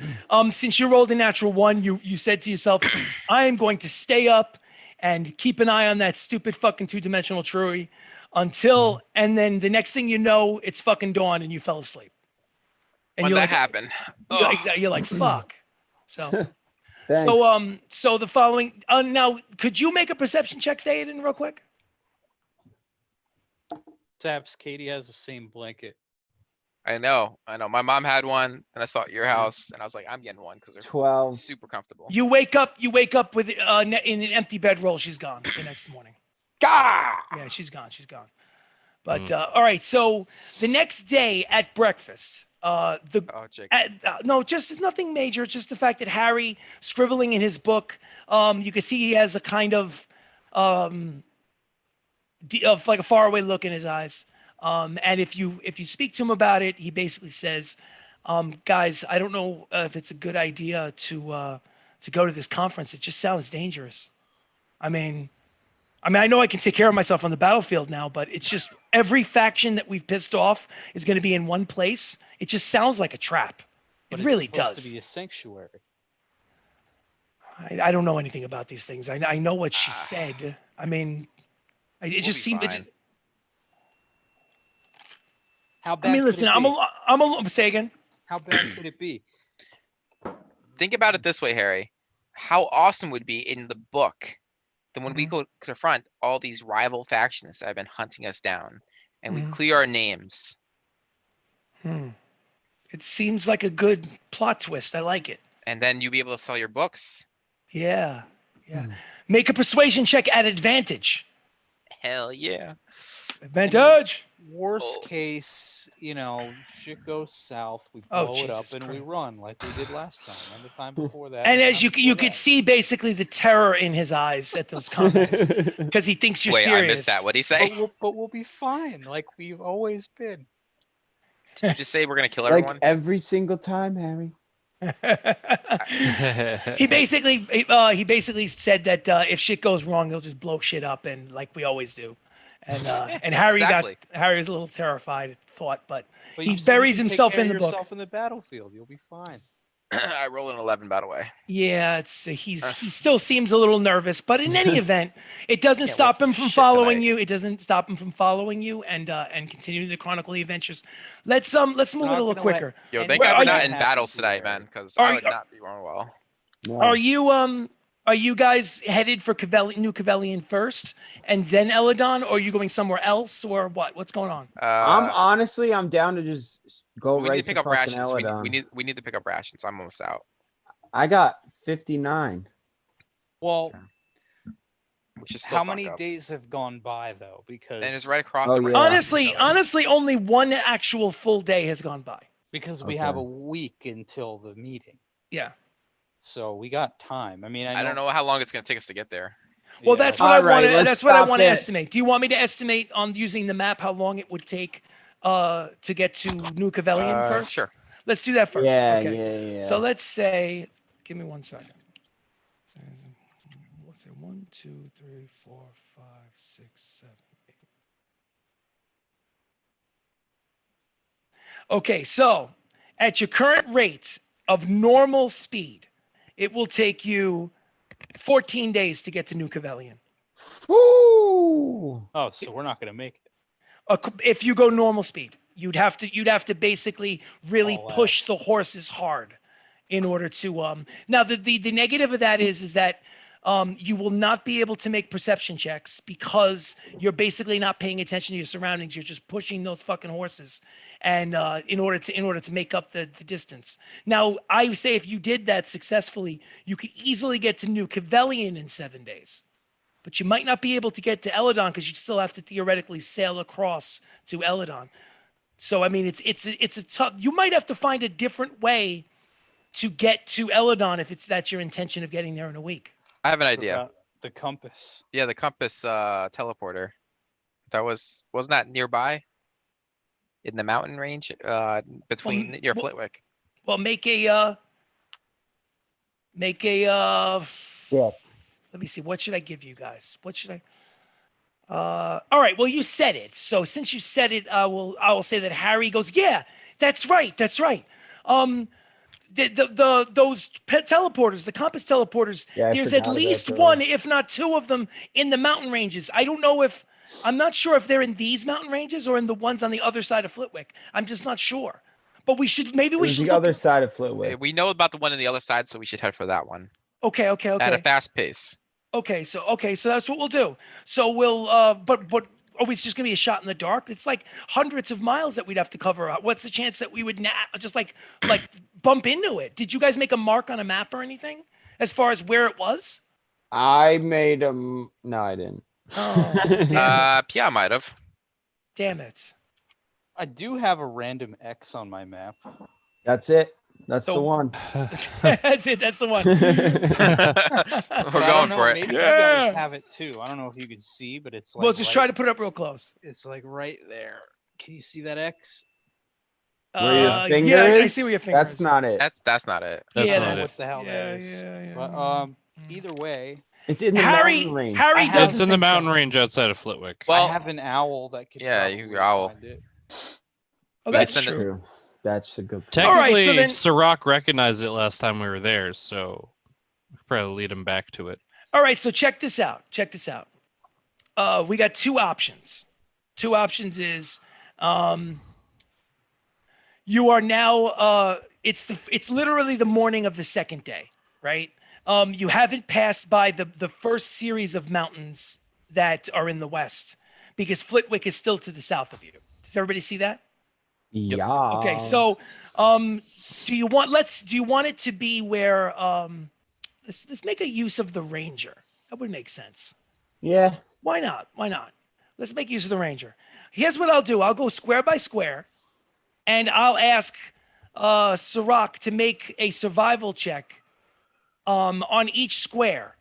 since you rolled a natural 1, you said to yourself, I am going to stay up and keep an eye on that stupid fucking 2-dimensional tree until, and then the next thing you know, it's fucking dawn and you fell asleep. And When you're that like, happened. you're like, fuck. So, Thanks. so the following, now, could you make a perception check, Theoden, real quick? Taps. Katie has the same blanket. I know. My mom had one, and I saw it at your house, and I was like, I'm getting one because they're 12. super comfortable. You wake up with in an empty bedroll. She's gone the next morning. Gah! Yeah, she's gone. But all right. So the next day at breakfast, Oh, Jake. no, just it's nothing major. It's just the fact that Harry scribbling in his book. You can see he has a kind of like a faraway look in his eyes. And if you speak to him about it, he basically says, guys, I don't know if it's a good idea to go to this conference. It just sounds dangerous. I mean, I know I can take care of myself on the battlefield now, but it's just every faction that we've pissed off is going to be in one place. It just sounds like a trap. But It really it's supposed does. to be a sanctuary. I don't know anything about these things. I know what she said. I mean, it We'll just be seemed. fine. How bad I mean, could listen, it I'm be? say again. How bad could it be? Think about it this way, Harry. How awesome would be in the book that when we go confront all these rival factions that have been hunting us down, and we clear our names. It seems like a good plot twist. I like it. And then you'll be able to sell your books. Yeah. Make a persuasion check at advantage. Hell yeah. Advantage. Worst case, shit goes south. We Oh, blow it up Jesus and we Christ. run like we did last time and the time before that. And the as time you before could that. see basically the terror in his eyes at those comments because he thinks you're Wait, serious. I missed that. What'd he say? But we'll be fine, like we've always been. Did you just say we're gonna kill Like everyone? every single time, Harry. He basically said that if shit goes wrong, they'll just blow shit up and like we always do. And Harry exactly. Harry was a little terrified at the thought, but But he you said you buries can take himself care in of the book. yourself in the battlefield. You'll be fine. I rolled an 11, by the way. Yeah, he still seems a little nervous, but in any event, it doesn't Can't stop wait him for from shit following tonight. you. It doesn't stop him from following you and continuing to chronicle the adventures. Let's move it a little gonna let quicker. Yo, And thank where God are we're you- not in happen battles to tonight, Harry. man, because Are I you- would not be going well. No. Are you guys headed for New Cavelian first and then Eledon, or are you going somewhere else, or what? What's going on? I'm down to just go we right need to pick up fucking rations. Eledon. We need to pick up rations. I'm almost out. I got 59. Well, We should still how stock many up. days have gone by though? Because And it's right across Oh, the river yeah. from each other. Honestly, only one actual full day has gone by. because we have Okay. a week until the meeting, Yeah. so we got time. I mean, I don't know how long it's gonna take us to get there. Well, yeah, that's what All I want right, to. let's That's what I stop want to it. estimate. Do you want me to estimate on using the map how long it would take to get to New Cavelian first? Sure. Let's do that first. Yeah, Okay. yeah. So let's say, give me 1 second. Let's say 1, 2, 3, 4, 5, 6, 7, 8. Okay, so at your current rate of normal speed, it will take you 14 days to get to New Cavelian. Woo! Oh, so we're not gonna make it. If you go normal speed, you'd have to basically really All push out. the horses hard in order to now the negative of that is that you will not be able to make perception checks because you're basically not paying attention to your surroundings. You're just pushing those fucking horses, and in order to make up the distance. Now, I say if you did that successfully, you could easily get to New Cavelian in 7 days. But you might not be able to get to Eledon because you still have to theoretically sail across to Eledon. So I mean, it's a tough. You might have to find a different way to get to Eledon if that's your intention of getting there in a week. I have an What idea. about the compass. Yeah, the compass teleporter. Wasn't that nearby? In the mountain range? Between your well- Flitwick. Well, make a Yeah. let me see. What should I give you guys? What should I? All right. Well, you said it. So since you said it, I will say that Harry goes. Yeah, that's right. That's right. Those teleporters, the compass teleporters. Yeah, I there's at forgot about least those. one, if not two of them, in the mountain ranges. I'm not sure if they're in these mountain ranges or in the ones on the other side of Flitwick. I'm just not sure. But we should It was should the look. other side of Flitwick. We know about the one on the other side, so we should head for that one. Okay. At a fast pace. Okay, so that's what we'll do. So we'll but it's just gonna be a shot in the dark. It's like hundreds of miles that we'd have to cover. What's the chance that we would just like bump into it? Did you guys make a mark on a map or anything as far as where it was? I made them. No, I didn't. Oh, damn it! Pia might have. Damn it! I do have a random X on my map. That's it. That's So- the one. That's it. That's the one. We're But I don't going know, for it. Maybe you Yeah. guys have it too. I don't know if you can see, but it's like Well, just try to put it up real close. It's like right there. Can you see that X? Where your finger yeah, I is? see where your finger That's is. not it. That's not it. That's Yeah, not What it. the hell yeah, that is? yeah, But yeah. either way, It's in the mountain range. Harry have- doesn't It's in the think so. mountain range outside of Flitwick. Well, I have an owl that could yeah, you probably have your owl. find it. Oh, we that's send it- true. That's a good point. All right, Technically, so then- Sirach recognized it last time we were there, so we could probably lead him back to it. All right, so check this out. Check this out. We got two options. Two options is you are now it's literally the morning of the second day, right? You haven't passed by the first series of mountains that are in the west because Flitwick is still to the south of you. Does everybody see that? Yeah. Okay, so do you want it to be where let's make a use of the ranger. That would make sense. Yeah. Why not? Why not? Let's make use of the ranger. Here's what I'll do. I'll go square by square, and I'll ask Sirach to make a survival check on each square.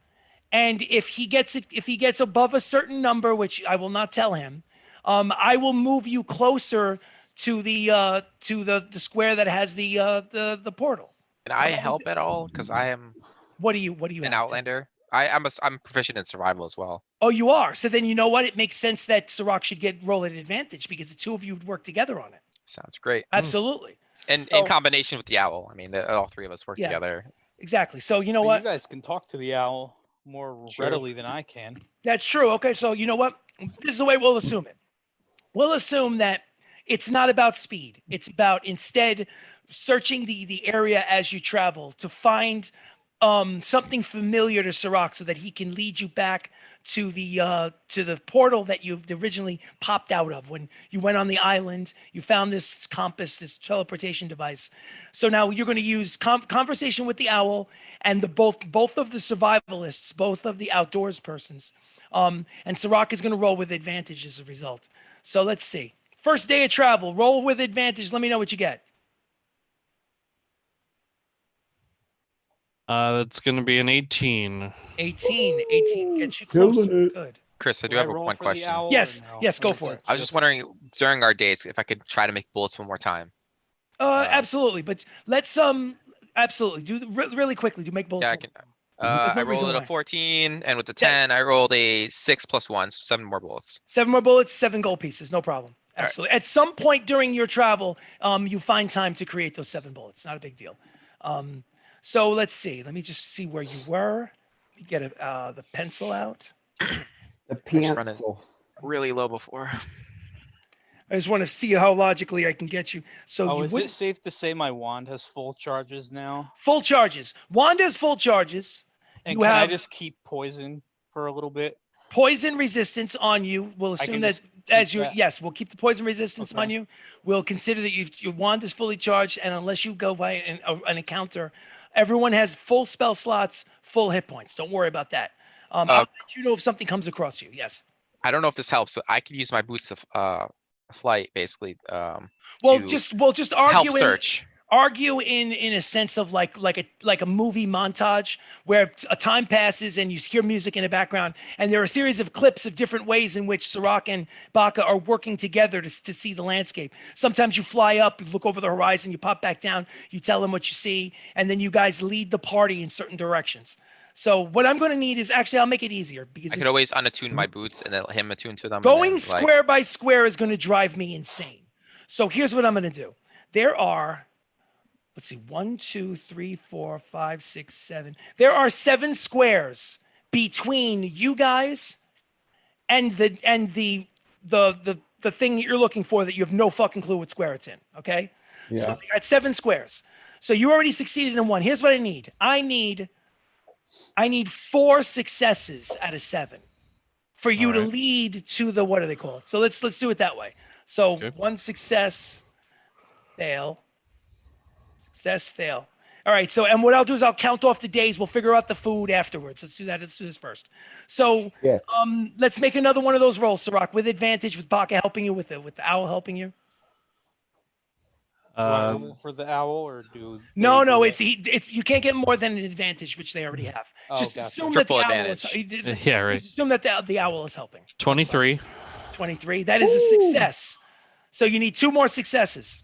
And if he gets above a certain number, which I will not tell him, I will move you closer to the square that has the portal. Can I help at all? Because I am What do you an have to- outlander. I'm proficient in survival as well. Oh, you are. So then you know what? It makes sense that Sirach should roll at advantage because the two of you would work together on it. Sounds great. Absolutely. And So- in combination with the owl. I mean, all three of us work Yeah. together. Exactly. So you know But what? you guys can talk to the owl more Sure. readily than I can. That's true. Okay, so you know what? This is the way we'll assume it. We'll assume that it's not about speed. It's about instead searching the area as you travel to find something familiar to Sirach so that he can lead you back to the portal that you originally popped out of when you went on the island. You found this compass, this teleportation device. So now you're going to use conversation with the owl and both of the survivalists, both of the outdoors persons. And Sirach is going to roll with advantage as a result. So let's see. First day of travel, roll with advantage. Let me know what you get. That's going to be an 18. 18 gets you Killing closer. it. Good. Chris, I do Would have roll one for the question. owl or Yes, no? yes, go Or is for that it. I was just wondering during our days if I could try to make bullets one more time. Absolutely, but let's absolutely do really quickly. Do make bullets. Yeah, I one. can. There's no I reason rolled a why. 14, and with the Yeah. 10, I rolled a 6 plus 1, so 7 more bullets. 7 more bullets, 7 gold pieces, no problem. All right. Absolutely. At some point during your travel, you find time to create those 7 bullets. Not a big deal. So let's see. Let me just see where you were. Let me get the pencil out. The just running. pencil. Really low before. I just want to see how logically I can get you. So Oh, you is would it safe to say my wand has full charges now? full charges. Wanda's full charges. And You can I have- just keep poison for a little bit? Poison resistance on you. We'll assume can that just as keep you that? yes, we'll keep the poison resistance on Okay. you. We'll consider that your wand is fully charged, and unless you go by an encounter, everyone has full spell slots, full hit points. Don't worry about that. I'll let you know if something comes across you. Yes. I don't know if this helps, but I could use my boots of flight, basically. Well, to just help argue search. in a sense of like a movie montage where a time passes and you hear music in the background, and there are a series of clips of different ways in which Sirach and Baka are working together to see the landscape. Sometimes you fly up, you look over the horizon, you pop back down, you tell them what you see, and then you guys lead the party in certain directions. So what I'm going to need is actually I'll make it easier because I could always unattune my boots and then let him attune to them. and going then, like- square by square is going to drive me insane. So here's what I'm going to do. There are, let's see, 1, 2, 3, 4, 5, 6, 7. There are 7 squares between you guys and the thing that you're looking for that you have no fucking clue what square it's in. Okay. Yeah. So you're at 7 squares. So you already succeeded in 1. Here's what I need. I need 4 successes out of 7 for you to Alright. lead to the, what do they call it? So let's do it that way. So Okay. 1 success, fail, success, fail. All right. So, and what I'll do is I'll count off the days. We'll figure out the food afterwards. Let's do that. Let's do this first. So, Yeah. let's make another one of those rolls, Sirach, with advantage, with Baka helping you, with the owl helping you. Do I roll for the owl or do? No, they no, do it's you can't get more than an advantage, which they already have. Oh, Just gotcha. assume that the Triple owl is. Yeah, right. Just assume that the owl is helping. 23. 23. That is a success. So you need 2 more successes.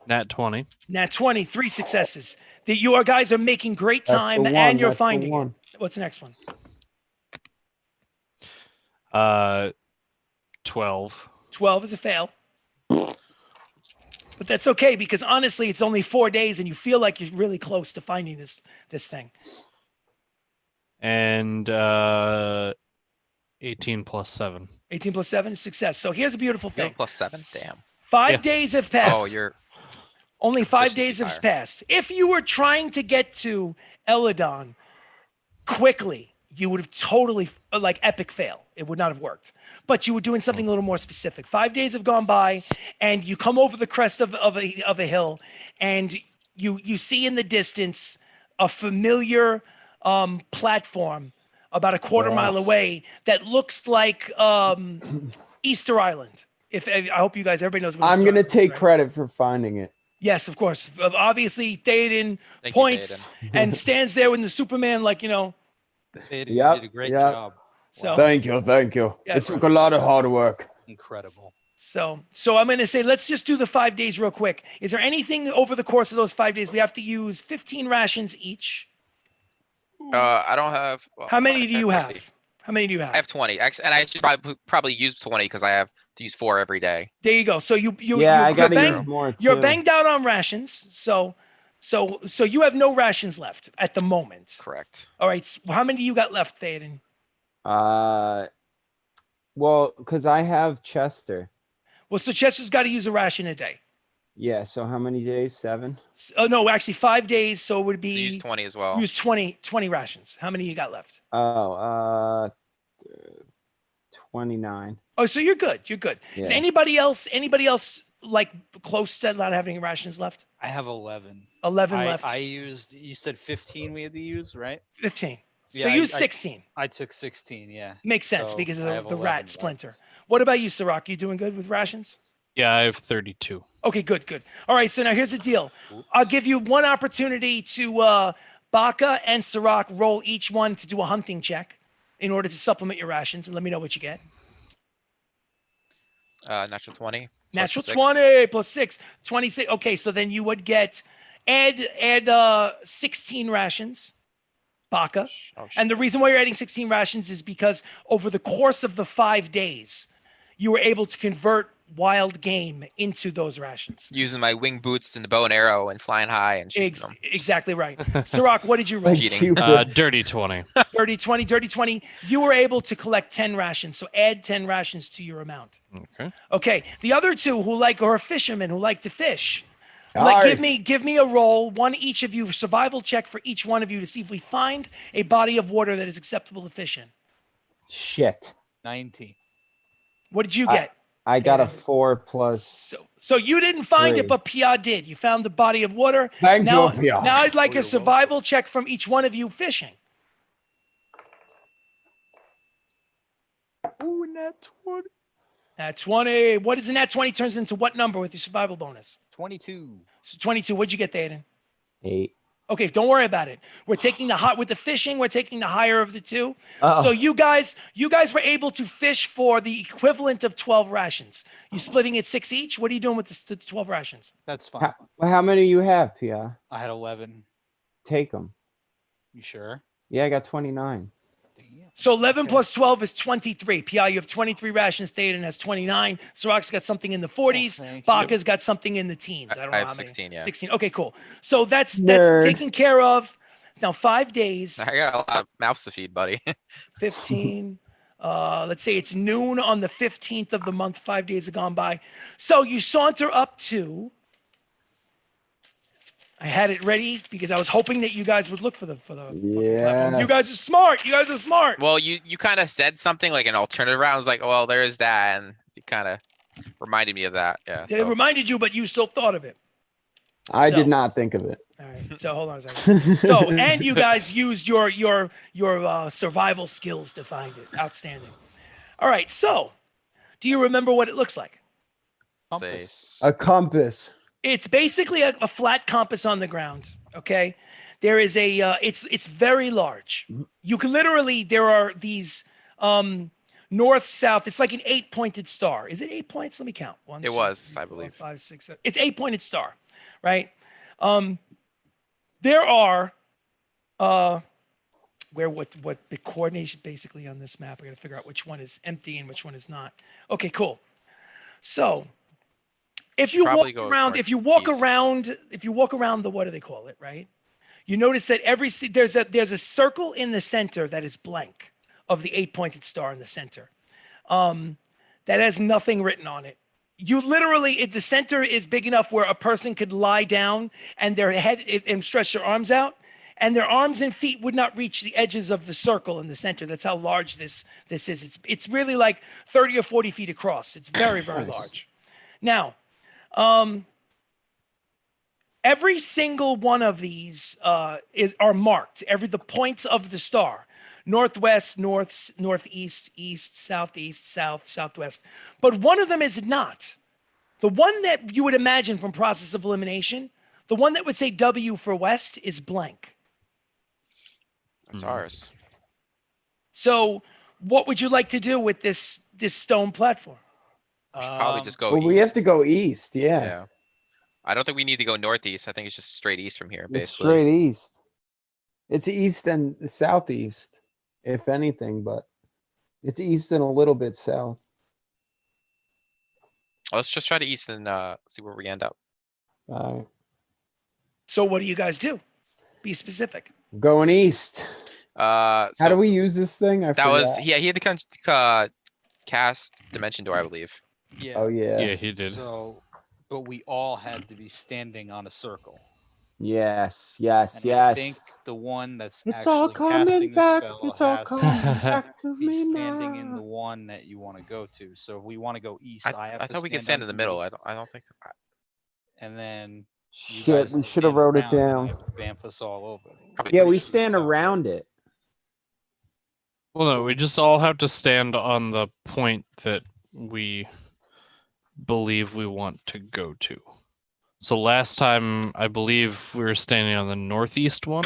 Nat 20. Nat 20, 3 successes. That you guys are making great That's the time one, and you're that's the finding it. one. What's the next one? 12. 12 is a fail. But that's okay because honestly, it's only 4 days and you feel like you're really close to finding this thing. And 18 plus 7. 18 plus 7 is success. So here's a beautiful You thing. have +7? Damn. 5 Yeah. days have passed. Oh, you're Only 5 proficiency days have higher. passed. If you were trying to get to Eledon quickly, you would have totally like epic fail. It would not have worked. But you were doing something a little more specific. 5 days have gone by, and you come over the crest of a hill, and you see in the distance a familiar platform about a quarter mile Yes. away that looks like Easter Island. I hope you guys, everybody knows what I'm Easter gonna Island is, take right? credit for finding it. Yes, of course. Obviously, Theoden Thank you, points and stands there with the Superman, like, you know. They Yep, did a great yep. job. So, Thank you. Yeah, It took a lot of hard work. Incredible. so I'm going to say, let's just do the 5 days real quick. Is there anything over the course of those 5 days? We have to use 15 rations each. I don't have. Well, How many do you actually, have? How many do you have? I have 20. And I should probably use 20 because I have to use 4 every day. There you go. So Yeah, I you're, gotta bang- use more you're too. banged out on rations. So you have no rations left at the moment. Correct. All right. So how many do you got left, Theoden? Well, because I have Chester. Well, so Chester's got to use a ration a day. Yeah. So how many days? 7. Oh, no, actually 5 days. So it would So be use 20 as well. use 20 rations. How many you got left? Oh, 29. Oh, so you're good. You're good. Is Yeah. anybody else like close to not having rations left? I have 11. 11 left. I used. You said 15 we had to use, right? 15. So Yeah, use I- 16. I took 16. Yeah. Makes sense so because of I the have rat 11 left. splinter. What about you, Sirach? You doing good with rations? Yeah, I have 32. Okay, good. All right, so now here's the deal. I'll give you one opportunity to Baka and Sirach roll each one to do a hunting check in order to supplement your rations, and let me know what you get. Natural 20. plus Natural 6. 20 plus 6, 26. Okay, so then you would get add 16 rations, Baka. Oh, shit. And the reason why you're adding 16 rations is because over the course of the 5 days, you were able to convert wild game into those rations. Using my wing boots and the bow and arrow and flying high and shooting them. Exactly right. Sirach, what did you roll? Cheating. Dirty 20. Dirty 20. You were able to collect 10 rations, so add 10 rations to your amount. Okay. Okay, the other two who are fishermen who like to fish. Aye. Give me a roll, one each of you, survival check for each one of you to see if we find a body of water that is acceptable to fish in. Shit. 19. What did you get? I got a 4 plus. So you didn't find it, Three. but Pia did. You found the body of water. Thank now, you, Pia. Now I'd like Oh, a you're survival check from each one of you fishing. Ooh, nat 20. Nat 20. What is the nat 20 turns into what number with your survival bonus? 22. So 22. What'd you get, Aiden? 8. Okay, don't worry about it. We're taking with the fishing, we're taking the higher of the two. Oh. So you guys were able to fish for the equivalent of 12 rations. You splitting it 6 each? What are you doing with the 12 rations? That's fine. How many you have, Pia? I had 11. Take them. You sure? Yeah, I got 29. Damn. So 11 Okay. plus 12 is 23. PI, you have 23 rations. Theoden has 29. Sirach's got something in the 40s. thank you. Baka's got something in the teens. I don't know I have how many. 16, yeah. 16. Okay, cool. So that's Nerd. taken care of. Now 5 days, I got a lot of mouths to feed, buddy. 15. Let's say it's noon on the 15th of the month. 5 days have gone by. So you saunter up to. I had it ready because I was hoping that you guys would look for the platform. You Yes. guys are smart. You guys are smart. Well, you kind of said something like an alternative route. I was like, well, there is that, and you kind of reminded me of that. Yeah. It So. reminded you, but you still thought of it. I So- did not think of it. All right. So hold on a second. So, and you guys used your survival skills to find it. Outstanding. All right. So, do you remember what it looks like? Compass. A compass. It's basically a flat compass on the ground. Okay. There is a. It's very large. You can literally. There are these north, south. It's like an 8-pointed star. Is it 8 points? Let me count. One, It two, was, three, I four, believe. 5, 6, 7. It's 8-pointed star, right? There are what the coordination basically on this map. I got to figure out which one is empty and which one is not. Okay, cool. So if you walk Probably go around, northeast. if you walk around the, what do they call it, right? You notice that there's a circle in the center that is blank of the 8-pointed star in the center. That has nothing written on it. You literally, the center is big enough where a person could lie down and their head and stretch their arms out, and their arms and feet would not reach the edges of the circle in the center. That's how large this is. It's really like 30 or 40 feet across. It's very, very Nice. large. Now, every single one of these are marked. The points of the star: northwest, northeast, east, southeast, south, southwest. But one of them is not. The one that you would imagine from process of elimination, the one that would say W for west, is blank. That's ours. So, what would you like to do with this stone platform? We should probably just go Well, east. we have to go east. Yeah. Yeah. I don't think we need to go northeast. I think it's just straight east from here, It's basically. straight east. It's east and southeast, if anything, but it's east and a little bit south. Let's just try to east and see where we end up. So, what do you guys do? Be specific. Going east. How How do we use this thing? I That was forgot. he had to cast Dimension Door, I believe. Yeah. Oh yeah. Yeah, he did. So, but we all had to be standing on a circle. Yes. Yes. And yes. I think the one that's It's all actually coming casting the back. spell It's all has coming to back to be me standing in the now. one that you want to go to. So if we want to go east, I have I to thought we could stand stand in on the middle. east, I don't think. and then you Shit, guys we have to should have stand wrote it around, and I down. have to Bamf us all over. Probably Yeah, pretty we sure stand it's out there. around it. Well, no, we just all have to stand on the point that we believe we want to go to. So last time, I believe we were standing on the northeast one.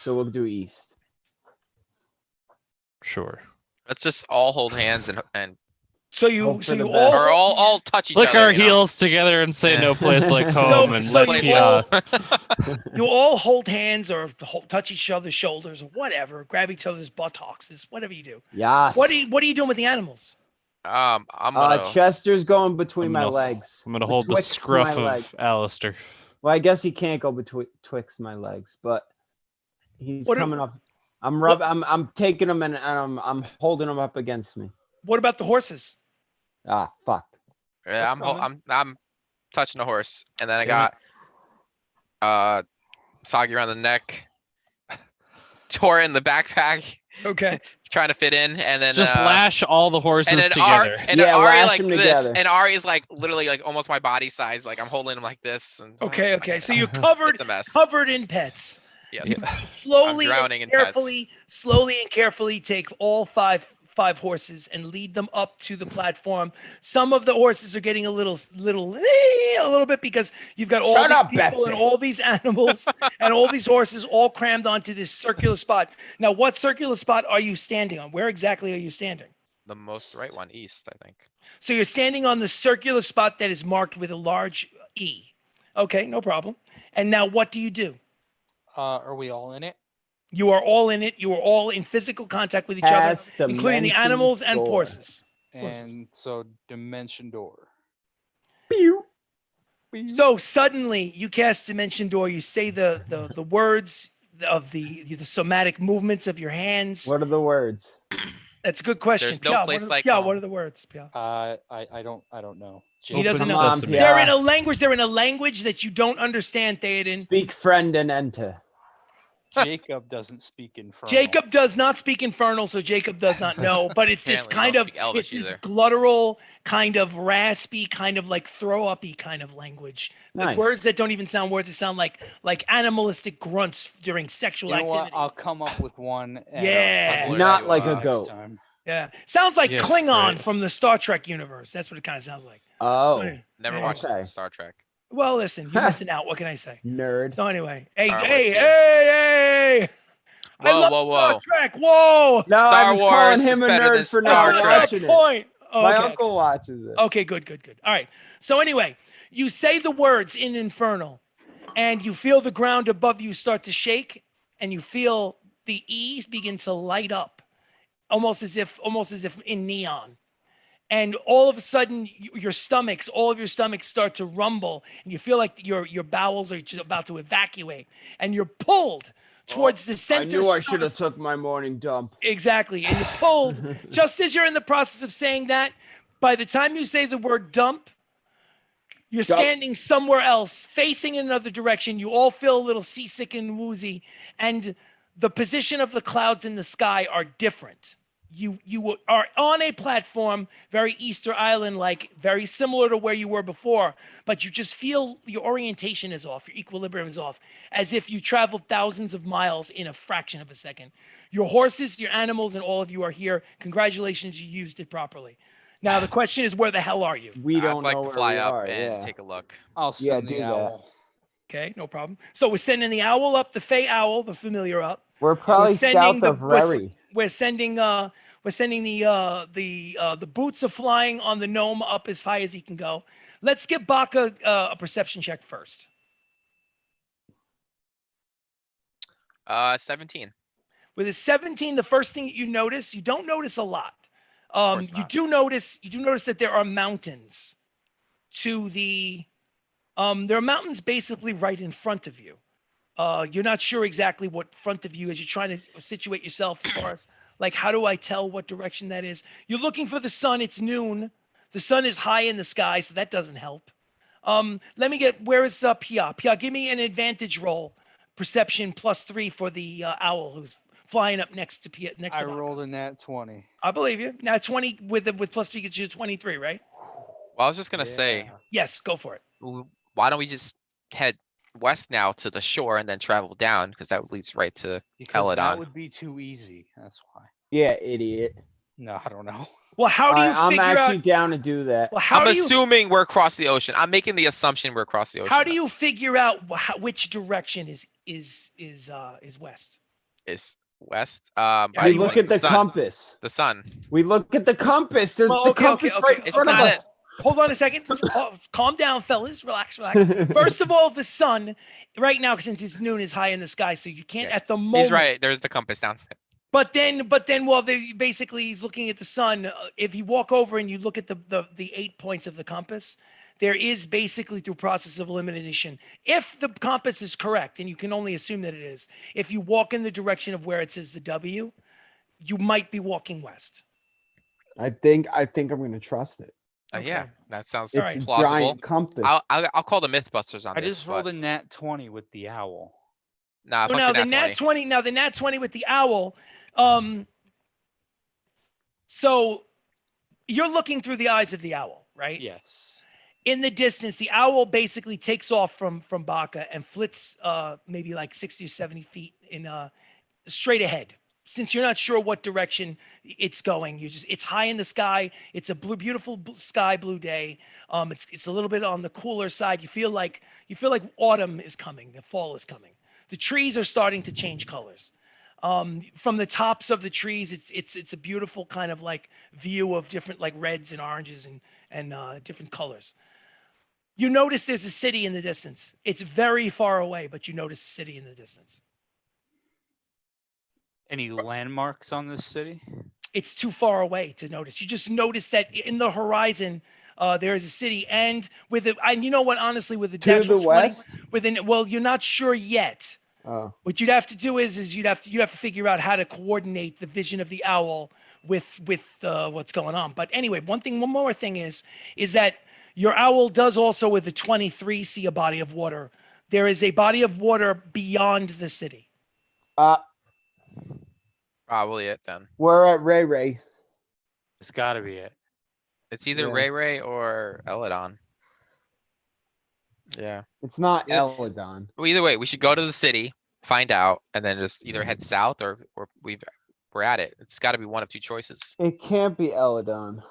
So we'll do east. Sure. Let's just all hold hands and So you, Hope so for the you best. or all, all touch each Lick other. our you know? heels together and say Yeah. no place like So- home and so let you yeah. you all hold hands or touch each other's shoulders or whatever, grab each other's buttocks, is whatever you do. Yes. What are you doing with the animals? I'm gonna. Chester's going between I'm my gonna- legs. I'm gonna hold the Betwixt scruff my of leg. Alistair. Well, I guess he can't go betwixt my legs, but he's What do- coming up. I'm taking him and I'm holding him up against me. What about the horses? Ah, fuck. Yeah, coming. I'm touching the horse, and then I Damn got Soggy around the neck, Tor in the backpack, Okay. trying to fit in, and then Just lash all the horses and then together. Yeah, Ari lash like them this, together. and Ari is like literally like almost my body size. Like I'm holding him like this. And Okay. So you're covered It's a mess. covered in pets. Yes. Slowly drowning and in pets. carefully take all five horses and lead them up to the platform. Some of the horses are getting a little bit because you've got all Shut these up, people Betsy. and all these animals and all these horses all crammed onto this circular spot. Now, what circular spot are you standing on? Where exactly are you standing? The most right one, east, I think. So you're standing on the circular spot that is marked with a large E. Okay, no problem. And now what do you do? Are we all in it? You are all in it. You are all in physical contact with each other, Past the including the dimension animals and door. horses. Horses. And so dimension door. Pew. So suddenly you cast Dimension Door. You say the words of the somatic movements of your hands. What are the words? That's a good question. There's no Pia, place what are, like Pia, home. what are the words, Pia? I don't know. He doesn't Open know. Come on, sesame. Pia. They're in a language. They're in a language that you don't understand, Theoden. Speak friend and enter. Jacob doesn't speak Infernal. Jacob does not speak Infernal, so Jacob does not know. But it's this Apparently kind don't of speak Elvish it's this either. gluttural, kind of raspy, kind of like throw uppy kind of language. Like Nice. words that don't even sound words. That sound like animalistic grunts during sexual You know what? activity. I'll come up with one. And Yeah. I'll Not you, like a next goat. time. Yeah, sounds like Yeah, Klingon right. from the Star Trek universe. That's what it kind of sounds like. Oh, Never Yeah. watched Okay. Star Trek. Well, listen, you're missing out. What can I say? nerd. So anyway, hey, All right, hey, let's see. hey, hey! I Whoa, love whoa, Star whoa. Trek. Whoa. No, I Star was calling Wars is him a better than nerd for That's Star not not Trek. watching the it. point. My Okay. uncle watches it. Okay, good. All right. So anyway, you say the words in Infernal, and you feel the ground above you start to shake, and you feel the E's begin to light up, almost as if in neon. And all of a sudden, all of your stomachs start to rumble, and you feel like your bowels are just about to evacuate, and you're pulled towards the I center. knew I should have took my morning dump. Exactly. And you're pulled just as you're in the process of saying that. By the time you say the word dump, you're Dump. standing somewhere else, facing in another direction. You all feel a little seasick and woozy. And the position of the clouds in the sky are different. You are on a platform, very Easter Island like, very similar to where you were before, but you just feel your orientation is off, your equilibrium is off, as if you traveled thousands of miles in a fraction of a second. Your horses, your animals, and all of you are here. Congratulations, you used it properly. Now the question is, where the hell are you? We I'd don't like know to where fly we up are. and Yeah. take a look. I'll Yeah, send do the that. owl. Okay, no problem. So we're sending the owl up, the Fey owl, the familiar up. We're probably sending south of Rary. We're sending the boots of flying on the gnome up as high as he can go. Let's give Baka a perception check first. 17. With a 17, the first thing you notice, you don't notice a lot. course You not. do notice that there are mountains to the there are mountains basically right in front of you. You're not sure exactly what front of you is. You're trying to situate yourself as far as like, how do I tell what direction that is? You're looking for the sun. It's noon. The sun is high in the sky, so that doesn't help. Let me get, where is Pia? Pia, give me an advantage roll. Perception +3 for the owl who's flying up next to Pia. Next I to Baka. rolled a nat 20. I believe you. Now 20 with +3 gets you to 23, right? Well, I was just gonna say, Yeah. Yes, go for it. why don't we just head west now to the shore and then travel down, because that leads right to Because that Eledon. would be too easy. That's why. Yeah, idiot. No, I don't know. Well, how do you I'm figure actually out? down to do that. Well, how I'm do you assuming we're across the ocean. I'm making the assumption we're across the ocean. how do you figure out which direction is west? Is west? Yeah, We you look like at the sun. compass. The sun. We look at the compass. There's Well, the okay, compass right in It's front of not us. Hold on a second. Calm down, fellas. Relax. First of all, the sun right now, since it's noon, is high in the sky, so you can't Yeah, at the moment. He's right. There's the compass down there. But then, well, basically he's looking at the sun. If you walk over and you look at the 8 points of the compass, there is basically, through process of elimination, if the compass is correct, and you can only assume that it is, if you walk in the direction of where it says the W, you might be walking west. I think I'm gonna trust it. Yeah, Okay. that sounds All It's right. a plausible. giant compass. I'll call the Mythbusters on I this. just rolled a nat 20 with the owl. Nah, So fuck now the the nat 20. Now the nat 20 with the owl. So you're looking through the eyes of the owl, right? Yes. In the distance, the owl basically takes off from Baka and flits maybe like 60 or 70 feet in straight ahead. Since you're not sure what direction it's going, it's high in the sky. It's a beautiful sky blue day. It's a little bit on the cooler side. You feel like autumn is coming. The fall is coming. The trees are starting to change colors. From the tops of the trees, it's a beautiful kind of like view of different like reds and oranges and different colors. You notice there's a city in the distance. It's very far away, but you notice a city in the distance. Any landmarks on this city? It's too far away to notice. You just notice that in the horizon, there is a city, and and you know what? Honestly, with the To natural the 20, west. well, you're not sure yet. Oh. What you'd have to do is you have to figure out how to coordinate the vision of the owl with what's going on. But anyway, one more thing is that your owl does also, with the 23, see a body of water. There is a body of water beyond the city. Probably it then. We're at Ray Ray. It's got to be it. It's either Yeah. Ray Ray or Eledon. Yeah. It's not Yeah. Eledon. Well, either way, we should go to the city, find out, and then just either head south or we're at it. It's got to be one of two choices. It can't be Eledon.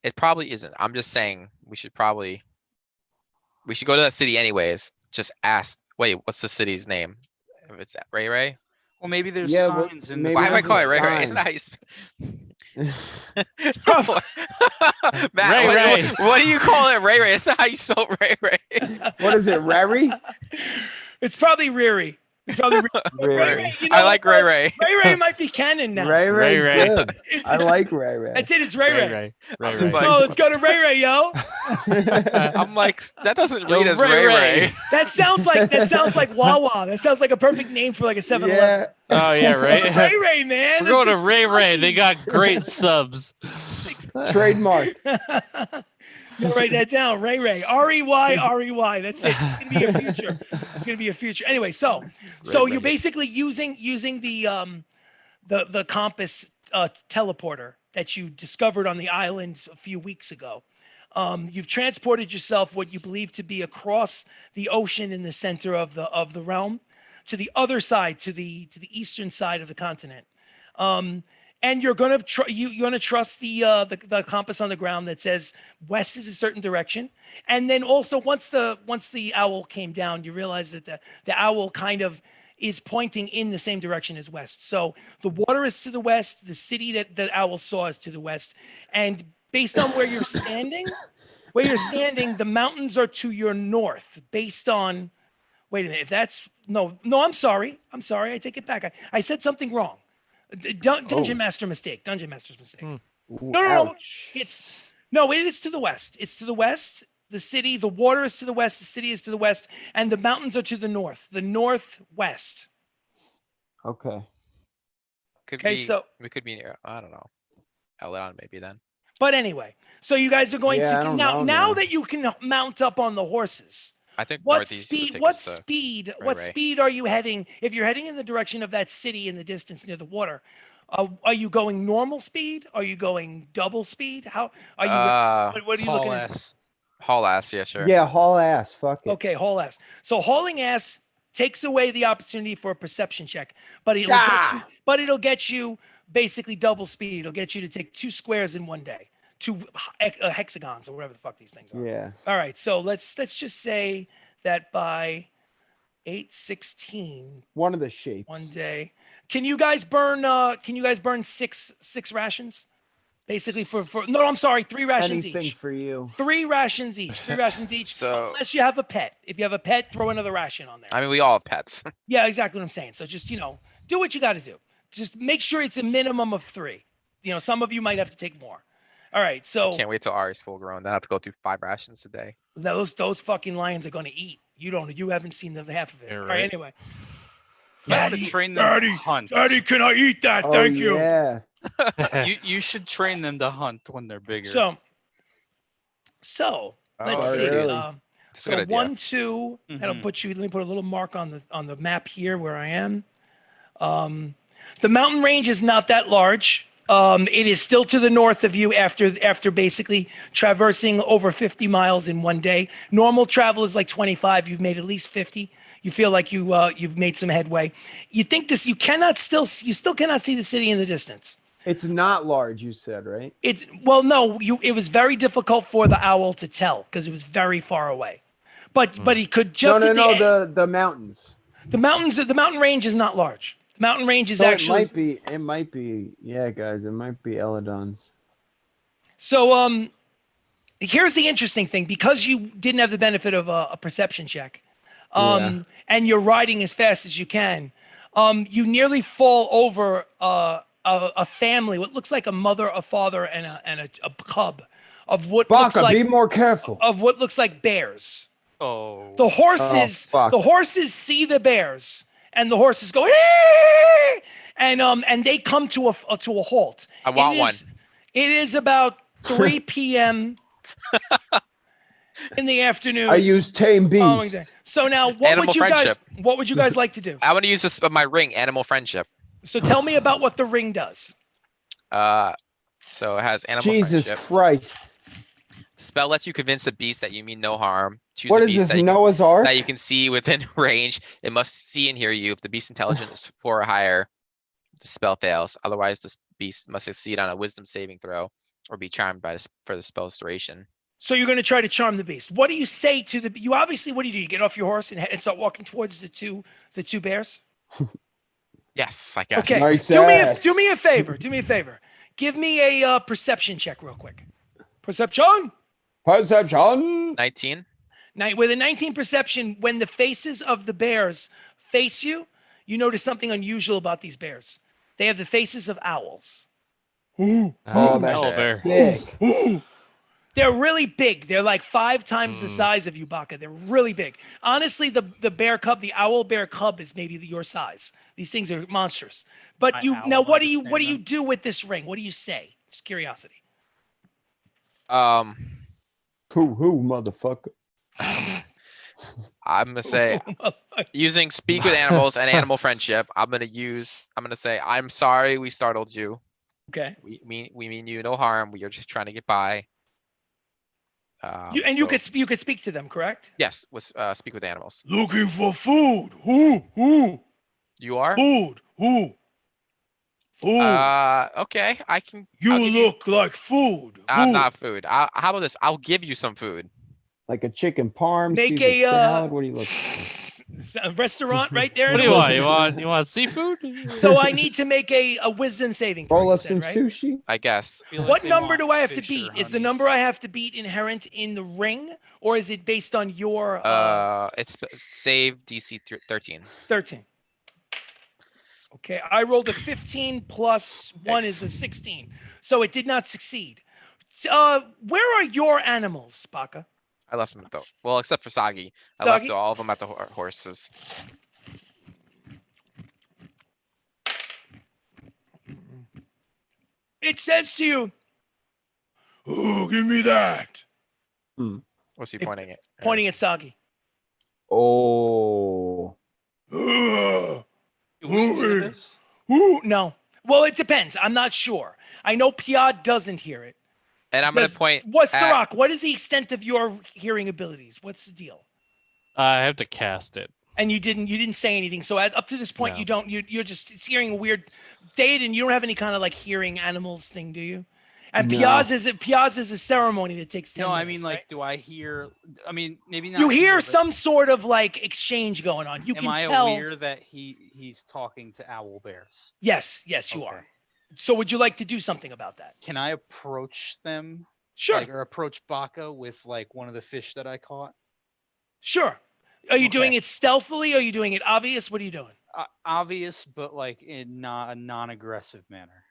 It probably isn't. I'm just saying we should go to that city anyways. Just ask. Wait, what's the city's name? If it's at Ray Ray Well, maybe there's Yeah, well, signs in the. maybe Why do I there's call a it Ray Ray? sign. Isn't that how you It's probably, Matt, Ray Ray. what do you call it, Ray Ray? It's not how you spell Ray Ray. What is it, Rary? it's probably Riri. It's probably Ray Rary. Ray. You I know, like Ray Ray. Ray Ray might be canon now. Ray Ray Ray's Ray. good. It's- I like Ray Ray. That's it. It's Ray Ray. Ray I'm Ray. just like- Oh, let's go to Ray Ray, yo. I'm like, that doesn't Yo, read as Ray Ray Ray. Ray. That sounds like Wawa. That sounds like a perfect name for like a 7-Eleven. Yeah. Oh yeah, right. Ray Ray, man. We're going to Let's Ray get Ray. They got slushies. great subs. Trademark. You write that down, Ray Ray. R-E-Y. That's it. It's gonna be a future. It's gonna be a future. Anyway, so you're basically using the compass teleporter that you discovered on the islands a few weeks ago. You've transported yourself what you believe to be across the ocean in the center of the realm to the other side, to the eastern side of the continent. And you're gonna trust the compass on the ground that says west is a certain direction. And then also once the owl came down, you realize that the owl kind of is pointing in the same direction as west. So the water is to the west, the city that the owl saw is to the west. And based on where you're standing, the mountains are to your north based on, wait a minute, if that's, no, I'm sorry. I take it back. I said something wrong. Dungeon Master's mistake. No. Ouch. It is to the west. It's to the west. The city, the water is to the west. The city is to the west, and the mountains are to the north. The northwest. Okay. Okay, so we could be near. I don't know. Eledon maybe then. but anyway, so you guys are going Yeah, I to don't now. know, Now man. that you can mount up on the horses, I think what northeast would speed? take What us to speed? Ray What Ray. speed are you heading? If you're heading in the direction of that city in the distance near the water, are you going normal speed? Are you going double speed? How are you? What are you looking at? S. Haul ass, yeah, sure. Yeah, haul ass. Fuck it. Okay, haul ass. So hauling ass takes away the opportunity for a perception check, but it'll get you basically double speed. It'll get you to take 2 squares in one day, 2 hexagons or whatever the fuck these things are. Yeah. All right, so let's just say that by 8:16 One of the shapes. one day, can you guys burn 6 rations? Basically for no, I'm sorry, 3 rations Anything each. for you. 3 rations each. 3 rations each. So- Unless you have a pet. If you have a pet, throw another ration on there. I mean, we all have pets. Yeah, exactly what I'm saying. So just, do what you got to do. Just make sure it's a minimum of 3. Some of you might have to take more. All right. So Can't wait till Ari's full grown. Then I have to go through 5 rations a day. those fucking lions are going to eat. You haven't seen the half of it. Yeah, All right. right. Anyway. You want to train them to hunt. Daddy, can I eat that? Oh, Thank you. Yeah. You should train them to hunt when they're bigger. So let's Oh, see. really? It's a good So idea. 1, 2, that'll Mhm. put you. Let me put a little mark on the map here where I am. The mountain range is not that large. It is still to the north of you after basically traversing over 50 miles in one day. Normal travel is like 25. You've made at least 50. You feel like you've made some headway. You think this? You still cannot see the city in the distance. It's not large, you said, right? No. It was very difficult for the owl to tell because it was very far away. But he could just The mountains. the mountain range is not large. The mountain range is So actually it might be. Yeah, guys, it might be Eledon's. so. Here's the interesting thing: because you didn't have the benefit of a perception check, and you're riding as fast as you can, you nearly fall over a family, what looks like a mother, a father, and a cub, of what looks Baka, like be more careful. bears. Oh. The horses, fuck. the horses see the bears, and the horses go, "Hey!" and they come to a halt. I want one. It is about 3 p.m. in the afternoon. I use tame following beast. day. So now, Animal friendship. what would you guys like to do? I want to use this my ring, animal friendship. So tell me about what the ring does. So it has animal Jesus friendship. Christ. Spell lets you convince a beast that you mean no harm. Choose What a is beast this, Noah's Ark? that you can see within range. It must see and hear you. If the beast's intelligence is 4 or higher, the spell fails. Otherwise, this beast must succeed on a wisdom saving throw or be charmed for the spell's duration. So you're going to try to charm the beast. What do you say to you? Obviously, what do? You get off your horse and start walking towards the two bears. Yes, I guess. Okay. Nice Do me ass. a favor. Do me a favor. Give me a perception check real quick. Perception. Perception. 19. Now, with a 19 perception, when the faces of the bears face you, you notice something unusual about these bears. They have the faces of owls. Ooh. Oh, Owl that's bear. sick. Ooh. They're really big. They're like 5 times the size of you, Baka. They're really big. Honestly, the bear cub, the owl bear cub, is maybe your size. These things are monstrous. But I you owl now, what do understand you them. do with this ring? What do you say? Just curiosity. Um, Who, motherfucker? I'm gonna say using speak with animals and animal friendship. I'm gonna say I'm sorry we startled you. Okay. We mean you no harm. We are just trying to get by. You So- could speak to them, correct? Yes, with speak with animals. Looking for food. Who? You are. Food. Who? Food. Okay. I'll you give look like food. I'm Who? not food. How about this? I'll give you some food. Like a chicken parm, Make Caesar a salad. What are you looking? a restaurant right there. What in do the you want? You wilderness. want seafood? So I need to make a wisdom saving throw. Roll you us said, some right? sushi. I guess. Feel like What they number want do I have to fish or beat? Is the honey. number I have to beat inherent in the ring, or is it based on your It's save DC 13. 13? Okay, I rolled a 15 plus 1 is a Yikes. 16, so it did not succeed. Where are your animals, Baka? I left them at the well, except for Sagi. I left Sagi? all of them at the horses. It says to you, "Oh, give me that." What's he It- pointing at? Pointing at Sagi. Oh. Ugh. Do we hear Ooh. this? Ooh, no. Well, it depends. I'm not sure. I know Piad doesn't hear it. And I'm gonna Does- point. What's at- Sirach? What is the extent of your hearing abilities? What's the deal? I have to cast it. And you didn't say anything. So up to this point, No. you don't. You're just it's hearing a weird. Dated, you don't have any kind of like hearing animals thing, do you? And No. Piaz is a ceremony that takes 10 No, I minutes, mean, like, right? do I hear? I mean, maybe not. You hear but some sort of like exchange going on. You Am can I tell. aware that he's talking to owl bears? Yes, you Okay. are. So would you like to do something about that? Can I approach them? Sure, Like, or approach Baka with like one of the fish that I caught? sure. Are you doing Okay. it stealthily? Are you doing it obvious? What are you doing? Obvious, but like in not a non-aggressive manner.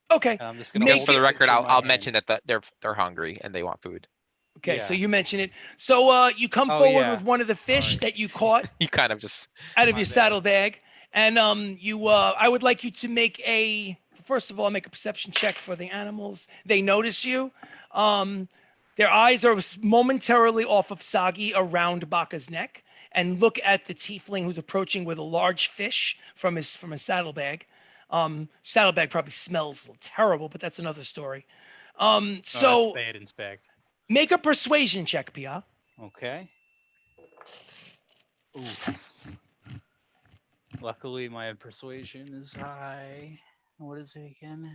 Okay. I'm just gonna Make Just for the hold it- record, in my I'll hand. mention that they're hungry and they want food. Okay, so Yeah. you mention it. So you come Oh, forward yeah. with one of the fish Sorry. that you caught You kind of just out of My your bad. saddlebag, and I would like you to make first of all make a perception check for the animals. They notice you. Their eyes are momentarily off of Sagi around Baka's neck, and look at the tiefling who's approaching with a large fish from his saddlebag. Saddlebag probably smells terrible, but that's another story. Oh, So that's bad and spag. make a persuasion check, Pia. Okay. Ooh. Luckily, my persuasion is high. What is it again?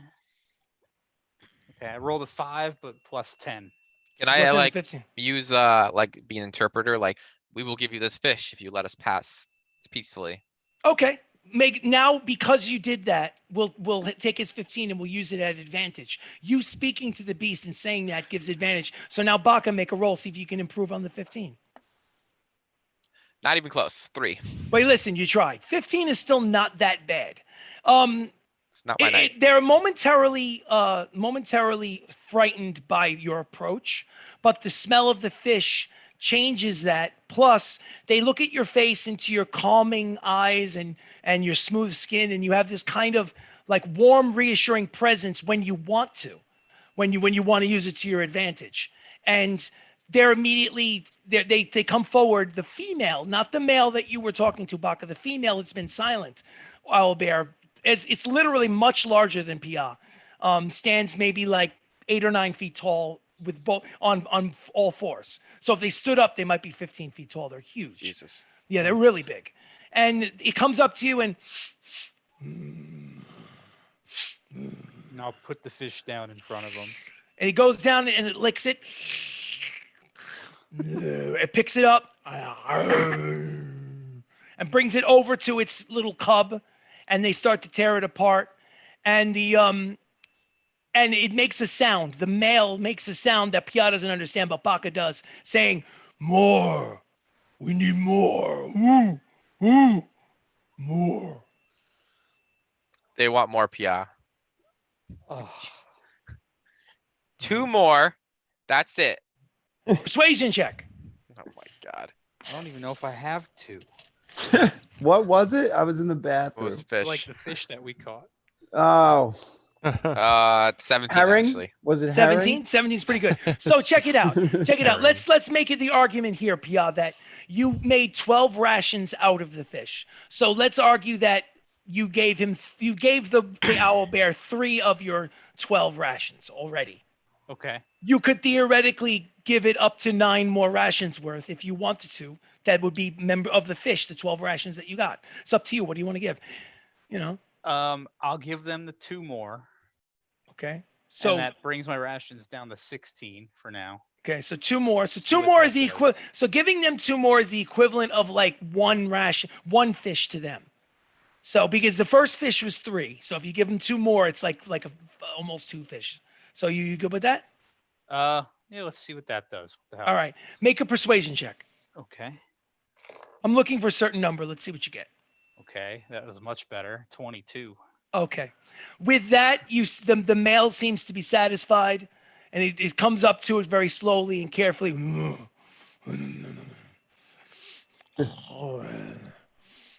Okay, I rolled a 5, but plus 10. can So I what's in the like 15? use like be an interpreter? Like we will give you this fish if you let us pass peacefully. Okay. Make now because you did that, we'll take his 15 and we'll use it at advantage. You speaking to the beast and saying that gives advantage. So now Baka, make a roll, see if you can improve on the 15. Not even close. 3. Wait, listen, you tried. 15 is still not that bad. It's not my night. They're momentarily frightened by your approach, but the smell of the fish changes that. Plus, they look at your face into your calming eyes and your smooth skin, and you have this kind of like warm, reassuring presence when you want to, when you want to use it to your advantage. And they're immediately they come forward. The female, not the male that you were talking to, Baka. The female that's been silent, owl bear. It's literally much larger than Pia. Stands maybe like 8 or 9 feet tall with both on all fours. So if they stood up, they might be 15 feet tall. They're huge. Jesus. Yeah, they're really big. And it comes up to you and And I'll put the fish down in front of him. it goes down and it licks it. It picks it up and brings it over to its little cub. and they start to tear it apart, and and it makes a sound. The male makes a sound that Pia doesn't understand, but Baka does, saying, "More. We need more. Woo, woo, more." They want more PI. Oh, 2 more. That's it. Persuasion check. Oh my god. I don't even know if I have two. What was it? I was in the What bathroom. was fish? Like the fish that we caught. Oh, 17 herring? actually. Was it 17? 17 is pretty good. So check it out. Check it out. Let's make it the argument here, Pia, that you made 12 rations out of the fish. So let's argue that you gave the owl bear 3 of your 12 rations already. Okay. You could theoretically give it up to 9 more rations worth if you wanted to. That would be member of the fish, the 12 rations that you got. It's up to you. What do you want to give? You know? I'll give them the 2 more. Okay. So So and that brings my rations down to 16 for now. okay, so 2 more. So See 2 what more that is the does. equivalent. So giving them 2 more is the equivalent of like 1 ration, 1 fish to them. So because the first fish was 3, so if you give them 2 more, it's like almost 2 fish. So you good with that? Yeah, let's see what that does. What the hell? All right. Make a persuasion check. Okay. I'm looking for a certain number. Let's see what you get. Okay, that was much better. 22. Okay. With that, the male seems to be satisfied, and it comes up to it very slowly and carefully.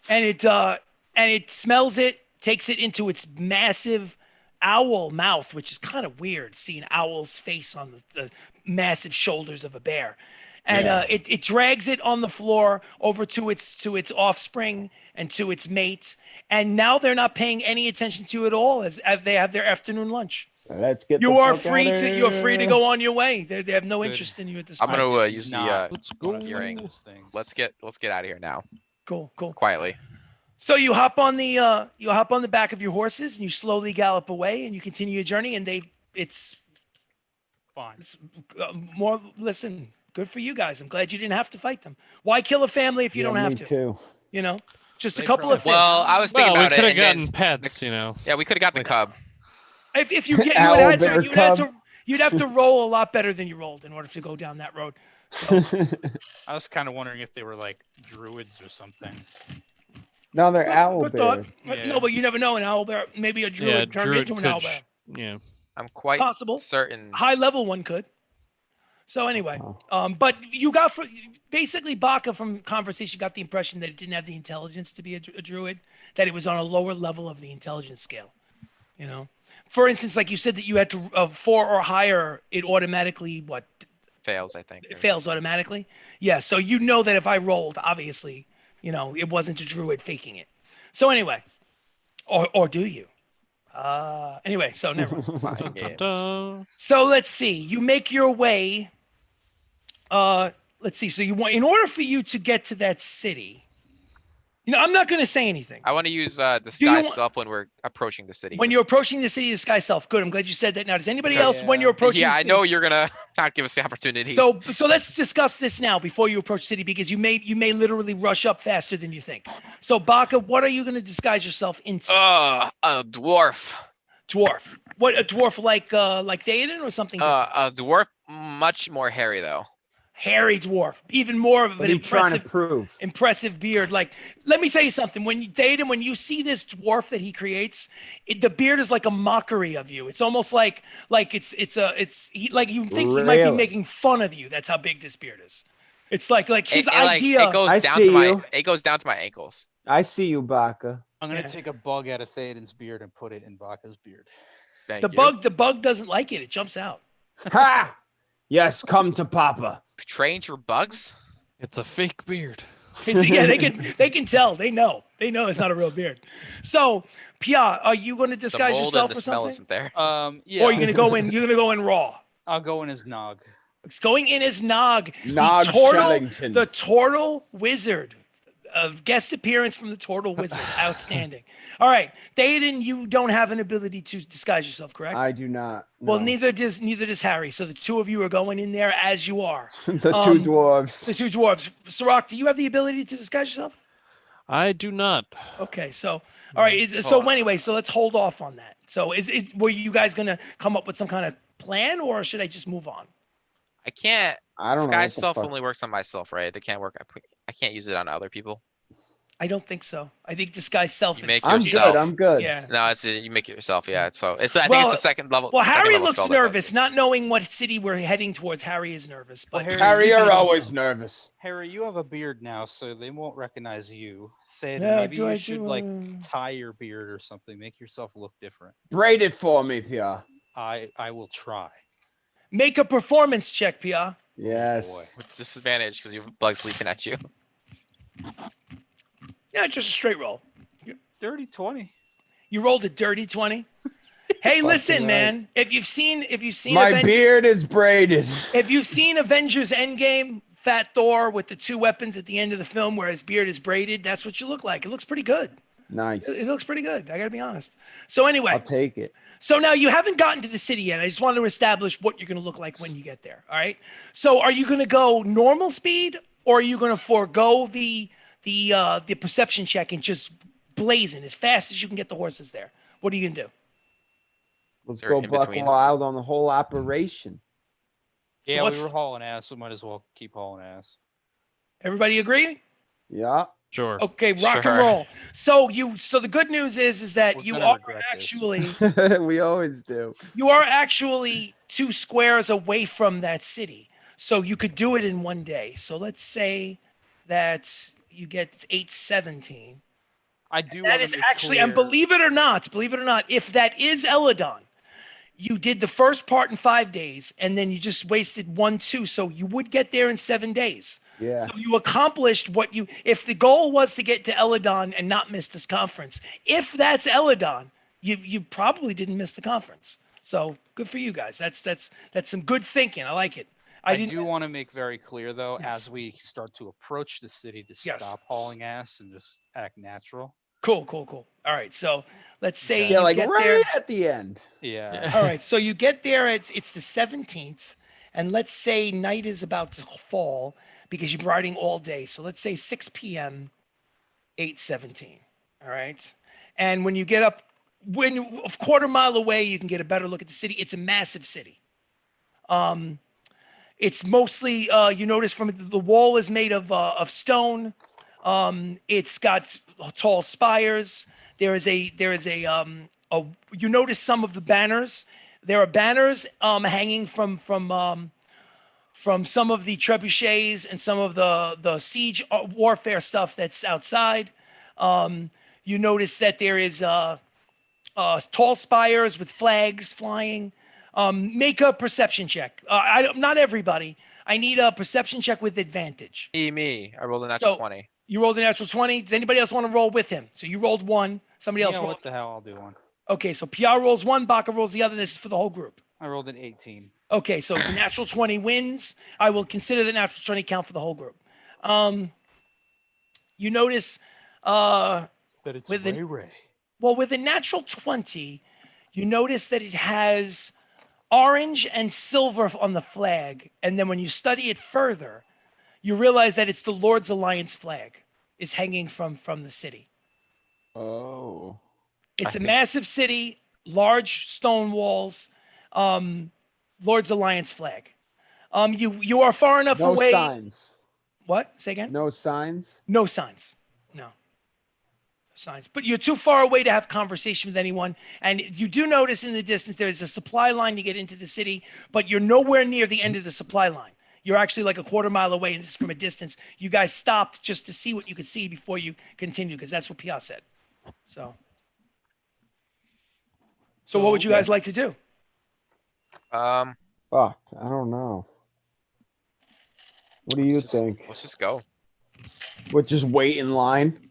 And it smells it, takes it into its massive owl mouth, which is kind of weird, seeing owl's face on the massive shoulders of a bear. And it drags it on the floor over to its offspring and to its mate. And now they're not paying any attention to it at all as they have their afternoon lunch. let's get. You the are fuck free outta you're free to here. go on your way. They have no Good. interest in you at this I'm point. gonna use the Let's go. hearing. Let's get out of here now. Cool. Quietly. So you hop on the back of your horses and you slowly gallop away and you continue your journey. And it's Fine. more. Listen, good for you guys. I'm glad you didn't have to fight them. Why kill a family if you don't have me to? too. You know, just a They couple of fish. Well, I was thinking Well, we about could it. have And gotten then, pets, you know. yeah, we could have got the Like- cub. If you get, Owl you would bear have cub. you'd have to roll a lot better than you rolled in order to go down that road. I was kind of wondering if they were like druids or something. No, they're owl Good thought. bears. But Yeah. No, but you never know. An owl bear, maybe a druid Yeah, turned druid into an could. owl bear. Yeah. I'm quite Possible. certain. High level one could. So anyway, Oh. but you got basically Baka from conversation got the impression that it didn't have the intelligence to be a druid, that it was on a lower level of the intelligence scale. You know, for instance, like you said that you had to 4 or higher, it automatically Fails, I think. it fails automatically. Yeah, so you know that if I rolled, obviously, you know, it wasn't a druid faking it. So anyway, or do you? Anyway, so never mind. Mind games. Da-da. So let's see. You make your way. Let's see. So you want, in order for you to get to that city, you know, I'm not going to say anything. I want to use you disguise want- self when we're approaching the city. When you're approaching the city, disguise self. Good. I'm glad you said that. Now, does anybody Because- else, when you're approaching? yeah, the I city, know you're gonna not give us the opportunity. So let's discuss this now before you approach city, because you may literally rush up faster than you think. So Baka, what are you going to disguise yourself into? a dwarf. Dwarf. What, a dwarf like Theoden or something? different? A dwarf, much more hairy though. Hairy dwarf, even more of What an are you trying to prove? impressive beard. Like, let me tell you something. When you see this dwarf that he creates, the beard is like a mockery of you. It's almost like you think he might be Really? making fun of you. That's how big this beard is. It's like his It idea. goes I down see to my. you. It goes down to my ankles. I see you, Baka. I'm gonna Yeah. take a bug out of Theoden's beard and put it in Baka's beard. Thank the you. bug doesn't like it. It jumps out. Ha! Yes, come to Papa. Trained your bugs. It's a fake beard. Yeah, they can tell. They know it's not a real beard. So, Pia, are you going to The disguise mold yourself and the or smell something? isn't there. Yeah. Or are you going to go in? You're going to go in raw. I'll go in as Nog. It's going in as Nog, Nog Shellington. the Turtle Wizard. A guest appearance from the Turtle Wizard. Outstanding. All right, Theoden, you don't have an ability to disguise yourself, correct? I do not. Well, no. neither does Harry. So the two of you are going in there as you are. the two um, dwarves. The two dwarves. Sirach, do you have the ability to disguise yourself? I do not. Okay, so all right. So anyway, so let's hold off on that. So were you guys gonna come up with some kind of plan, or should I just move on? I can't. I don't know. Sky What the self fuck. only works on myself, right? It can't work. I can't use it on other people. I don't think so. I think disguise self You is. make I'm yourself. good. I'm good. Yeah. No, you make it yourself. Yeah. So it's. I think Well, it's the second level. Well, second Harry level looks spell that does nervous, it. not knowing what city we're heading towards. Harry is nervous, but Well, Harry, keeping it you're to always himself. nervous. Harry, you have a beard now, so they won't recognize you. Thad, Yeah, maybe do you I should do, like tie your beard or something. Make yourself look different. Braid it for me, Pia. I will try. Make a performance check, Pia. Yes. boy. With disadvantage because your bug's leaping at you. Yeah, just a straight roll. Dirty 20. You rolled a dirty 20. Hey, listen, right. man. If you've seen My Avengers, beard is braided. if you've seen Avengers Endgame, Fat Thor with the two weapons at the end of the film where his beard is braided, that's what you look like. It looks pretty good. Nice. It looks pretty good. I gotta be honest. So anyway, I'll take it. so now you haven't gotten to the city yet. I just wanted to establish what you're gonna look like when you get there. All right. So are you gonna go normal speed, or are you gonna forego the perception check and just blazing as fast as you can get the horses there? What are you gonna do? Let's Or go in buck between. wild on the whole operation. So Yeah, we what's- were hauling ass, so might as well keep hauling ass. Everybody agree? Yeah. Sure. Okay, rock Sure. and roll. So the good news is that We're you gonna are regret this. actually We always do. you are actually 2 squares away from that city. So you could do it in one day. So let's say that you get 817. I do. That wanna is make actually, and clear- believe it or not, if that is Eledon, you did the first part in 5 days, and then you just wasted 1, 2. So you would get there in 7 days. Yeah. So you accomplished what if the goal was to get to Eledon and not miss this conference, if that's Eledon, you probably didn't miss the conference. So good for you guys. That's some good thinking. I like it. I didn't. do want to make very clear, though, Yes. as we start to approach the city, to Yes. stop hauling ass and just act natural. Cool. All right. So let's say Yeah, you like get right there. at the end. Yeah. All right. So you get there. It's the 17th, and let's say night is about to fall because you're riding all day. So let's say 6 p.m. 8:17. All right. And when you get up, a quarter mile away, you can get a better look at the city. It's a massive city. It's mostly you notice from the wall is made of stone. It's got tall spires. There is a you notice some of the banners. There are banners hanging from some of the trebuchets and some of the siege warfare stuff that's outside. You notice that there is tall spires with flags flying. Make a perception check. Not everybody. I need a perception check with advantage. Me. I rolled a natural So- 20. You rolled a natural 20. Does anybody else want to roll with him? So you rolled 1. Somebody else Yeah, rolled. what the hell? I'll do one. Okay, so PR rolls 1, Baka rolls the other. This is for the whole group. I rolled an 18. Okay, so the natural 20 wins. I will consider the natural 20 count for the whole group. You notice, That it's With the- Ray Ray. well, with the natural 20, you notice that it has orange and silver on the flag. And then when you study it further, you realize that it's the Lord's Alliance flag is hanging from the city. Oh. It's I a think- massive city, large stone walls, Lord's Alliance flag. You are far enough No away. signs. What? Say again? No signs. No signs. No signs. But you're too far away to have conversation with anyone. And you do notice in the distance there is a supply line to get into the city, but you're nowhere near the end of the supply line. You're actually like a quarter mile away, and this is from a distance. You guys stopped just to see what you could see before you continue, because that's what Pia said. So what would you guys like to do? Um, Fuck. I don't know. What do you let's just- think? Let's just go. We'll just wait in line.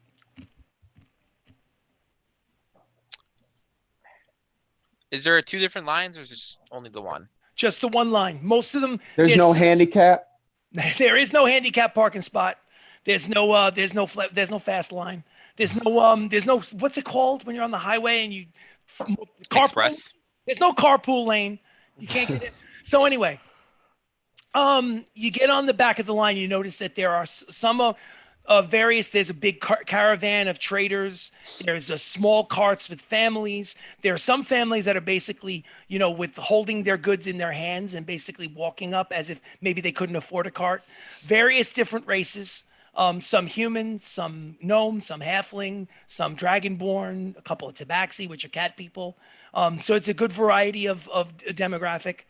Is there 2 different lines, or is it just only the one? Just the one line. Most of them. There's no handicap. There is no handicap parking spot. There's no fast line. There's no what's it called when you're on the highway and you carpool? Express. There's no carpool lane. You can't get in. So anyway, you get on the back of the line. You notice that there are some There's a big caravan of traders. There's small carts with families. There are some families that are basically, with holding their goods in their hands and basically walking up as if maybe they couldn't afford a cart. Various different races. Some human, some gnome, some halfling, some dragonborn, a couple of tabaxi, which are cat people. So it's a good variety of demographic.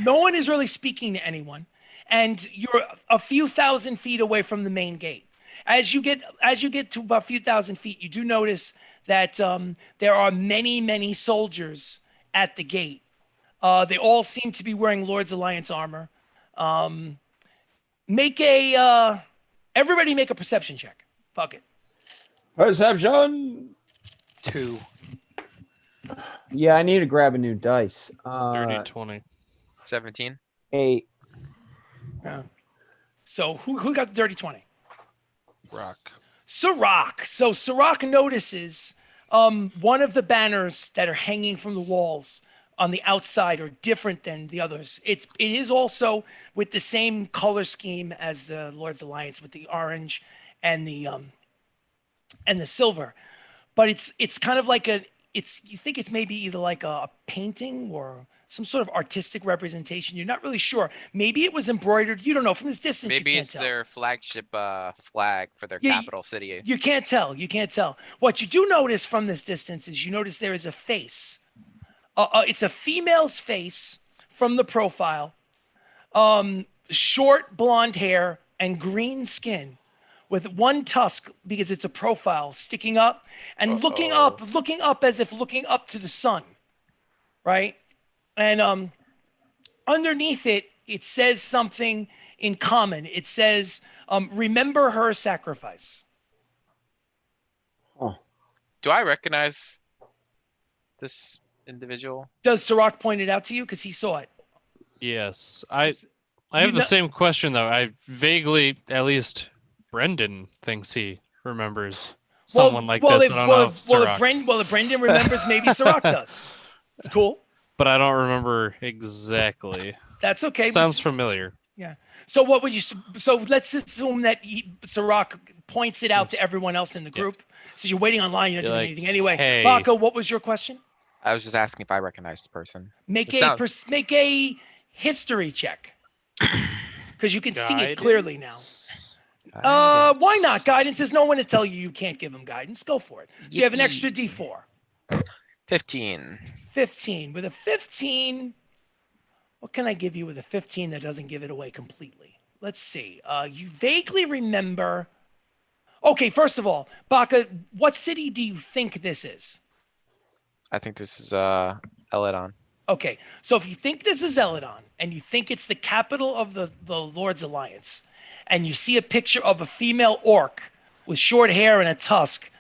No one is really speaking to anyone, and you're a few thousand feet away from the main gate. As you get to about a few thousand feet, you do notice that there are many soldiers at the gate. They all seem to be wearing Lord's Alliance armor. Everybody make a perception check. Fuck it. Perception. 2. Yeah, I need to grab a new dice. 30, 20. 17. 8. Yeah. So who got the dirty 20? Rock. Sirach. So Sirach notices one of the banners that are hanging from the walls on the outside are different than the others. It is also with the same color scheme as the Lord's Alliance, with the orange and the silver, but it's kind of like you think it's maybe either like a painting or some sort of artistic representation. You're not really sure. Maybe it was embroidered. You don't know from this distance. Maybe you can't it's tell. their flagship flag for their Yeah, capital city. You can't tell. What you do notice from this distance is you notice there is a face. It's a female's face from the profile. Short blonde hair and green skin, with one tusk, because it's a profile, sticking up and looking up as if looking up to the sun, right? And underneath it says something in common. It says, "Remember her sacrifice." Do I recognize this individual? Does Sirach point it out to you because he saw it? Yes. I have the same question, though. I vaguely, at least Brendan thinks he remembers someone like this. I don't know if Sirach. If Brendan remembers, maybe Sirach does. It's cool. But I don't remember exactly. That's okay. Sounds familiar. Yeah. So what would you? So let's assume that Sirach points it out to everyone else in the group. So you're waiting online. You're not doing anything anyway. Hey. Baka, what was your question? I was just asking if I recognize the person. Make a history check because you can see it clearly now. Why not? Guidance. There's no one to tell you can't give them guidance. Go for it. So you have an extra D4. 15. 15. With a 15, what can I give you with a 15 that doesn't give it away completely? Let's see. You vaguely remember. Okay, first of all, Baka, what city do you think this is? I think this is Eledon. Okay, so if you think this is Eledon and you think it's the capital of the Lord's Alliance, and you see a picture of a female orc with short hair and a tusk,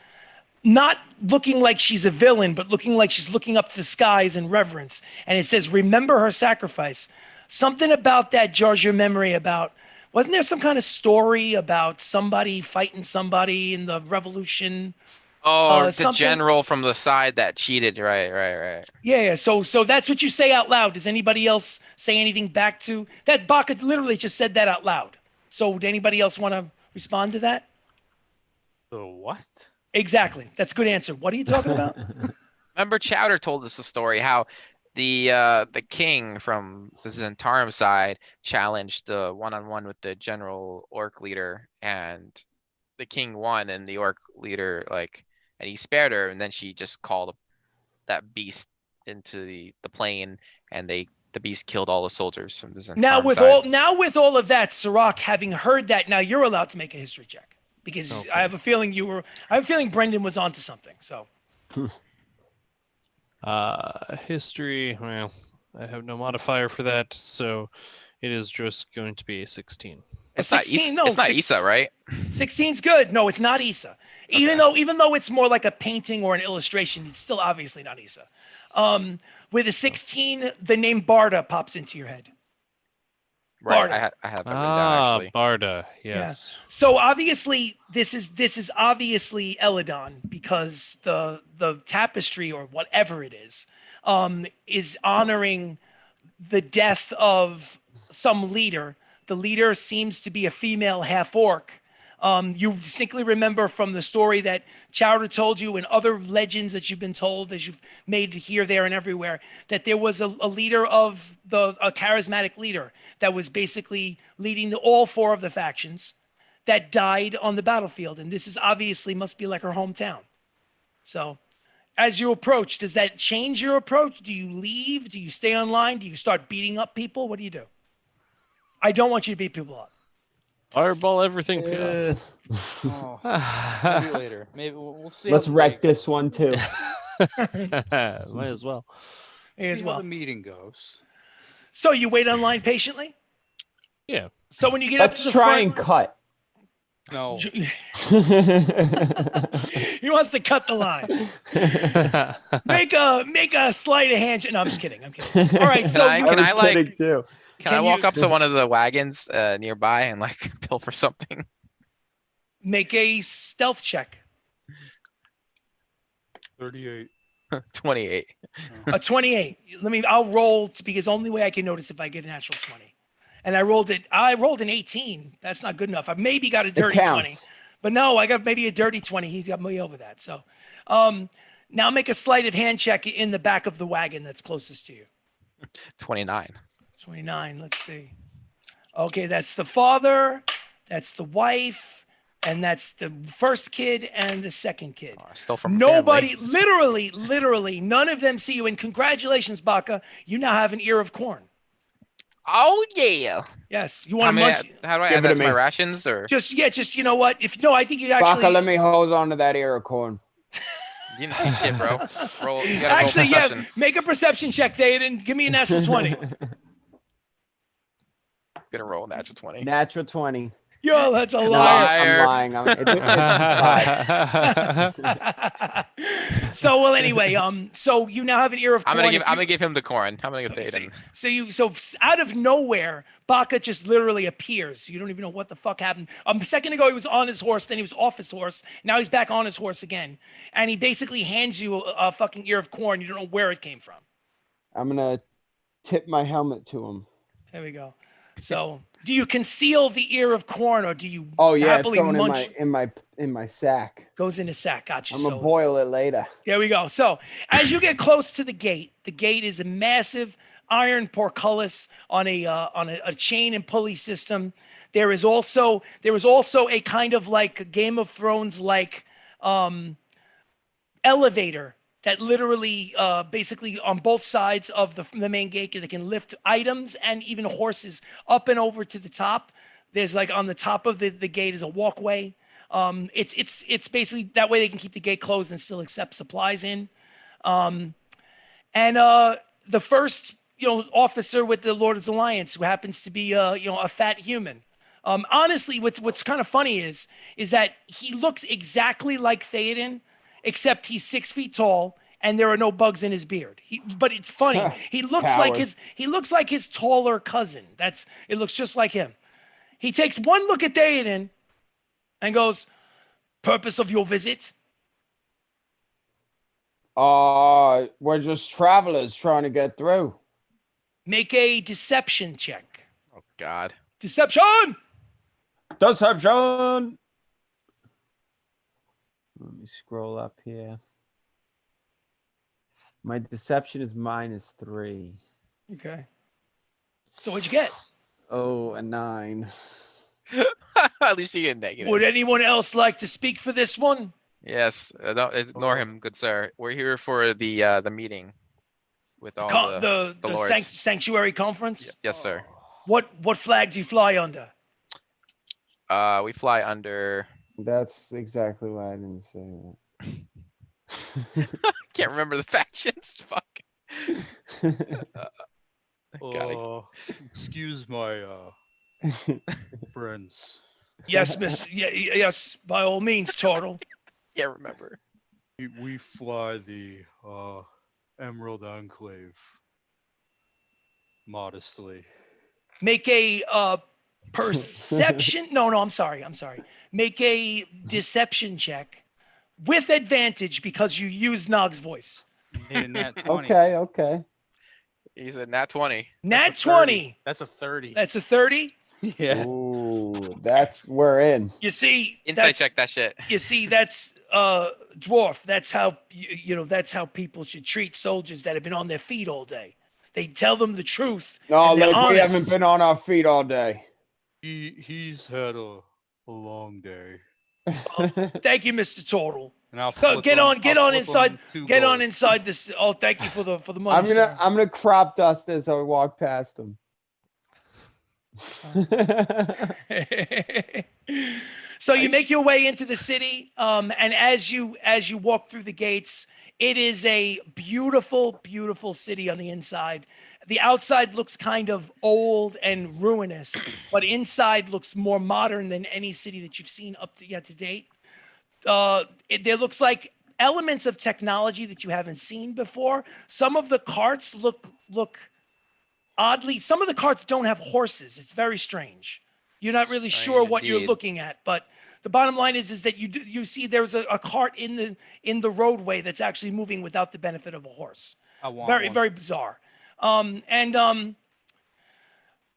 not looking like she's a villain, but looking like she's looking up to the skies in reverence, and it says, "Remember her sacrifice," something about that jars your memory about, wasn't there some kind of story about somebody fighting somebody in the revolution? Oh, the something? general from the side that cheated. Right. Yeah. So that's what you say out loud. Does anybody else say anything back to that? Baka literally just said that out loud. So would anybody else want to respond to that? The what? Exactly. That's a good answer. What are you talking about? Remember, Chowder told us a story how the king from the Zentarum side challenged the one-on-one with the general orc leader, and the king won, and the orc leader and he spared her, and then she just called that beast into the plane, and the beast killed all the soldiers from the Zentarum side. With all of that, Sirach, having heard that, now you're allowed to make a history check because Okay. I have a feeling Brendan was onto something. So History. Well, I have no modifier for that, so it is just going to be a 16. It's not 16, Issa, it's not Issa, right? 16's good. No, it's not Issa. Even though it's more like a painting or an illustration, it's still obviously not Issa. With a 16, the name Barda pops into your head. Right. Barda. I have that written down actually. Barda. Yes. Yeah. So obviously this is obviously Eledon because the tapestry or whatever it is honoring the death of some leader. The leader seems to be a female half orc. You distinctly remember from the story that Chowder told you and other legends that you've been told as you've made here, there, and everywhere, that there was a leader of a charismatic leader that was basically leading all four of the factions that died on the battlefield. And this is obviously must be like her hometown. So as you approach, does that change your approach? Do you leave? Do you stay online? Do you start beating up people? What do you do? I don't want you to beat people up. Fireball everything. Oh, maybe later. Maybe we'll see. Let's how the wreck day this goes. one too. Might as well. May as See well. how the meeting goes. So you wait online patiently? Yeah. So when you get up Let's to the try front, and cut. No. he wants to cut the line. Make a sleight of hand. No, I'm just kidding. I'm kidding. All right. So I- you, can was I, like- kidding too. Can I Can walk you- up to one of the wagons nearby and like pilfer something? make a stealth check. 38. 28. A 28. I'll roll because the only way I can notice if I get a natural 20. And I rolled an 18. That's not good enough. I maybe got a It dirty 20. counts. But no, I got maybe a dirty 20. He's got me over that. So now make a sleight of hand check in the back of the wagon that's closest to you. 29. 29. Let's see. Okay, that's the father, that's the wife, and that's the first kid and the second kid. Oh, still from Nobody, family. literally, none of them see you. And congratulations, Baka. You now have an ear of corn. Oh yeah. Yes. You How, want to munch? how do I Give add it that to to my me. rations or Just you know what? I think you Baka, actually. let me hold on to that ear of corn. you didn't see shit, bro? Roll. You gotta Actually, roll yeah. perception. Make a perception check, David. Give me a natural 20. Gonna roll a natural 20. Natural 20. Yo, that's a No, liar. I'm lying. It's a 5. So well, anyway, so you now have an ear of corn. I'm If gonna you- give him the corn. I'm gonna give So, Thaden. so out of nowhere, Baka just literally appears. You don't even know what the fuck happened. A second ago, he was on his horse, then he was off his horse. Now he's back on his horse again. And he basically hands you a fucking ear of corn. You don't know where it came from. I'm gonna tip my helmet to him. There we go. So do you conceal the ear of corn or do you Oh yeah, it's happily going munch? in my sack. Goes in a sack. Gotcha. I'm So gonna boil it later. there we go. So as you get close to the gate is a massive iron portcullis on a chain and pulley system. There is also a kind of like Game of Thrones like elevator that literally basically on both sides of the main gate that can lift items and even horses up and over to the top. There's like on the top of the gate is a walkway. It's basically that way they can keep the gate closed and still accept supplies in. And the first officer with the Lord's Alliance, who happens to be a fat human. Honestly, what's kind of funny is that he looks exactly like Theoden, except he's 6 feet tall and there are no bugs in his beard. But it's funny. He looks like his taller cousin. It looks just like him. He takes one look at Theoden and goes, "Purpose of your visit?" We're just travelers trying to get through. Make a deception check. Oh God. Deception! Deception. Let me scroll up here. My deception is -3. Okay. So what'd you get? Oh, a 9. At least you get negative. Would anyone else like to speak for this one? Yes. Don't ignore him, good sir. We're here for the meeting with all The lords. sanctuary conference? Yes, sir. What flag do you fly under? We fly under. That's exactly why I didn't say Can't remember the factions. Fuck. Excuse my friends. Yes, miss. Yes, by all means, Turtle. Can't remember. We fly the Emerald Enclave modestly. Make a perception. No, I'm sorry. Make a deception check with advantage because you use Nog's voice. Made a nat 20. Okay. He's a nat 20. Nat That's a 30. 20. That's a 30. That's a 30. Yeah. Ooh, that's we're in. You see, Insight check that shit. You see, that's dwarf. That's how you know. That's how people should treat soldiers that have been on their feet all day. They tell them the truth. No, and they're like we haven't honest. been on our feet all day. He's had a long day. Thank you, Mr. Total. And I'll Go, flip get him- on, get I'll on flip inside, him 2 get on gold. inside this. Oh, thank you for the money. I'm gonna crop dust as I walk past him. So you make your way into the city, and as you walk through the gates, it is a beautiful, beautiful city on the inside. The outside looks kind of old and ruinous, but inside looks more modern than any city that you've seen up to yet to date. There looks like elements of technology that you haven't seen before. Some of the carts look oddly. Some of the carts don't have horses. It's very strange. You're not really sure Strange what you're indeed. looking at, but the bottom line is that you see there's a cart in the roadway that's actually moving without the benefit of a horse. I want Very one. very bizarre.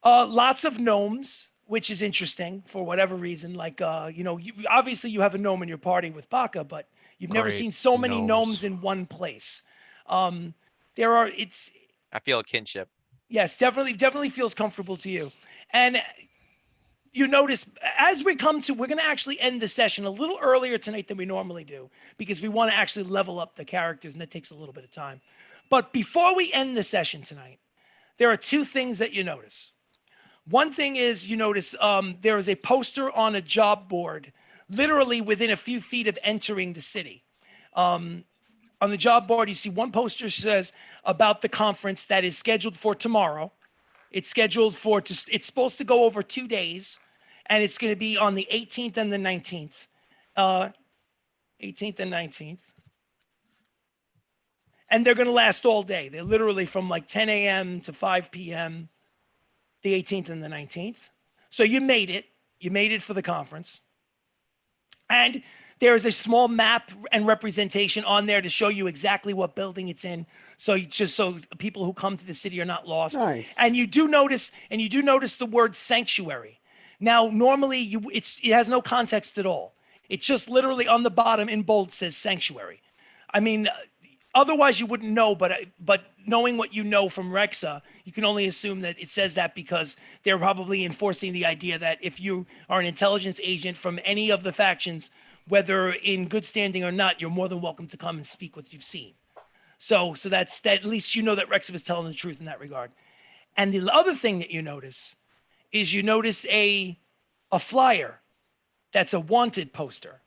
Lots of gnomes, which is interesting for whatever reason. Like obviously you have a gnome in your party with Baka, but you've never Great seen so many gnomes. gnomes in one place. It's I feel a kinship. yes, definitely feels comfortable to you. And you notice as we're going to actually end the session a little earlier tonight than we normally do because we want to actually level up the characters, and that takes a little bit of time. But before we end the session tonight, there are 2 things that you notice. One thing is you notice there is a poster on a job board, literally within a few feet of entering the city. On the job board, you see one poster says about the conference that is scheduled for tomorrow. It's scheduled it's supposed to go over 2 days, and it's going to be on the 18th and the 19th. 18th and 19th. And they're going to last all day. They're literally from like 10 a.m. to 5 p.m., the 18th and the 19th. So you made it. You made it for the conference. And there is a small map and representation on there to show you exactly what building it's in. So people who come to the city are not lost. Nice. And you do notice the word sanctuary. Now, normally it has no context at all. It's just literally on the bottom in bold says sanctuary. I mean, otherwise you wouldn't know, but knowing what you know from Rexa, you can only assume that it says that because they're probably enforcing the idea that if you are an intelligence agent from any of the factions, whether in good standing or not, you're more than welcome to come and speak what you've seen. So that's that. At least you know that Rexa was telling the truth in that regard. And the other thing that you notice is a flyer that's a wanted poster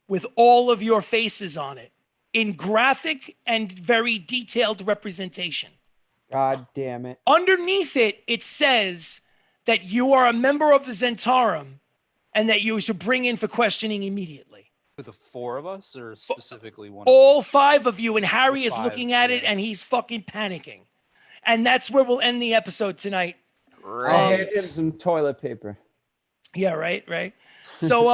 with all of your faces on it in graphic and very detailed representation. God damn it. Underneath it, it says that you are a member of the Zentarum and that you should bring in for questioning immediately. For the 4 of us, or specifically one? All of us? 5 of you, and Harry The is 5, looking at it yeah. and he's fucking panicking. And that's where we'll end the episode tonight. I'll hand Great. him some toilet paper. Yeah, right. So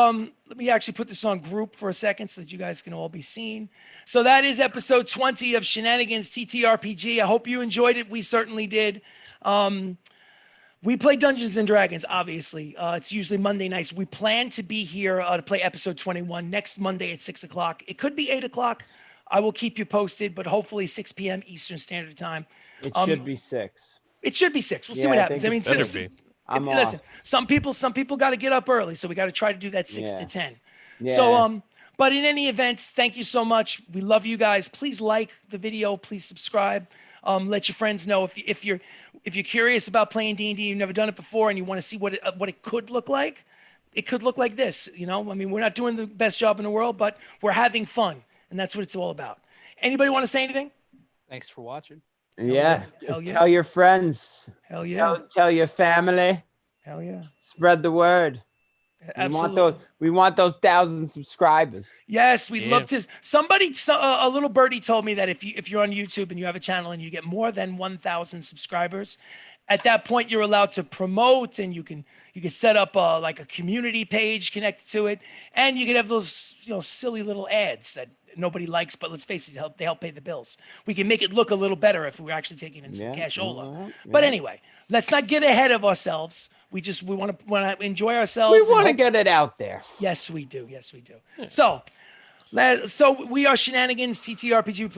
let me actually put this on group for a second so that you guys can all be seen. So that is episode 20 of Shenanigans ttRPG. I hope you enjoyed it. We certainly did. We play Dungeons and Dragons, obviously. It's usually Monday nights. We plan to be here to play episode 21 next Monday at 6 o'clock. It could be 8 o'clock. I will keep you posted, but hopefully 6 p.m. Eastern Standard Time. It should be 6. It should be 6. We'll see Yeah, what I happens. think I mean, it's Better since- be. I'm listen, off. some people got to get up early, so we got to try to do that 6 to Yeah. 10. Yeah. So but in any event, thank you so much. We love you guys. Please like the video. Please subscribe. Let your friends know if you're curious about playing D&D, you've never done it before, and you want to see what it could look like. It could look like this. I mean, we're not doing the best job in the world, but we're having fun, and that's what it's all about. Anybody want to say anything? Thanks for watching. Yeah. Hell yeah. Tell your friends. Hell yeah. Tell your family. Hell yeah. Spread the word. Absolutely. We want those 1,000 subscribers. Yes, we'd Yeah. love to. A little birdie told me that if you're on YouTube and you have a channel and you get more than 1,000 subscribers, at that point you're allowed to promote, and you can set up like a community page connected to it, and you can have those silly little ads that nobody likes, but let's face it, they help pay the bills. We can make it look a little better if we were actually taking in some Yeah, cashola. well, But yeah. anyway, let's not get ahead of ourselves. We want to enjoy We ourselves. and want to hope- get it out there. Yes, we do. Yes, we do. So we are Shenanigans, ttRPG.